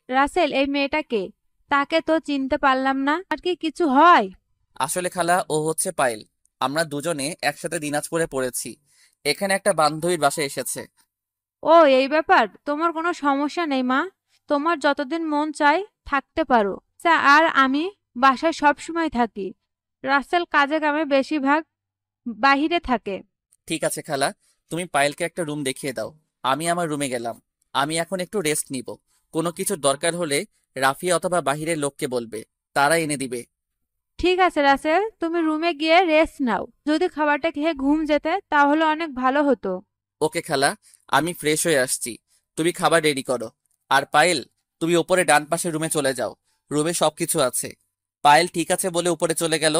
রাসেল, এই মেয়েটাকে, তাকে তো চিনতে পারলাম না। আর কি কিছু হয়? আসলে খালা, ও হচ্ছে পায়েল। আমরা দুজনে একসাথে দিনাজপুরে পড়েছি। এখানে একটা বান্ধবীর বাসায় এসেছে। ও, এই ব্যাপার। তোমার কোনো সমস্যা নেই মা, তোমার যতদিন মন চায় থাকতে পারো। আর আমি বাসায় সব সময় থাকি। রাসেল কাজে কামে বেশিরভাগ বাহিরে থাকে। ঠিক আছে খালা, তুমি পায়েলকে একটা রুম দেখিয়ে দাও। আমি আমার রুমে গেলাম। আমি এখন একটু রেস্ট নিব। কোনো কিছুর দরকার হলে রাফি অথবা বাহিরের লোককে বলবে, তারা এনে দিবে। ঠিক আছে রাসেল, তুমি রুমে গিয়ে রেস্ট নাও। যদি খাবারটা খেয়ে ঘুম যেতে তাহলে অনেক ভালো হতো। ওকে খালা, আমি ফ্রেশ হয়ে আসছি। তুমি খাবার রেডি করো। আর পায়েল, তুমি ওপরে ডান পাশের রুমে চলে যাও। রুমে সবকিছু আছে। পায়েল ঠিক আছে বলে উপরে চলে গেল।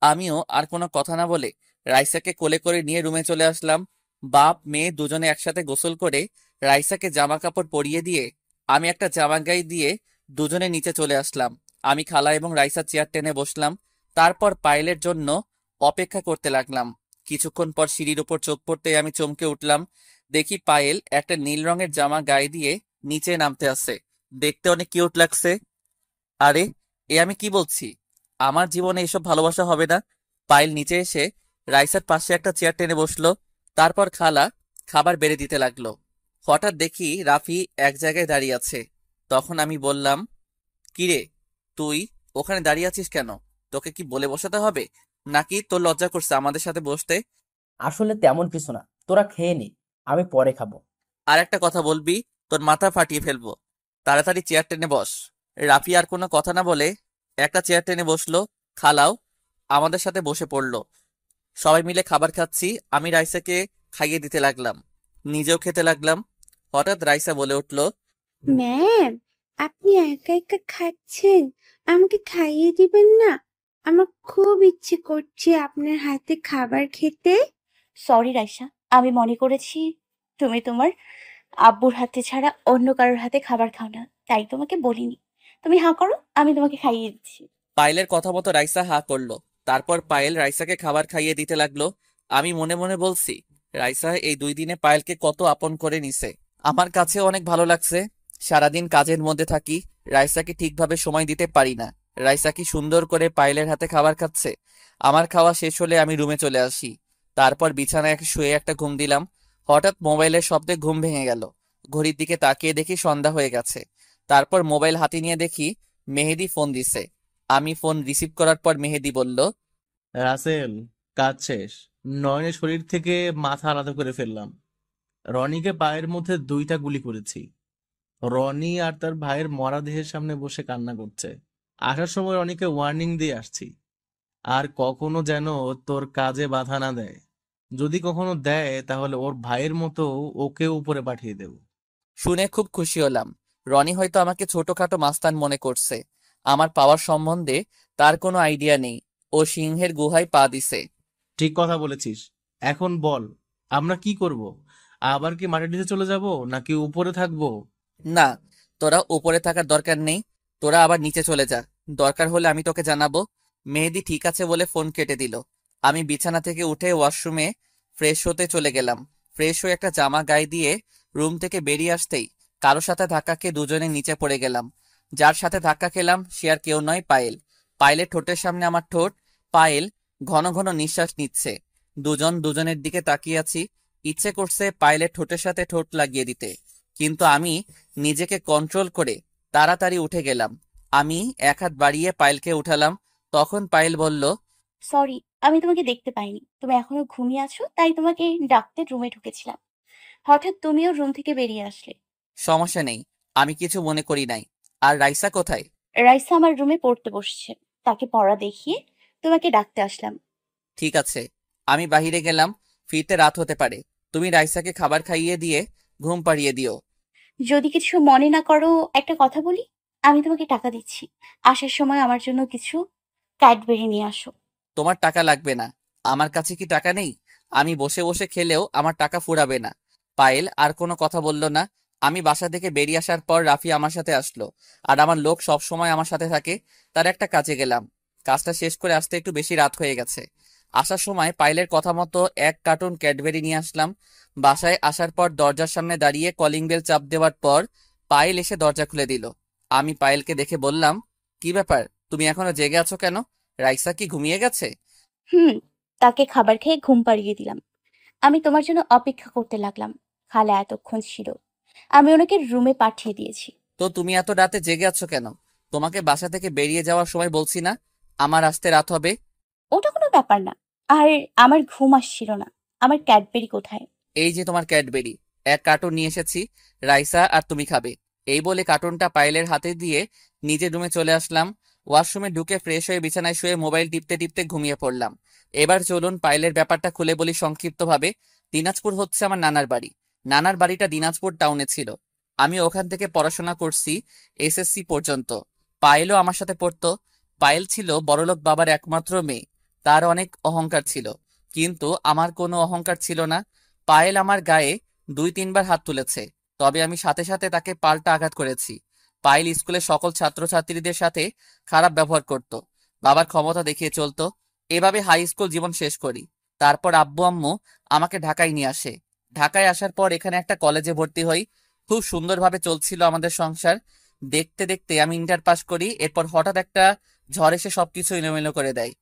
আমিও আর কোনো কথা না বলে রাইসাকে কোলে করে নিয়ে রুমে চলে আসলাম। বাপ মেয়ে দুজনে একসাথে গোসল করে রাইসাকে জামা কাপড় পরিয়ে দিয়ে আমি একটা জামা গায়ে দিয়ে দুজনে নিচে চলে আসলাম। আমি খালা এবং রাইসা চেয়ার টেনে বসলাম। তারপর পায়েলের জন্য অপেক্ষা করতে লাগলাম। কিছুক্ষণ পর সিঁড়ির উপর চোখ পড়তে আমি চমকে উঠলাম। দেখি পায়েল একটা নীল রঙের জামা গায়ে দিয়ে নিচে নামতে আসে। দেখতে অনেক কিউট লাগছে। আরে, এ আমি কি বলছি? আমার জীবনে এসব ভালোবাসা হবে না। পায়েল নিচে এসে রাইসার পাশে একটা চেয়ার টেনে বসলো। তারপর খালা খাবার বেড়ে দিতে লাগলো। হঠাৎ দেখি রাফি এক জায়গায় দাঁড়িয়ে আছে। তখন আমি বললাম, কিরে, তুই ওখানে দাঁড়িয়ে আছিস কেন? তোকে কি বলে বসাতে হবে, নাকি তোর লজ্জা করছে আমাদের সাথে বসতে? আসলে তেমন কিছু না, তোরা খেয়ে নে, আমি পরে খাবো। আর একটা কথা বলবি, তোর মাথা ফাটিয়ে ফেলবো। তাড়াতাড়ি চেয়ার টেনে বস। রাফি আর কোনো কথা না বলে একটা চেয়ার টেনে বসলো। খালাও আমাদের সাথে বসে পড়লো। সবাই মিলে খাবার খাচ্ছি। আমি রাইসাকে খাইয়ে দিতে লাগলাম, নিজেও খেতে লাগলাম। হঠাৎ রাইসা বলে উঠল, ম্যাম, আপনি একা একা খাচ্ছেন, আমাকে খাইয়ে দিবেন না? আমার খুব ইচ্ছে করছে আপনার হাতে খাবার খেতে। সরি রাইসা, আমি মনে করেছি তুমি তোমার আব্বুর হাতে ছাড়া অন্য কারোর হাতে খাবার খাও না, তাই তোমাকে বলিনি। তুমি হাঁ করো, আমি তোমাকে খাইয়ে দিচ্ছি। পায়েলের কথা মতো রাইসা হা করলো। তারপর পায়েল রাইসাকে খাবার খাইয়ে দিতে লাগলো। আমি মনে মনে বলছি, রাইসা এই 2 দিনে পায়েলকে কত আপন করে নিছে। আমার কাছে অনেক ভালো লাগছে। সারাদিন কাজের মধ্যে থাকি, রাইসাকে ঠিকভাবে সময় দিতে পারি না। রাইসা কি সুন্দর করে পায়েলের হাতে খাবার খাচ্ছে। আমার খাওয়া শেষ হলে আমি রুমে চলে আসি। তারপর বিছানায় শুয়ে একটা ঘুম দিলাম। হঠাৎ মোবাইলের শব্দে ঘুম ভেঙে গেল। ঘড়ির দিকে তাকিয়ে দেখি সন্ধ্যা হয়ে গেছে। তারপর মোবাইল হাতে নিয়ে দেখি মেহেদি ফোন দিছে। আমি ফোন রিসিভ করার পর মেহেদি বলল, রাসেল, কাজ শেষ। নয়নের শরীর থেকে মাথা আলাদা করে ফেললাম। রনিকে পায়ের মধ্যে 2টা গুলি করেছি। রনি আর তার ভাইয়ের মরা দেহের সামনে বসে কান্না করছে। আসার সময় রনিকে ওয়ার্নিং দিয়ে আসছি, আর কখনো যেন তোর কাজে বাধা না দেয়। যদি কখনো দেয় তাহলে ওর ভাইয়ের মতো ওকে উপরে পাঠিয়ে দেব। শুনে খুব খুশি হলাম। রনি হয়তো আমাকে ছোটখাটো মাস্তান মনে করছে। আমার পাওয়ার সম্বন্ধে তার কোনো আইডিয়া নেই। ও সিংহের গুহায় পা দিছে। ঠিক কথা বলেছিস। এখন বল, আমরা কি করব? আবার কি মাটির নিচে চলে যাব, নাকি উপরে থাকবো? না, তোরা উপরে থাকার দরকার নেই। তোরা আবার নিচে চলে যা। দরকার হলে আমি তোকে জানাবো। মেহেদি ঠিক আছে বলে ফোন কেটে দিল। আমি বিছানা থেকে উঠে ওয়াশরুমে ফ্রেশ হতে চলে গেলাম। ফ্রেশ হয়ে একটা জামা গায়ে দিয়ে রুম থেকে বেরিয়ে আসতেই কারো সাথে ধাক্কা খেয়ে দুজনে নিচে পড়ে গেলাম। যার সাথে ধাক্কা খেলাম সে আর কেউ নয়, পায়েল। পায়েলের ঠোঁটের সামনে আমার ঠোঁট। পায়েল ঘন ঘন নিঃশ্বাস নিচ্ছে। দুজন দুজনের দিকে তাকিয়ে আছি। ইচ্ছে করছে পায়েলের ঠোঁটের সাথে ঠোঁট লাগিয়ে দিতে, কিন্তু আমি নিজেকে কন্ট্রোল করে তাড়াতাড়ি উঠে গেলাম। আমি এক হাত বাড়িয়ে পায়েলকে উঠালাম। তখন পায়েল বলল, সরি, আমি তোমাকে দেখতে পাইনি। তুমি এখনো ঘুমিয়ে আছো, তাই তোমাকে ডাকতে রুমে ঢুকেছিলাম। হঠাৎ তুমিও রুম থেকে বেরিয়ে আসলে। সমস্যা নেই, আমি কিছু মনে করি নাই। আর রাইসা কোথায়? রাইসা আমার রুমে পড়তে বসছে, তাকে পড়া দেখিয়ে তোমাকে ডাকতে আসলাম। ঠিক আছে, আমি বাহিরে গেলাম। ফিরতে রাত হতে পারে। তুমি রাইসাকে খাবার খাইয়ে দিয়ে ঘুম পাড়িয়ে দিও। যদি কিছু মনে না করো, একটা কথা বলি। আমি তোমাকে টাকা দিচ্ছি, আসার সময় আমার জন্য কিছু ক্যাডবেরি নিয়ে আসো। তোমার টাকা লাগবে না। আমার কাছে কি টাকা নেই? আমি বসে বসে খেলেও আমার টাকা ফুরাবে না। পায়েল আর কোনো কথা বলল না। আমি বাসা থেকে বেরিয়ে আসার পর রাফি আমার সাথে আসলো। আর আমার লোক সব সময় আমার সাথে থাকে। তার একটা কাজে গেলাম। কাজটা শেষ করে আসতে একটু বেশি রাত হয়ে গেছে। আসার সময় পায়েলের কথা মতো 1 কার্টুন ক্যাডবেরি নিয়ে আসলাম। বাসায় আসার পর দরজার সামনে দাঁড়িয়ে কলিং বেল চাপ দেওয়ার পর পায়েল এসে দরজা খুলে দিল। আমি পায়েলকে দেখে বললাম, কি ব্যাপার, তুমি এখনো জেগে আছো কেন? রাইসা কি ঘুমিয়ে গেছে? হুম, তাকে খাবার খেয়ে ঘুম পাড়িয়ে দিলাম। আমি তোমার জন্য অপেক্ষা করতে লাগলাম। খালা এতক্ষণ ছিল, আমি ওনাকে রুমে পাঠিয়ে দিয়েছি। তো তুমি এত রাতে জেগে আছো কেন? তোমাকে বাসা থেকে বেরিয়ে যাওয়ার সময় বলছি না আমার আসতে রাত হবে? ওটা কোনো ব্যাপার না। আর আমার ঘুম আসছিল না। আমার ক্যাডবেরি কোথায়? এই যে তোমার ক্যাডবেরি, এক কার্টুন নিয়ে এসেছি, রাইসা আর তুমি খাবে। এই বলে কার্টুনটা পায়েলের হাতে দিয়ে নিজের রুমে চলে আসলাম। ওয়াশরুমে ঢুকে ফ্রেশ হয়ে বিছানায় শুয়ে মোবাইল টিপতে টিপতে ঘুমিয়ে পড়লাম। এবার চলুন পায়েলের ব্যাপারটা খুলে বলি সংক্ষিপ্তভাবে। দিনাজপুর হচ্ছে আমার নানার বাড়ি। নানার বাড়িটা দিনাজপুর টাউনে ছিল। আমি ওখান থেকে পড়াশোনা করছি এসএসসি পর্যন্ত। পায়েলও আমার সাথে পড়তো। পায়েল ছিল বড়লোক বাবার একমাত্র মেয়ে। তার অনেক অহংকার ছিল, কিন্তু আমার কোনো অহংকার ছিল না। পায়েল আমার গায়ে 2-3 বার হাত তুলেছে, তবে আমি সাথে সাথে তাকে পাল্টা আঘাত করেছি। পায়েল স্কুলের সকল ছাত্রছাত্রীদের সাথে খারাপ ব্যবহার করত, বাবার ক্ষমতা দেখিয়ে চলতো। এভাবে হাই স্কুল জীবন শেষ করি। তারপর আব্বু আম্মু আমাকে ঢাকায় নিয়ে আসে। ঢাকায় আসার পর এখানে একটা কলেজে ভর্তি হই। খুব সুন্দরভাবে চলছিল আমাদের সংসার। দেখতে দেখতে আমি ইন্টার পাস করি। এরপর হঠাৎ একটা ঝড় এসে সবকিছু এলোমেলো করে দেয়।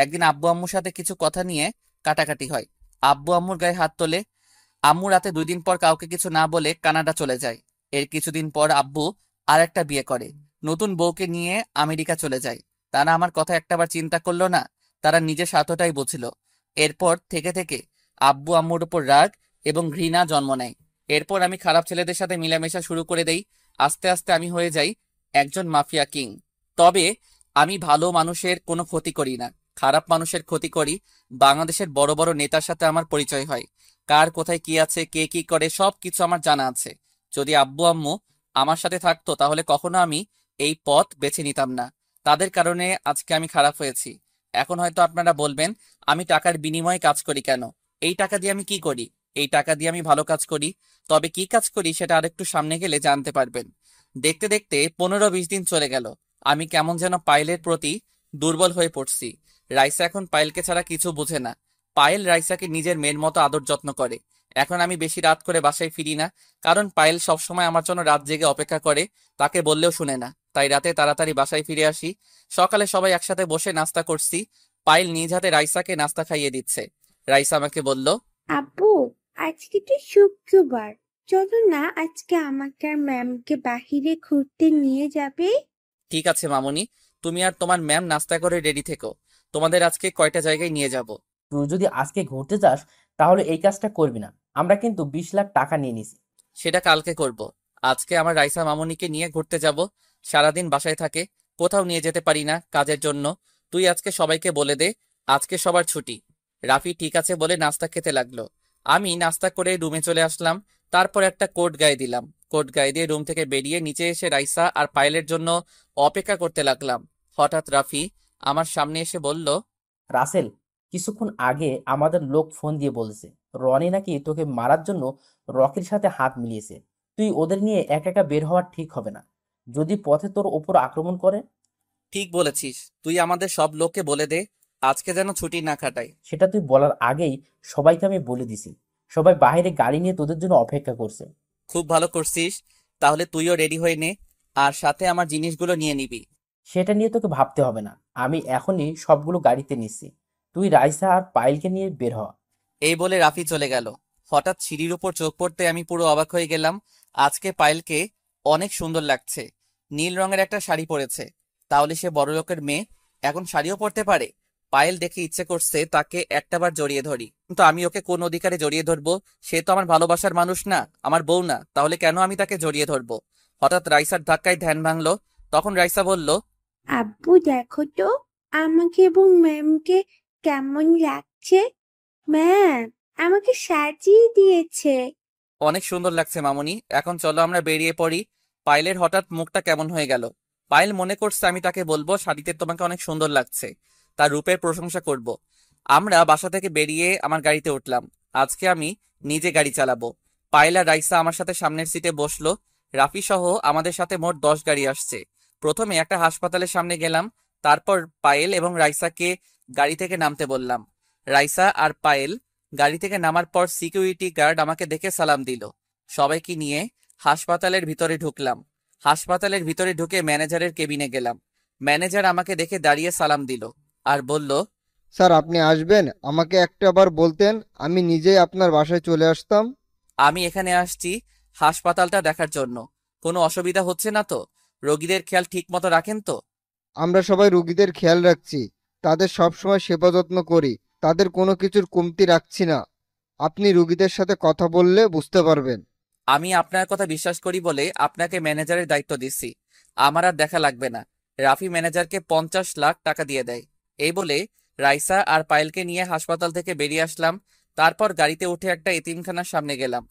একদিন আব্বু আম্মুর সাথে কিছু কথা নিয়ে কাটাকাটি হয়। আব্বু আম্মুর গায়ে হাত তোলে। আম্মু রাতে 2 দিন পর কাউকে কিছু না বলে কানাডা চলে যায়। এর কিছুদিন পর আব্বু আর একটা বিয়ে করে, নতুন বউকে নিয়ে আমেরিকা চলে যায়। তারা আমার কথা একটাবার চিন্তা করলো না, তারা নিজের স্বার্থটাই বুঝলো। এরপর থেকে থেকে আব্বু আম্মুর উপর রাগ এবং ঘৃণা জন্ম নেয়। এরপর আমি খারাপ ছেলেদের সাথে মেলামেশা শুরু করে দেই। আস্তে আস্তে আমি হয়ে যাই একজন মাফিয়া কিং। তবে আমি ভালো মানুষের কোনো ক্ষতি করি না, খারাপ মানুষের ক্ষতি করি। বাংলাদেশের বড় বড় নেতার সাথে আমার পরিচয় হয়। কার কোথায় কি আছে, কে কি করে, সব কিছু আমার জানা আছে। যদি আব্বু আম্মু আমার সাথে থাকতো তাহলে কখনো আমি এই পথ বেছে নিতাম না। তাদের কারণে আজকে আমি খারাপ হয়েছি। এখন হয়তো আপনারা বলবেন, আমি টাকার বিনিময়ে কাজ করি কেন? এই টাকা দিয়ে আমি কি করি? এই টাকা দিয়ে আমি ভালো কাজ করি। তবে কি কাজ করি সেটা আরেকটু সামনে গেলে জানতে পারবেন। দেখতে দেখতে 15-20 দিন চলে গেল। আমি কেমন যেন পায়েলের প্রতি দুর্বল হয়ে পড়ছি। রাইসা এখন পায়েলকে ছাড়া কিছু বোঝে না। পায়েল রাইসাকে নিজের মেয়ের মতো আদর যত্ন করে। এখন আমি বেশি রাত করে বাসায় ফিরি না, কারণ পায়েল সবসময় আমার জন্য রাত জেগে অপেক্ষা করে। তাকে বললেও শুনে না, তাই রাতে তাড়াতাড়ি বাসায় ফিরে আসি। সকালে সবাই একসাথে বসে নাস্তা করছি। পায়েল নিজ হাতে রাইসাকে নাস্তা খাইয়ে দিচ্ছে। রাইসা আমাকে বলল, আব্বু, আজকে তো শুক্রবার, চলো না আজকে আমাকে আর ম্যামকে বাহিরে ঘুরতে নিয়ে যাবে। ঠিক আছে মামুনি, তুমি আর তোমার ম্যাম নাস্তা করে রেডি থেকো। তোমাদের আজকে কয়টা জায়গায় নিয়ে যাব? তুই যদি আজকে ঘুরতে যাস তাহলে এই কাজটা করবি না। আমরা কিন্তু 20 লাখ টাকা নিয়ে নিছি। সেটা কালকে করব। আজকে আমার রাইসা মামুনিকে নিয়ে ঘুরতে যাব। সারাদিন বাসায় থাকে, কোথাও নিয়ে যেতে পারি না কাজের জন্য। তুই আজকে সবাইকে বলে দে আজকে সবার ছুটি। রাফি ঠিক আছে বলে নাস্তা খেতে লাগলো। আমি নাস্তা করে রুমে চলে আসলাম। তারপর একটা কোট গায়ে দিলাম। কোট গায়ে দিয়ে রুম থেকে বেরিয়ে নিচে এসে রাইসা আর পায়েলের জন্য অপেক্ষা করতে লাগলাম। হঠাৎ রাফি আমার সামনে এসে বলল, রাসেল, কিছুক্ষণ আগে আমাদের লোক ফোন দিয়ে বলেছে রনি নাকি তোকে মারার জন্য রকির সাথে হাত মিলিয়েছে। তুই ওদের নিয়ে একা একা বের হওয়া ঠিক হবে না, যদি পথে তোর ওপর আক্রমণ করে। ঠিক বলেছিস, তুই আমাদের সব লোককে বলে দে আজকে যেন ছুটি না কাটায়। সেটা তুই বলার আগেই সবাইকে আমি বলে দিছি। সবাই বাইরে গাড়ি নিয়ে তোদের জন্য অপেক্ষা করছে। খুব ভালো করছিস, তাহলে তুইও রেডি হয়ে নে, আর সাথে আমার জিনিসগুলো নিয়ে নিবি। সেটা নিয়ে তোকে ভাবতে হবে না, আমি এখনই সবগুলো গাড়িতে নিচ্ছি। তুই রাইসা আর পায়েলকে নিয়ে বের হ। এই বলে রাফি চলে গেল। হঠাৎ সিঁড়ির উপর চোখ পড়তে আমি পুরো অবাক হয়ে গেলাম। আজকে পায়েলকে অনেক সুন্দর লাগছে। নীল রঙের একটা শাড়ি পরেছে। তাহলে সে বড়লোকের মেয়ে, এখন শাড়িও পরতে পারে। পায়েল দেখে ইচ্ছে করছে তাকে একটাবার জড়িয়ে ধরি, কিন্তু আমি ওকে কোন অধিকারে জড়িয়ে ধরবো? সে তো আমার ভালোবাসার মানুষ না, আমার বউ না, তাহলে কেন আমি তাকে জড়িয়ে ধরবো? হঠাৎ রাইসার ধাক্কায় ধ্যান ভাঙলো। তখন রাইসা বলল, আব্বু দেখো তো আমাকে এবং ম্যামকে কেমন লাগছে। ম্যাম আমাকে সাজিয়ে দিয়েছে। অনেক সুন্দর লাগছে মামুনি, এখন চলো আমরা বেরিয়ে পড়ি। পায়েলের হঠাৎ মুখটা কেমন হয়ে গেল। পায়েল মনে করছে আমি তাকে বলবো শাড়িতে তোমাকে অনেক সুন্দর লাগছে, তার রূপের প্রশংসা করব। আমরা বাসা থেকে বেরিয়ে আমার গাড়িতে উঠলাম। আজকে আমি নিজে গাড়ি চালাবো। পায়েল আর রাইসা আমার সাথে সামনের সিটে বসলো। রাফি সহ আমাদের সাথে মোট 10 গাড়ি আসছে। প্রথমে একটা হাসপাতালের সামনে গেলাম। তারপর পায়েল এবং রাইসাকে গাড়ি থেকে নামতে বললাম। রাইসা আর পায়েল গাড়ি থেকে নামার পর সিকিউরিটি গার্ড আমাকে দেখে সালাম দিল। সবাইকে নিয়ে হাসপাতালের ভিতরে ঢুকলাম। হাসপাতালের ভিতরে ঢুকে ম্যানেজারের কেবিনে গেলাম। ম্যানেজার আমাকে দেখে দাঁড়িয়ে সালাম দিল আর বলল, স্যার আপনি আসবেন, আমাকে একটাবার বলতেন আমি নিজেই আপনার বাসায় চলে আসতাম। আমি এখানে আসছি হাসপাতালটা দেখার জন্য, কোনো অসুবিধা হচ্ছে না তো? রোগীদের খেয়াল ঠিক মতো রাখেন তো? আমরা সবাই রুগীদের খেয়াল রাখছি, তাদের সবসময় সেবা যত্ন করি, তাদের কোনো কিছুর কমতি রাখছি না। আপনি রুগীদের সাথে কথা বললে বুঝতে পারবেন। আমি আপনার কথা বিশ্বাস করি বলে আপনাকে ম্যানেজারের দায়িত্ব দিচ্ছি। আমার আর দেখা লাগবে না। রাফি ম্যানেজারকে 50 লাখ টাকা দিয়ে দেয়। এই বলে রাইসা আর পায়েলকে নিয়ে হাসপাতাল থেকে বেরিয়ে আসলাম। তারপর গাড়িতে উঠে একটা এতিমখানার সামনে গেলাম।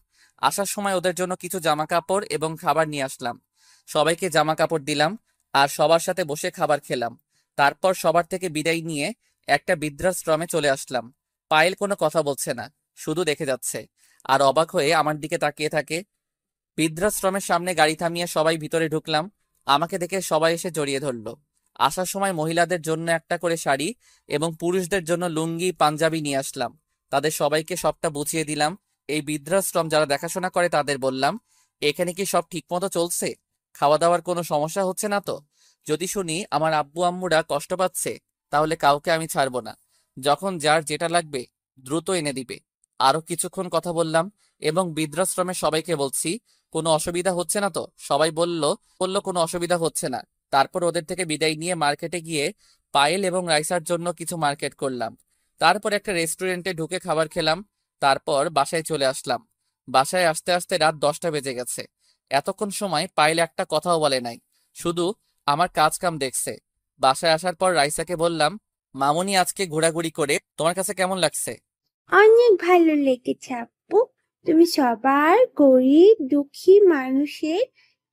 আসার সময় ওদের জন্য কিছু জামা কাপড় এবং খাবার নিয়ে আসলাম। সবাইকে জামা কাপড় দিলাম আর সবার সাথে বসে খাবার খেলাম। তারপর সবার থেকে বিদায় নিয়ে একটা বৃদ্ধাশ্রমে চলে আসলাম। পায়েল কোনো কথা বলছে না, শুধু দেখে যাচ্ছে আর অবাক হয়ে আমার দিকে তাকিয়ে থাকে। বৃদ্ধাশ্রমের সামনে গাড়ি থামিয়ে সবাই ভিতরে ঢুকলাম। আমাকে দেখে সবাই এসে জড়িয়ে ধরলো। আসার সময় মহিলাদের জন্য একটা করে শাড়ি এবং পুরুষদের জন্য লুঙ্গি পাঞ্জাবি নিয়ে আসলাম। তাদের সবাইকে সবটা বুঝিয়ে দিলাম। এই বৃদ্ধাশ্রম যারা দেখাশোনা করে তাদের বললাম, এখানে কি সব ঠিকমতো চলছে? খাওয়া দাওয়ার কোনো সমস্যা হচ্ছে না তো? যদি শুনি আমার আব্বু আম্মুরা কষ্ট পাচ্ছে, তাহলে কাউকে আমি ছাড়বো না। যখন যার যেটা লাগবে দ্রুত এনে দিবে। আরো কিছুক্ষণ কথা বললাম এবং বৃদ্ধাশ্রমের সবাইকে বলছি, কোনো অসুবিধা হচ্ছে না তো? সবাই বলল কোনো অসুবিধা হচ্ছে না। তারপর ওদের থেকে বিদায় নিয়ে মার্কেটে গিয়ে পায়েল এবং রাইসার জন্য কিছু মার্কেট করলাম। তারপর একটা রেস্টুরেন্টে ঢুকে খাবার খেলাম। তারপর বাসায় চলে আসলাম। বাসায় আসতে আসতে রাত 10টা বেজে গেছে। এতক্ষণ সময় পায়েল একটা কথাও বলে নাই, শুধু আমার কাজ কাম দেখছে। বাসায় আসার পর রাইসাকে বললাম, মামুনি আজকে ঘোরাঘুরি করে তোমার কাছে কেমন লাগছে? অনেক ভালো লেগেছে আপু। তুমি সবার গরিব দুঃখী মানুষের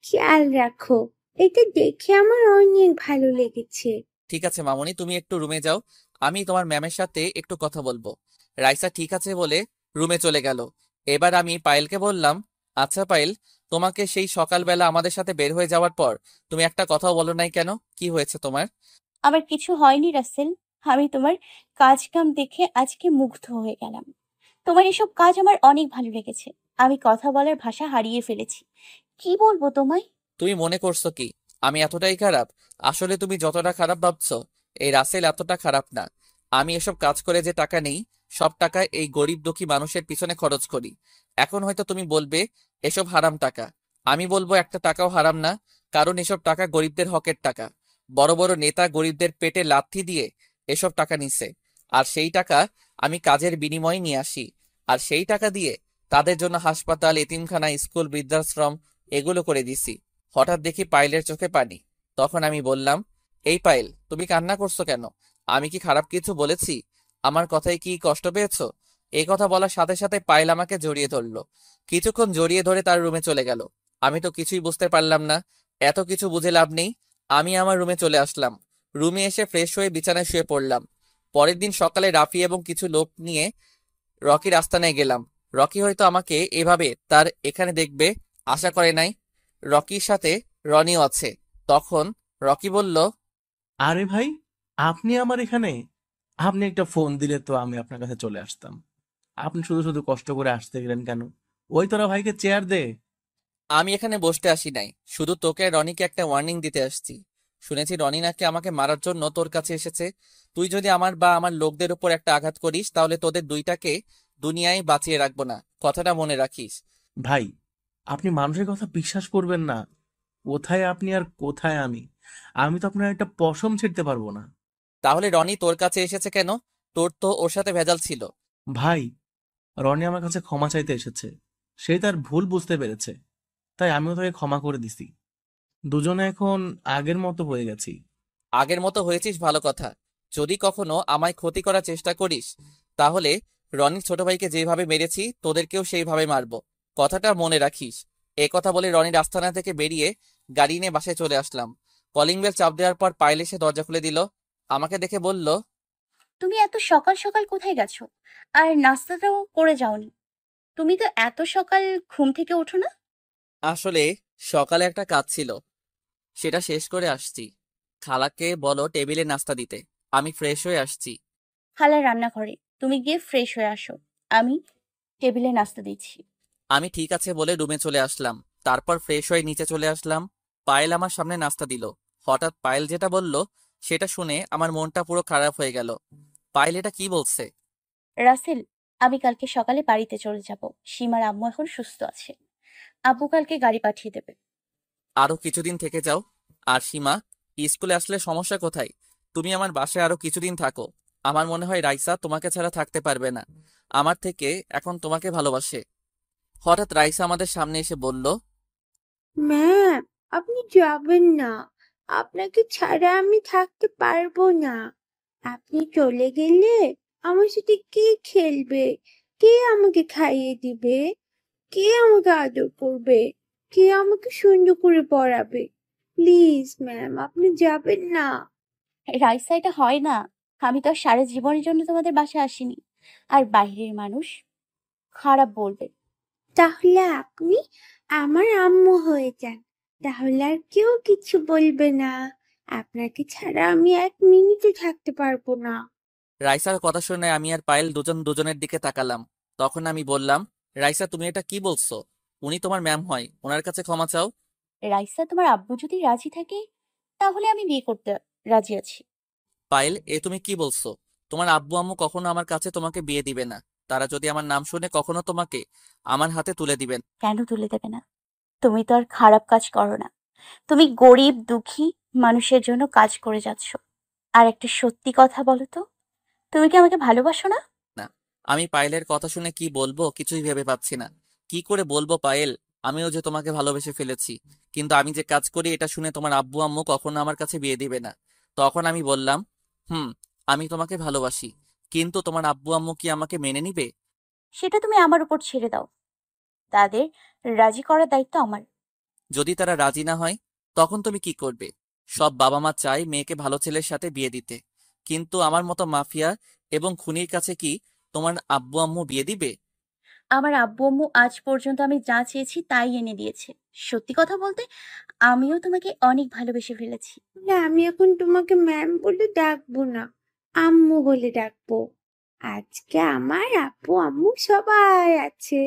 খেয়াল রাখো, এটা দেখে আমার অনেক ভালো লেগেছে। ঠিক আছে মামুনি, তুমি একটু রুমে যাও, আমি তোমার ম্যামের সাথে একটু কথা বলবো। রাইসা ঠিক আছে বলে রুমে চলে গেল। এবার আমি পায়েলকে বললাম, আচ্ছা পায়েল, তোমাকে সেই সকালবেলা আমাদের সাথে বের হয়ে যাওয়ার পর তুমি একটা কথাও বলো নাই কেন? কি হয়েছে তোমার? আমার কিছু হয়নি রাসেল, আমি তোমার কাজ কাম দেখে আজকে মুগ্ধ হয়ে গেলাম। তোমার এসব কাজ আমার অনেক ভালো লেগেছে। আমি কথা বলার ভাষা হারিয়ে ফেলেছি, কি বলবো তোমায়। তুমি মনে করছো কি আমি এতটাই খারাপ? আসলে তুমি যতটা খারাপ ভাবছো, এই রাসেল এতটা খারাপ না। আমি এসব কাজ করে যে টাকা নেই, সব টাকা এই গরিব দুঃখী মানুষের পিছনে খরচ করি। এখন হয়তো তুমি বলবে এসব হারাম টাকা। আমি বলবো একটা টাকাও হারাম না, কারণ এসব টাকা গরিবদের হকের টাকা। বড় বড় নেতা গরিবদের পেটে লাথি দিয়ে এসব টাকা নিছে, আর সেই টাকা আমি কাজের বিনিময়ে নিয়ে আসি। আর সেই টাকা দিয়ে তাদের জন্য হাসপাতাল, এতিমখানা, স্কুল, বৃদ্ধাশ্রম এগুলো করে দিছি। হঠাৎ দেখি পায়েলের চোখে পানি। তখন আমি বললাম, এই পায়েল, তুমি কান্না করছো কেন? আমি কি খারাপ কিছু বলেছি? আমার কথায় কি কষ্ট পেয়েছো? এই কথা বলার সাথে সাথে পায়েল আমাকে জড়িয়ে ধরলো। কিছুক্ষণ জড়িয়ে ধরে তার রুমে চলে গেল। আমি তো কিছুই বুঝতে পারলাম না। এত কিছু বুঝে লাভ নেই। আমি আমার রুমে চলে আসলাম। রুমে এসে ফ্রেশ হয়ে বিছানায় শুয়ে পড়লাম। পরের দিন সকালে রাফি এবং কিছু লোক নিয়ে রকির আস্তানায় গেলাম। রকি হয়তো আমাকে এভাবে তার এখানে দেখবে আশা করে নাই। রকির সাথে রনিও আছে। তখন রকি বলল, আরে ভাই, আপনি আমার এখানে? আপনি একটা ফোন দিলে তো আমি আপনার কাছে চলে আসতাম। আপনি শুধু শুধু কষ্ট করে আসতে গেলেন কেন? ওই তোরা ভাইকে চেয়ার দে। আমি এখানে বসতে আসি নাই, শুধু তোকে আর রনিকে একটা ওয়ার্নিং দিতে আসছি। শুনেছি রনি নাকি আমাকে মারার জন্য তোর কাছে এসেছে। তুই যদি আমার বা আমার লোকদের উপর একটা আঘাত করিস, তাহলে তোদের দুইটাকে দুনিয়ায় বাঁচিয়ে রাখবো না, কথাটা মনে রাখিস। ভাই, আপনি মানুষের কথা বিশ্বাস করবেন না। কোথায় আপনি আর কোথায় আমি? আমি তো আপনার একটা পশম ছিঁড়তে পারবো না। তাহলে রনি তোর কাছে এসেছে কেন? তোর তো ওর সাথে ভেজাল ছিল। ভাই, রনি আমার কাছে ক্ষমা চাইতে এসেছে। সে তার ভুল বুঝতে পেরেছে, তাই আমিও তাকে ক্ষমা করে দিছি। দুজনে এখন আগের মতো হয়ে গেছি। আগের মতো হয়েছিস ভালো কথা। যদি কখনো আমায় ক্ষতি করার চেষ্টা করিস, তাহলে রনির ছোট ভাইকে যেভাবে মেরেছি তোদেরকেও সেইভাবে মারবো, কথাটা মনে রাখিস। এ কথা বলে রনির আস্তানা থেকে বেরিয়ে গাড়ি নিয়ে বাসায় চলে আসলাম। কলিং বেল চাপ দেওয়ার পর পায়েল এসে দরজা খুলে দিল। আমাকে দেখে বলল, তুমি এত সকাল সকাল কোথায় গেছো? আর নাস্তাটাও করে যাওনি? তুমি তো এত সকাল ঘুম থেকে ওঠো না। আসলে সকালে একটা কাজ ছিল, সেটা শেষ করে আসছি। খালাকে বলো টেবিলে নাস্তা দিতে, আমি ফ্রেশ হয়ে আসছি। খালা রান্নাঘরে, তুমি গিয়ে ফ্রেশ হয়ে আসো, আমি টেবিলে নাস্তা দিচ্ছি। আমি ঠিক আছে বলে রুমে চলে আসলাম। তারপর ফ্রেশ হয়ে নিচে চলে আসলাম। পায়েল আমার সামনে নাস্তা দিল। হঠাৎ পায়েল যেটা বলল সেটা শুনে আমার মনটা পুরো খারাপ হয়ে গেল। পায়েল এটা কি বলছে? রাসেল, আমি কালকে সকালে বাড়িতে চলে যাব। সীমার আম্মু এখন সুস্থ আছে। আব্বু কালকে গাড়ি পাঠিয়ে দেবে। আরো কিছুদিন থেকে যাও। আর সীমা, স্কুলে আসলে সমস্যা কোথায়? তুমি আমার বাসায় আরো কিছুদিন থাকো। আমার মনে হয় রাইসা তোমাকে ছাড়া থাকতে পারবে না। আমার থেকে এখন তোমাকে ভালোবাসে। হঠাৎ রাইসা আমাদের সামনে এসে বলল, ম্যাম, আপনি যাবেন না। আপনাকে ছাড়া আমি থাকতে পারবো না। আপনি চলে গেলে আমার সাথে কে খেলবে? কে আমাকে খাইয়ে দিবে? কে আমাকে আদর করবে? কে আমাকে সুন্দর করে পড়াবে? প্লিজ ম্যাম, আপনি যাবেন না। রাইসা, এটা হয় না। আমি তো আর সারা জীবনের জন্য তোমাদের বাসায় আসিনি। আর বাইরের মানুষ খারাপ বলবে। তাহলে আপনি আমার আম্মু হয়ে যান। তাহলে আর কেউ কিছু বলবে না। আপনাকে ছাড়া আমি 1 মিনিটও থাকতে পারবো না। রাইসার কথা শুনে আমি আর পায়েল দুজন দুজনের দিকে তাকালাম। তখন আমি বললাম, রাইসা তুমি এটা কি বলছো? উনি তোমার ম্যাম হয়, ওনার কাছে ক্ষমা চাও। রাইসা, তোমার আব্বু যদি রাজি থাকে তাহলে আমি বিয়ে করতে রাজি আছি। পায়েল, এ তুমি কি বলছো? তোমার আব্বু আম্মু কখনো আমার কাছে তোমাকে বিয়ে দিবে না। তারা যদি আমার নাম শুনে কখনো তোমাকে আমার হাতে তুলে দিবেন। কেন তুলে দেবে না? তুমি তো আর খারাপ কাজ করো না। তুমি গরিব দুঃখী মানুষের জন্য কাজ করে যাচ্ছ। আর একটা সত্যি কথা বলো তো, তুমি কি আমাকে ভালোবাসো না? না। আমি পায়েলের কথা শুনে কি বলবো কিছুই ভেবে পাচ্ছি না। কি করে বলবো পায়েল, আমিও যে তোমাকে ভালোবেসে ফেলেছি। কিন্তু আমি যে কাজ করি এটা শুনে তোমার আব্বু আম্মু কখনো আমার কাছে বিয়ে দিবে না। তখন আমি বললাম, আমি তোমাকে ভালোবাসি, কিন্তু তোমার আব্বু আম্মু কি আমাকে মেনে নিবে? সেটা তুমি আমার উপর ছেড়ে দাও। তাদের রাজি করার দায়িত্ব আমার। যদি তারা রাজি না হয় তখন তুমি কি করবে? সব বাবা মা চায় মেয়েকে ভালো ছেলের সাথে বিয়ে দিতে, কিন্তু আমার মতো মাফিয়া এবং খুনির কাছে কি তোমার আব্বু আম্মু বিয়ে দিবে? আমার আব্বু আম্মু আজ পর্যন্ত আমি যা চেয়েছি তাই এনে দিয়েছে। সত্যি কথা বলতে, আমিও তোমাকে অনেক ভালোবেসে ফেলেছি। না, আমি এখন তোমাকে ম্যাম বলে ডাকবো না, আম্মু বলে ডাকবো। আজকে আমার আব্বু আম্মু সবাই আছে।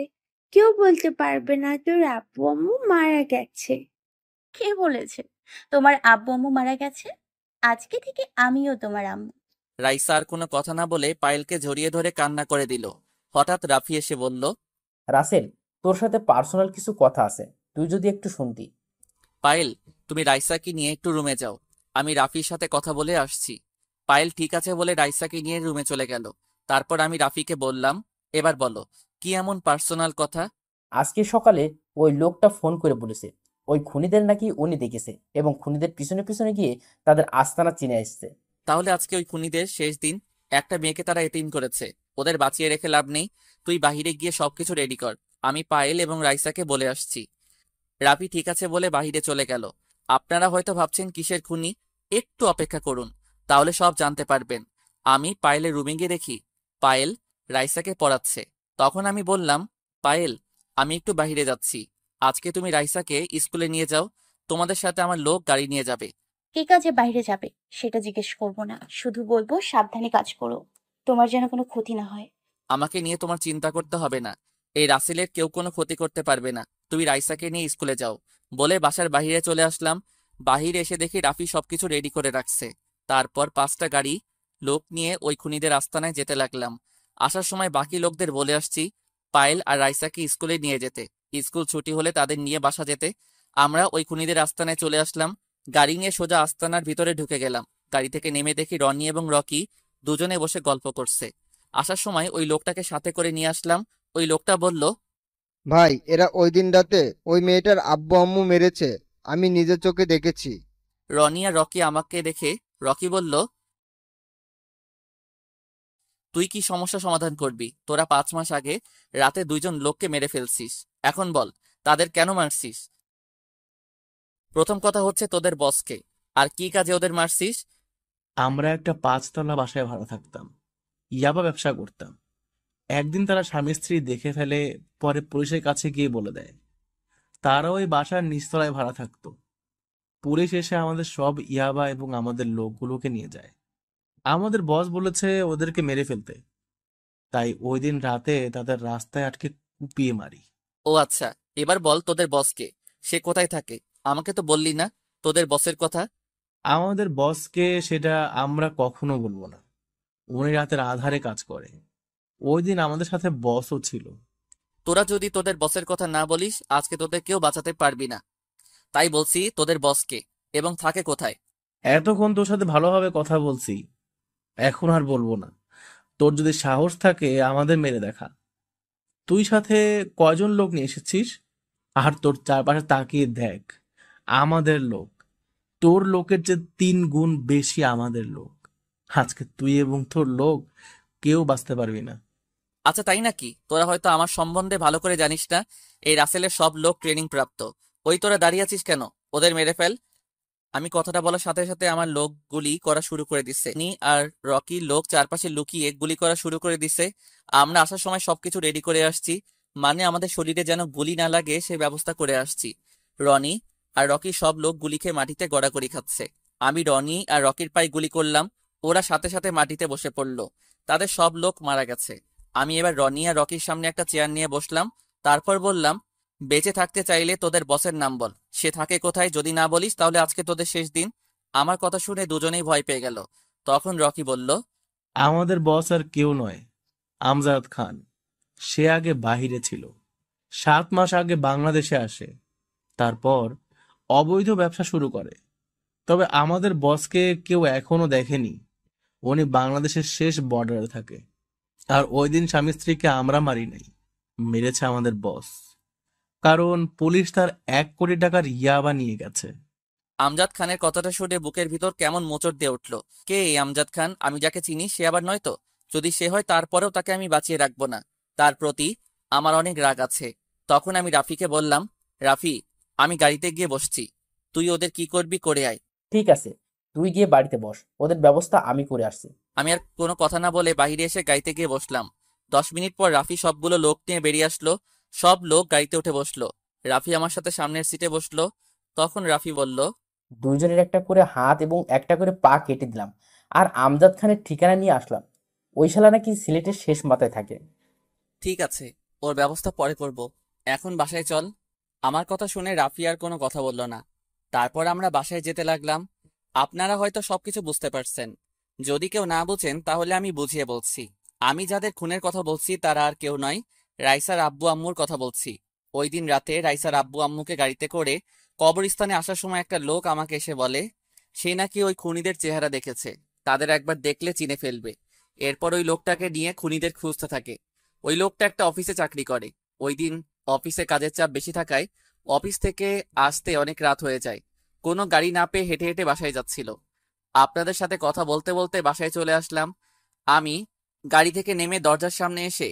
কেউ বলতে পারবে না তোর আব্বু আম্মু মারা গেছে। কে বলেছে তোমার আব্বু আম্মু মারা গেছে? আজকে থেকে আমিও তোমার আম্মু। রাইসা আর কোনো কথা না বলে পায়েলকে জড়িয়ে ধরে কান্না করে দিল। হঠাৎ রাফি এসে বলল, রাসেল, তোর সাথে পার্সোনাল কিছু কথা আছে, তুই যদি একটু শুনতি। পায়েল, তুমি রাইসাকে নিয়ে একটু রুমে যাও, আমি রাফির সাথে কথা বলে আসছি। পায়েল ঠিক আছে বলে রাইসাকে নিয়ে রুমে চলে গেল। তারপর আমি রাফিকে বললাম, এবার বলো, কি এমন পার্সোনাল কথা? আজকে সকালে ওই লোকটা ফোন করে বলেছে ওই খুনিদের নাকি উনি দেখেছে এবং খুনিদের পিছনে পিছনে গিয়ে তাদের আস্তানা চিনে এসছে। তাহলে আজকে ওই খুনিদের শেষ দিন। একটা মেয়েকে তারা এতিম করেছে, ওদের বাঁচিয়ে রেখে লাভ নেই। তুই বাহিরে গিয়ে সবকিছু রেডি কর, আমি পায়েল এবং রাইসাকে বলে আসছি। রাফি ঠিক আছে বলে বাহিরে চলে গেল। আপনারা হয়তো ভাবছেন কিসের খুনি, একটু অপেক্ষা করুন, তাহলে সব জানতে পারবেন। আমি পায়েলের রুমে গিয়ে দেখি পায়েল রাইসাকে পড়াচ্ছে। তখন আমি বললাম, পায়েল, আমি একটু বাহিরে যাচ্ছি, আজকে তুমি রাইসাকে স্কুলে নিয়ে যাও, তোমাদের সাথে আমার লোক গাড়ি নিয়ে যাবে। কে কাজে বাইরে যাবে সেটা জিজ্ঞেস করবো না, শুধু বলবো সাবধানে কাজ করো, তোমার যেন কোনো ক্ষতি না হয়। আমাকে নিয়ে তোমার চিন্তা করতে হবে না, এই রাসেলের কেউ কোনো ক্ষতি করতে পারবে না। তুমি রাইসাকে নিয়ে স্কুলে যাও, বলে বাসার বাহিরে চলে আসলাম। বাহিরে এসে দেখি রাফি সবকিছু রেডি করে রাখছে। তারপর 5টা গাড়ি লোক নিয়ে ওই খুনিদের আস্তানায় যেতে লাগলাম। আসার সময় বাকি লোকদের বলে আসছি পায়েল আর রাইসাকে স্কুলে নিয়ে যেতে, স্কুল ছুটি হলে তাদের নিয়ে বাসা যেতে। আমরা ওই খুনিদের আস্তানায় চলে আসলাম। গাড়ি নিয়ে সোজা আস্তানার ভিতরে ঢুকে গেলাম। গাড়ি থেকে নেমে দেখি রনি এবং রকি দুজনে বসে গল্প করছে। আসার সময় ওই লোকটাকে সাথে করে নিয়ে আসলাম। ওই লোকটা বলল, ভাই, এরা ওই দিন রাতে ওই মেয়েটার আব্বু আম্মু মেরেছে, আমি নিজের চোখে দেখেছি। রনি আর রকি আমাকে দেখে রকি বলল, তুই কি সমস্যা সমাধান করবি? তোরা 5 মাস আগে রাতে 2জন লোককে মেরে ফেলছিস, এখন বল তাদের কেন মারছিস? প্রথম কথা হচ্ছে তোদের বসকে, আর কি কাজে ওদের মারছিস? আমরা একটা 5 তলা বাসায় ভাড়া থাকতাম, ইয়াবা ব্যবসা করতাম। একদিন তারা স্বামী স্ত্রী দেখে ফেলে, পরে পুলিশের কাছে গিয়ে বলে দেয়। তারা ওই বাসার নিচতলায় ভাড়া থাকতো। পুলিশ এসে আমাদের সব ইয়াবা এবং আমাদের লোকগুলোকে নিয়ে যায়। আমাদের বস বলেছে ওদেরকে মেরে ফেলতে, তাই ওই দিন রাতে তাদের রাস্তায় আটকে কুপিয়ে মারি। ও আচ্ছা, এবার বল তোদের বসকে, সে কোথায় থাকে? আমাকে তো বললি না তোদের বসের কথা। আমাদের বসকে সেটা আমরা কখনো বলবো না, উনি রাতের আধারে কাজ করে। ওই দিন আমাদের সাথে বসও ছিল। তোরা যদি তোদের বসের কথা না বলিস আজকে তোদের কেউ বাঁচাতে পারবি না। তাই বলছি তোদের বসকে, এবং থাকে কোথায়? এতক্ষণ তোর সাথে ভালোভাবে কথা বলছি, এখন আর বলবো না। তোর যদি সাহস থাকে আমাদের মেরে দেখা। তুই সাথে কয়জন লোক নিয়ে এসেছিস? আর তোর চারপাশে তাকিয়ে দেখ, আমাদের লোক তোর লোকের চেয়ে 3 গুণ বেশি আমাদের লোক। আজকে তুই এবং তোর লোক কেউ বাঁচতে পারবি না। আচ্ছা তাই নাকি? তোরা হয়তো আমার সম্বন্ধে ভালো করে জানিস না। এই রাসেলের সব লোক ট্রেনিং প্রাপ্ত। ওই তোরা দাঁড়িয়ে আছিস কেন? ওদের মেরে ফেল। আমি কথাটা বলার সাথে সাথে আমার লোক গুলি করা শুরু করে দিচ্ছে। নি আর রকি লোক চারপাশে লুকিয়ে গুলি করা শুরু করে দিচ্ছে। আমরা আসার সময় সবকিছু রেডি করে আসছি, মানে আমাদের শরীরে যেন গুলি না লাগে সে ব্যবস্থা করে আসছি। রনি আর রকি সব লোক গুলি খেয়ে মাটিতে গড়াগড়ি খাচ্ছে। আমি রনি আর রকির পায়ে গুলি করলাম, ওরা সাথে সাথে মাটিতে বসে পড়লো। তাদের সব লোক মারা গেছে। আমি এবার রনি আর রকির সামনে একটা চেয়ার নিয়ে বসলাম। তারপর বললাম, বেঁচে থাকতে চাইলে তোদের বসের নাম বল। সে থাকে কোথায়? যদি না বলিস তাহলে আজকে তোদের শেষ দিন। আমার কথা শুনে দুজনেই ভয় পেয়ে গেল। তখন রকি বলল, আমাদের বস আর কেউ নয়, আমজাদ খান। সে আগে বাহিরে ছিল, 7 মাস আগে বাংলাদেশে আসে, তারপর অবৈধ ব্যবসা শুরু করে। তবে আমাদের বসকে কেউ এখনো দেখেনি। উনি বাংলাদেশের শেষ বর্ডারে থাকে। আর ওই দিন স্বামী স্ত্রীকে আমরা মারি নাই, মেরেছে আমাদের বস। কারণ পুলিশ তার 1 কোটি টাকার ইয়াবা নিয়ে গেছে। আমজাদ খানের কথাটা শুনে বুকের ভিতর কেমন মোচড় দিয়ে উঠল। কে এই আমজাদ খান? আমি যাকে চিনি সে আবার নয় তো? যদি সে হয় তারপরেও তাকে আমি বাঁচিয়ে রাখবো না। তার প্রতি আমার অনেক রাগ আছে। তখন আমি রাফিকে বললাম, রাফি, আমি গাড়িতে গিয়ে বসছি, তুই ওদের কি করবি করে আয়। ঠিক আছে, তুই গিয়ে বাড়িতে বস, ওদের ব্যবস্থা আমি করে আসছি। আমি আর কোনো কথা না বলে বাইরে এসে গাড়িতে গিয়ে বসলাম। 10 মিনিট পর রাফি সবগুলো লোক নিয়ে বেরিয়ে আসলো। সব লোক গাড়িতে উঠে বসলো। রাফি আমার সাথে সামনের সিটে বসলো। তখন রাফি বলল, দুইজনের একটা করে হাত এবং একটা করে পা কেটে দিলাম, আর আমজাদ খানের ঠিকানা নিয়ে আসলাম। ওই শালা নাকি সিলেটের শেষ মাথায় থাকে। ঠিক আছে, ওর ব্যবস্থা পরে করব। এখন বাসায় চল। আমার কথা শুনে রাফি আর কোনো কথা বলল না। তারপর আমরা বাসায় যেতে লাগলাম। আপনারা হয়তো সবকিছু বুঝতে পারছেন। যদি কেউ না বুঝেন তাহলে আমি বুঝিয়ে বলছি। আমি যাদের খুনের কথা বলছি তারা আর কেউ নয়, রাইসার আব্বু আম্মুর কথা বলছি। ওই দিন রাতে রাইসার আব্বু আম্মুকে গাড়িতে করে কবরস্থানে আসার সময় একটা লোক আমাকে এসে বলে সে নাকি ওই খুনিদের চেহারা দেখেছে, তাদের একবার দেখলে চিনে ফেলবে। এরপর ওই লোকটাকে নিয়ে খুনিদের খুঁজতে থাকে। ওই লোকটা একটা অফিসে চাকরি করে। ওই দিন অফিসে কাজের চাপ বেশি থাকায় অফিস থেকে আসতে অনেক রাত হয়ে যায়। কোনো গাড়ি না পেয়ে হেঁটে হেঁটে বাসায় যাচ্ছিল। আপনাদের সাথে কথা বলতে বলতে বাসায় চলে আসলাম। আমি গাড়ি থেকে নেমে দরজার সামনে এসে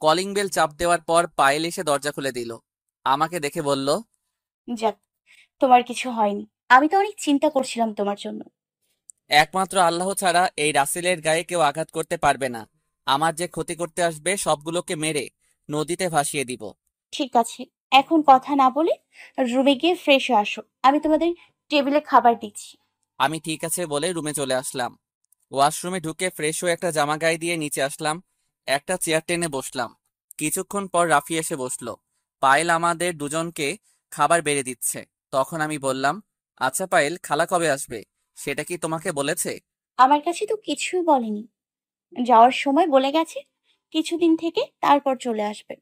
কলিং বেল চাপ দেওয়ার পর পায়েল এসে দরজা খুলে দিল। আমাকে দেখে বলল, যাক, তোমার কিছু হয়নি। আমি তো অনেক চিন্তা করছিলাম তোমার জন্য। একমাত্র আল্লাহ ছাড়া এই রাসেলের গায়ে কেউ আঘাত করতে পারবে না। আমার যে ক্ষতি করতে আসবে সবগুলোকে মেরে নদীতে ভাসিয়ে দিব। ঠিক আছে, এখন কথা না বলে রুমে গিয়ে ফ্রেশ হয়ে আসো, আমি তোমাদের টেবিলে খাবার দিচ্ছি। আমি ঠিক আছে বলে রুমে চলে আসলাম। ওয়াশরুমে ঢুকে ফ্রেশ হয়ে একটা জামা গায়ে দিয়ে নিচে আসলাম। একটা চেয়ার টেনে বসলাম। কিছুক্ষণ পর রাফি এসে বসলো। পায়েল আমাদের দুজনকে খাবার বেড়ে দিচ্ছে। তখন আমি বললাম, আচ্ছা পায়েল, খালা কবে আসবে সেটা কি তোমাকে বলেছে? আমার কাছে তো কিছুই বলেনি। যাওয়ার সময় বলে গেছে কিছুদিন থেকে তারপর চলে আসবে।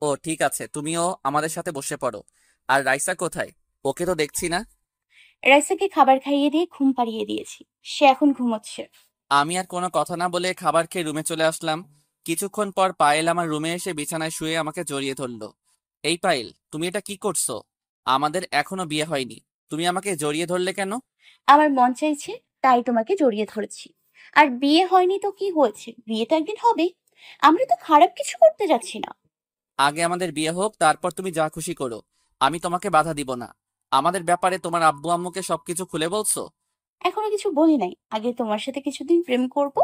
ও ঠিক আছে, তুমিও আমাদের সাথে বসে পড়ো। আর রাইসা কোথায়? ওকে তো দেখছি না। রাইসাকে খাবার খাইয়ে দিয়ে ঘুম পাড়িয়ে দিয়েছি, সে এখন ঘুমোচ্ছে। আমি আর কোনো কথা না বলে খাবার খেয়ে রুমে চলে আসলাম। কিছুক্ষণ পর পায়েল আমার রুমে এসে বিছানায় শুয়ে আমাকে জড়িয়ে ধরলো। এই পায়েল, তুমি এটা কি করছো? আমাদের এখনো বিয়ে হয়নি, তুমি আমাকে জড়িয়ে ধরলে কেন? আমার মন চাইছে তাই তোমাকে জড়িয়ে ধরেছি। আর বিয়ে হয়নি তো কি হয়েছে, বিয়ে তো একদিন হবে। আমরা তো খারাপ কিছু করতে যাচ্ছি না। আগে আমাদের বিয়ে হোক, তারপর তুমি যা খুশি করো, আমি তোমাকে বাধা দিব না। আমাদের ব্যাপারে তোমার আব্বু আম্মুকে সবকিছু খুলে বলছো? এখনো কিছু বলি নাই, আগে তোমার সাথে কিছুদিন প্রেম করব,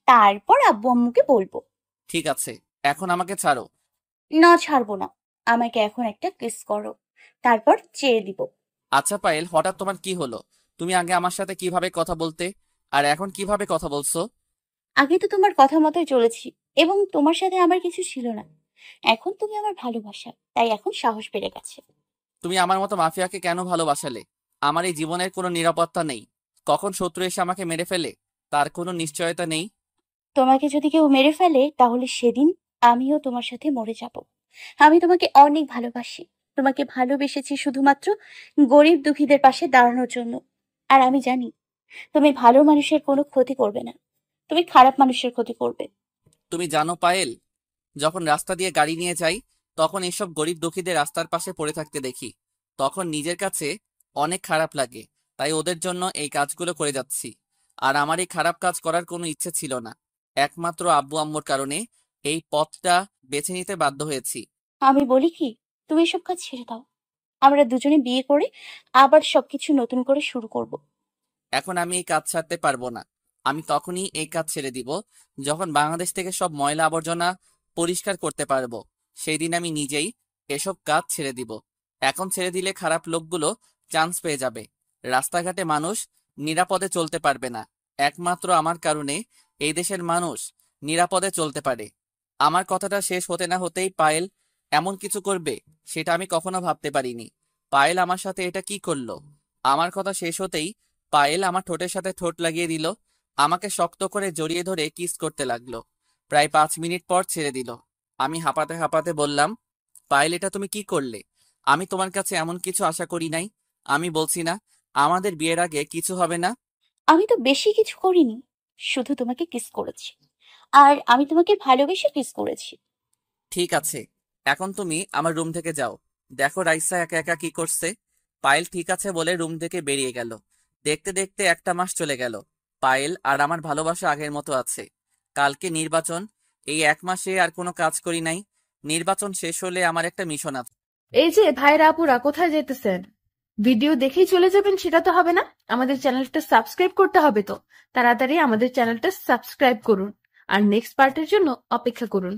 তারপর আব্বু আম্মুকে বলবো। ঠিক আছে, এখন আমাকে ছাড়ো। না, ছাড়বো না। আমাকে এখন একটা কিস করো, তারপর চেয়ে দিব। আচ্ছা পায়েল, হঠাৎ তোমার কি হলো? তুমি আগে আমার সাথে কিভাবে কথা বলতে, আর এখন কিভাবে কথা বলছো? আগে তো তোমার কথা মতোই চলেছি, এবং তোমার সাথে আমার কিছু ছিল না। এখন তুমি আমার ভালোবাসা, তাই এখন সাহস বেড়ে গেছে। তুমি আমার মতো মাফিয়াকে কেন ভালোবাসালে? আমার এই জীবনের কোনো নিরাপত্তা নেই। কখন শত্রু এসে আমাকে মেরে ফেলে তার কোনো নিশ্চয়তা নেই। তোমাকে যদি কেউ মেরে ফেলে তাহলে সেদিন আমিও তোমার সাথে মরে যাব। আমি তোমাকে অনেক ভালোবাসি, তোমাকে ভালোবেসেছি শুধুমাত্র গরিব দুঃখীদের পাশে দাঁড়ানোর জন্য। আর আমি জানি তুমি ভালো মানুষের কোনো ক্ষতি করবে না, তুমি খারাপ মানুষের ক্ষতি করবে। তুমি জানো পায়েল, যখন রাস্তা দিয়ে গাড়ি নিয়ে যাই তখন এসব গরিব দুঃখীদের রাস্তার পাশে পড়ে থাকতে দেখি, তখন নিজের কাছে অনেক খারাপ লাগে। তাই ওদের জন্য এই কাজগুলো করে যাচ্ছি। আর আমার এই খারাপ কাজ করার কোনো ইচ্ছে ছিল না, একমাত্র আব্বু আম্মুর কারণে এই পথটা বেছে নিতে বাধ্য হয়েছি। আমি বলি কি, তুমি এসব কাজ ছেড়ে দাও। আমরা দুজনে বিয়ে করে আবার সবকিছু নতুন করে শুরু করব। এখন আমি এই কাজ ছাড়তে পারবো না। আমি তখনই এই কাজ ছেড়ে দিব যখন বাংলাদেশ থেকে সব ময়লা আবর্জনা পরিষ্কার করতে পারবো। সেই দিন আমি নিজেই এসব কাজ ছেড়ে দিব। এখন ছেড়ে দিলে খারাপ লোকগুলো চান্স পেয়ে যাবে, রাস্তাঘাটে মানুষ নিরাপদে চলতে পারবে না। একমাত্র আমার কারণে এই দেশের মানুষ নিরাপদে চলতে পারে। আমার কথাটা শেষ হতে না হতেই পায়েল এমন কিছু করবে সেটা আমি কখনো ভাবতে পারিনি। পায়েল আমার সাথে এটা কি করলো? আমার কথা শেষ হতেই পায়েল আমার ঠোঁটের সাথে ঠোঁট লাগিয়ে দিল, আমাকে শক্ত করে জড়িয়ে ধরে কিস করতে লাগলো। প্রায় 5 মিনিট পর ছেড়ে দিল। আমি হাঁপাতে হাঁপাতে বললাম, পায়েল এটা তুমি কি করলে? আমি তোমার কাছে এমন কিছু আশা করি নাই। আমি বলছি না আমাদের বিয়ের আগে কিছু হবে না? আমি তো বেশি কিছু করিনি, শুধু তোমাকে কিস করেছি। আর আমি তোমাকে ভালোবেসে কিস করেছি। ঠিক আছে, এখন তুমি আমার রুম থেকে যাও। দেখো রাইসা একা একা কি করছে। পায়েল ঠিক আছে বলে রুম থেকে বেরিয়ে গেল। দেখতে দেখতে 1 মাস চলে গেল। পায়েল আর আমার ভালোবাসা আগের মতো আছে। কালকে নির্বাচন, এই 1 মাসে আর কোনো কাজ করি নাই। নির্বাচন শেষ হলে আমার একটা মিশন আছে। এই যে ভাইরা আপুরা, কোথায় যেতেছেন? ভিডিও দেখেই চলে যাবেন সেটা তো হবে না, আমাদের চ্যানেলটা সাবস্ক্রাইব করতে হবে। তো তাড়াতাড়ি আমাদের চ্যানেলটা সাবস্ক্রাইব করুন আর নেক্সট পার্টের জন্য অপেক্ষা করুন।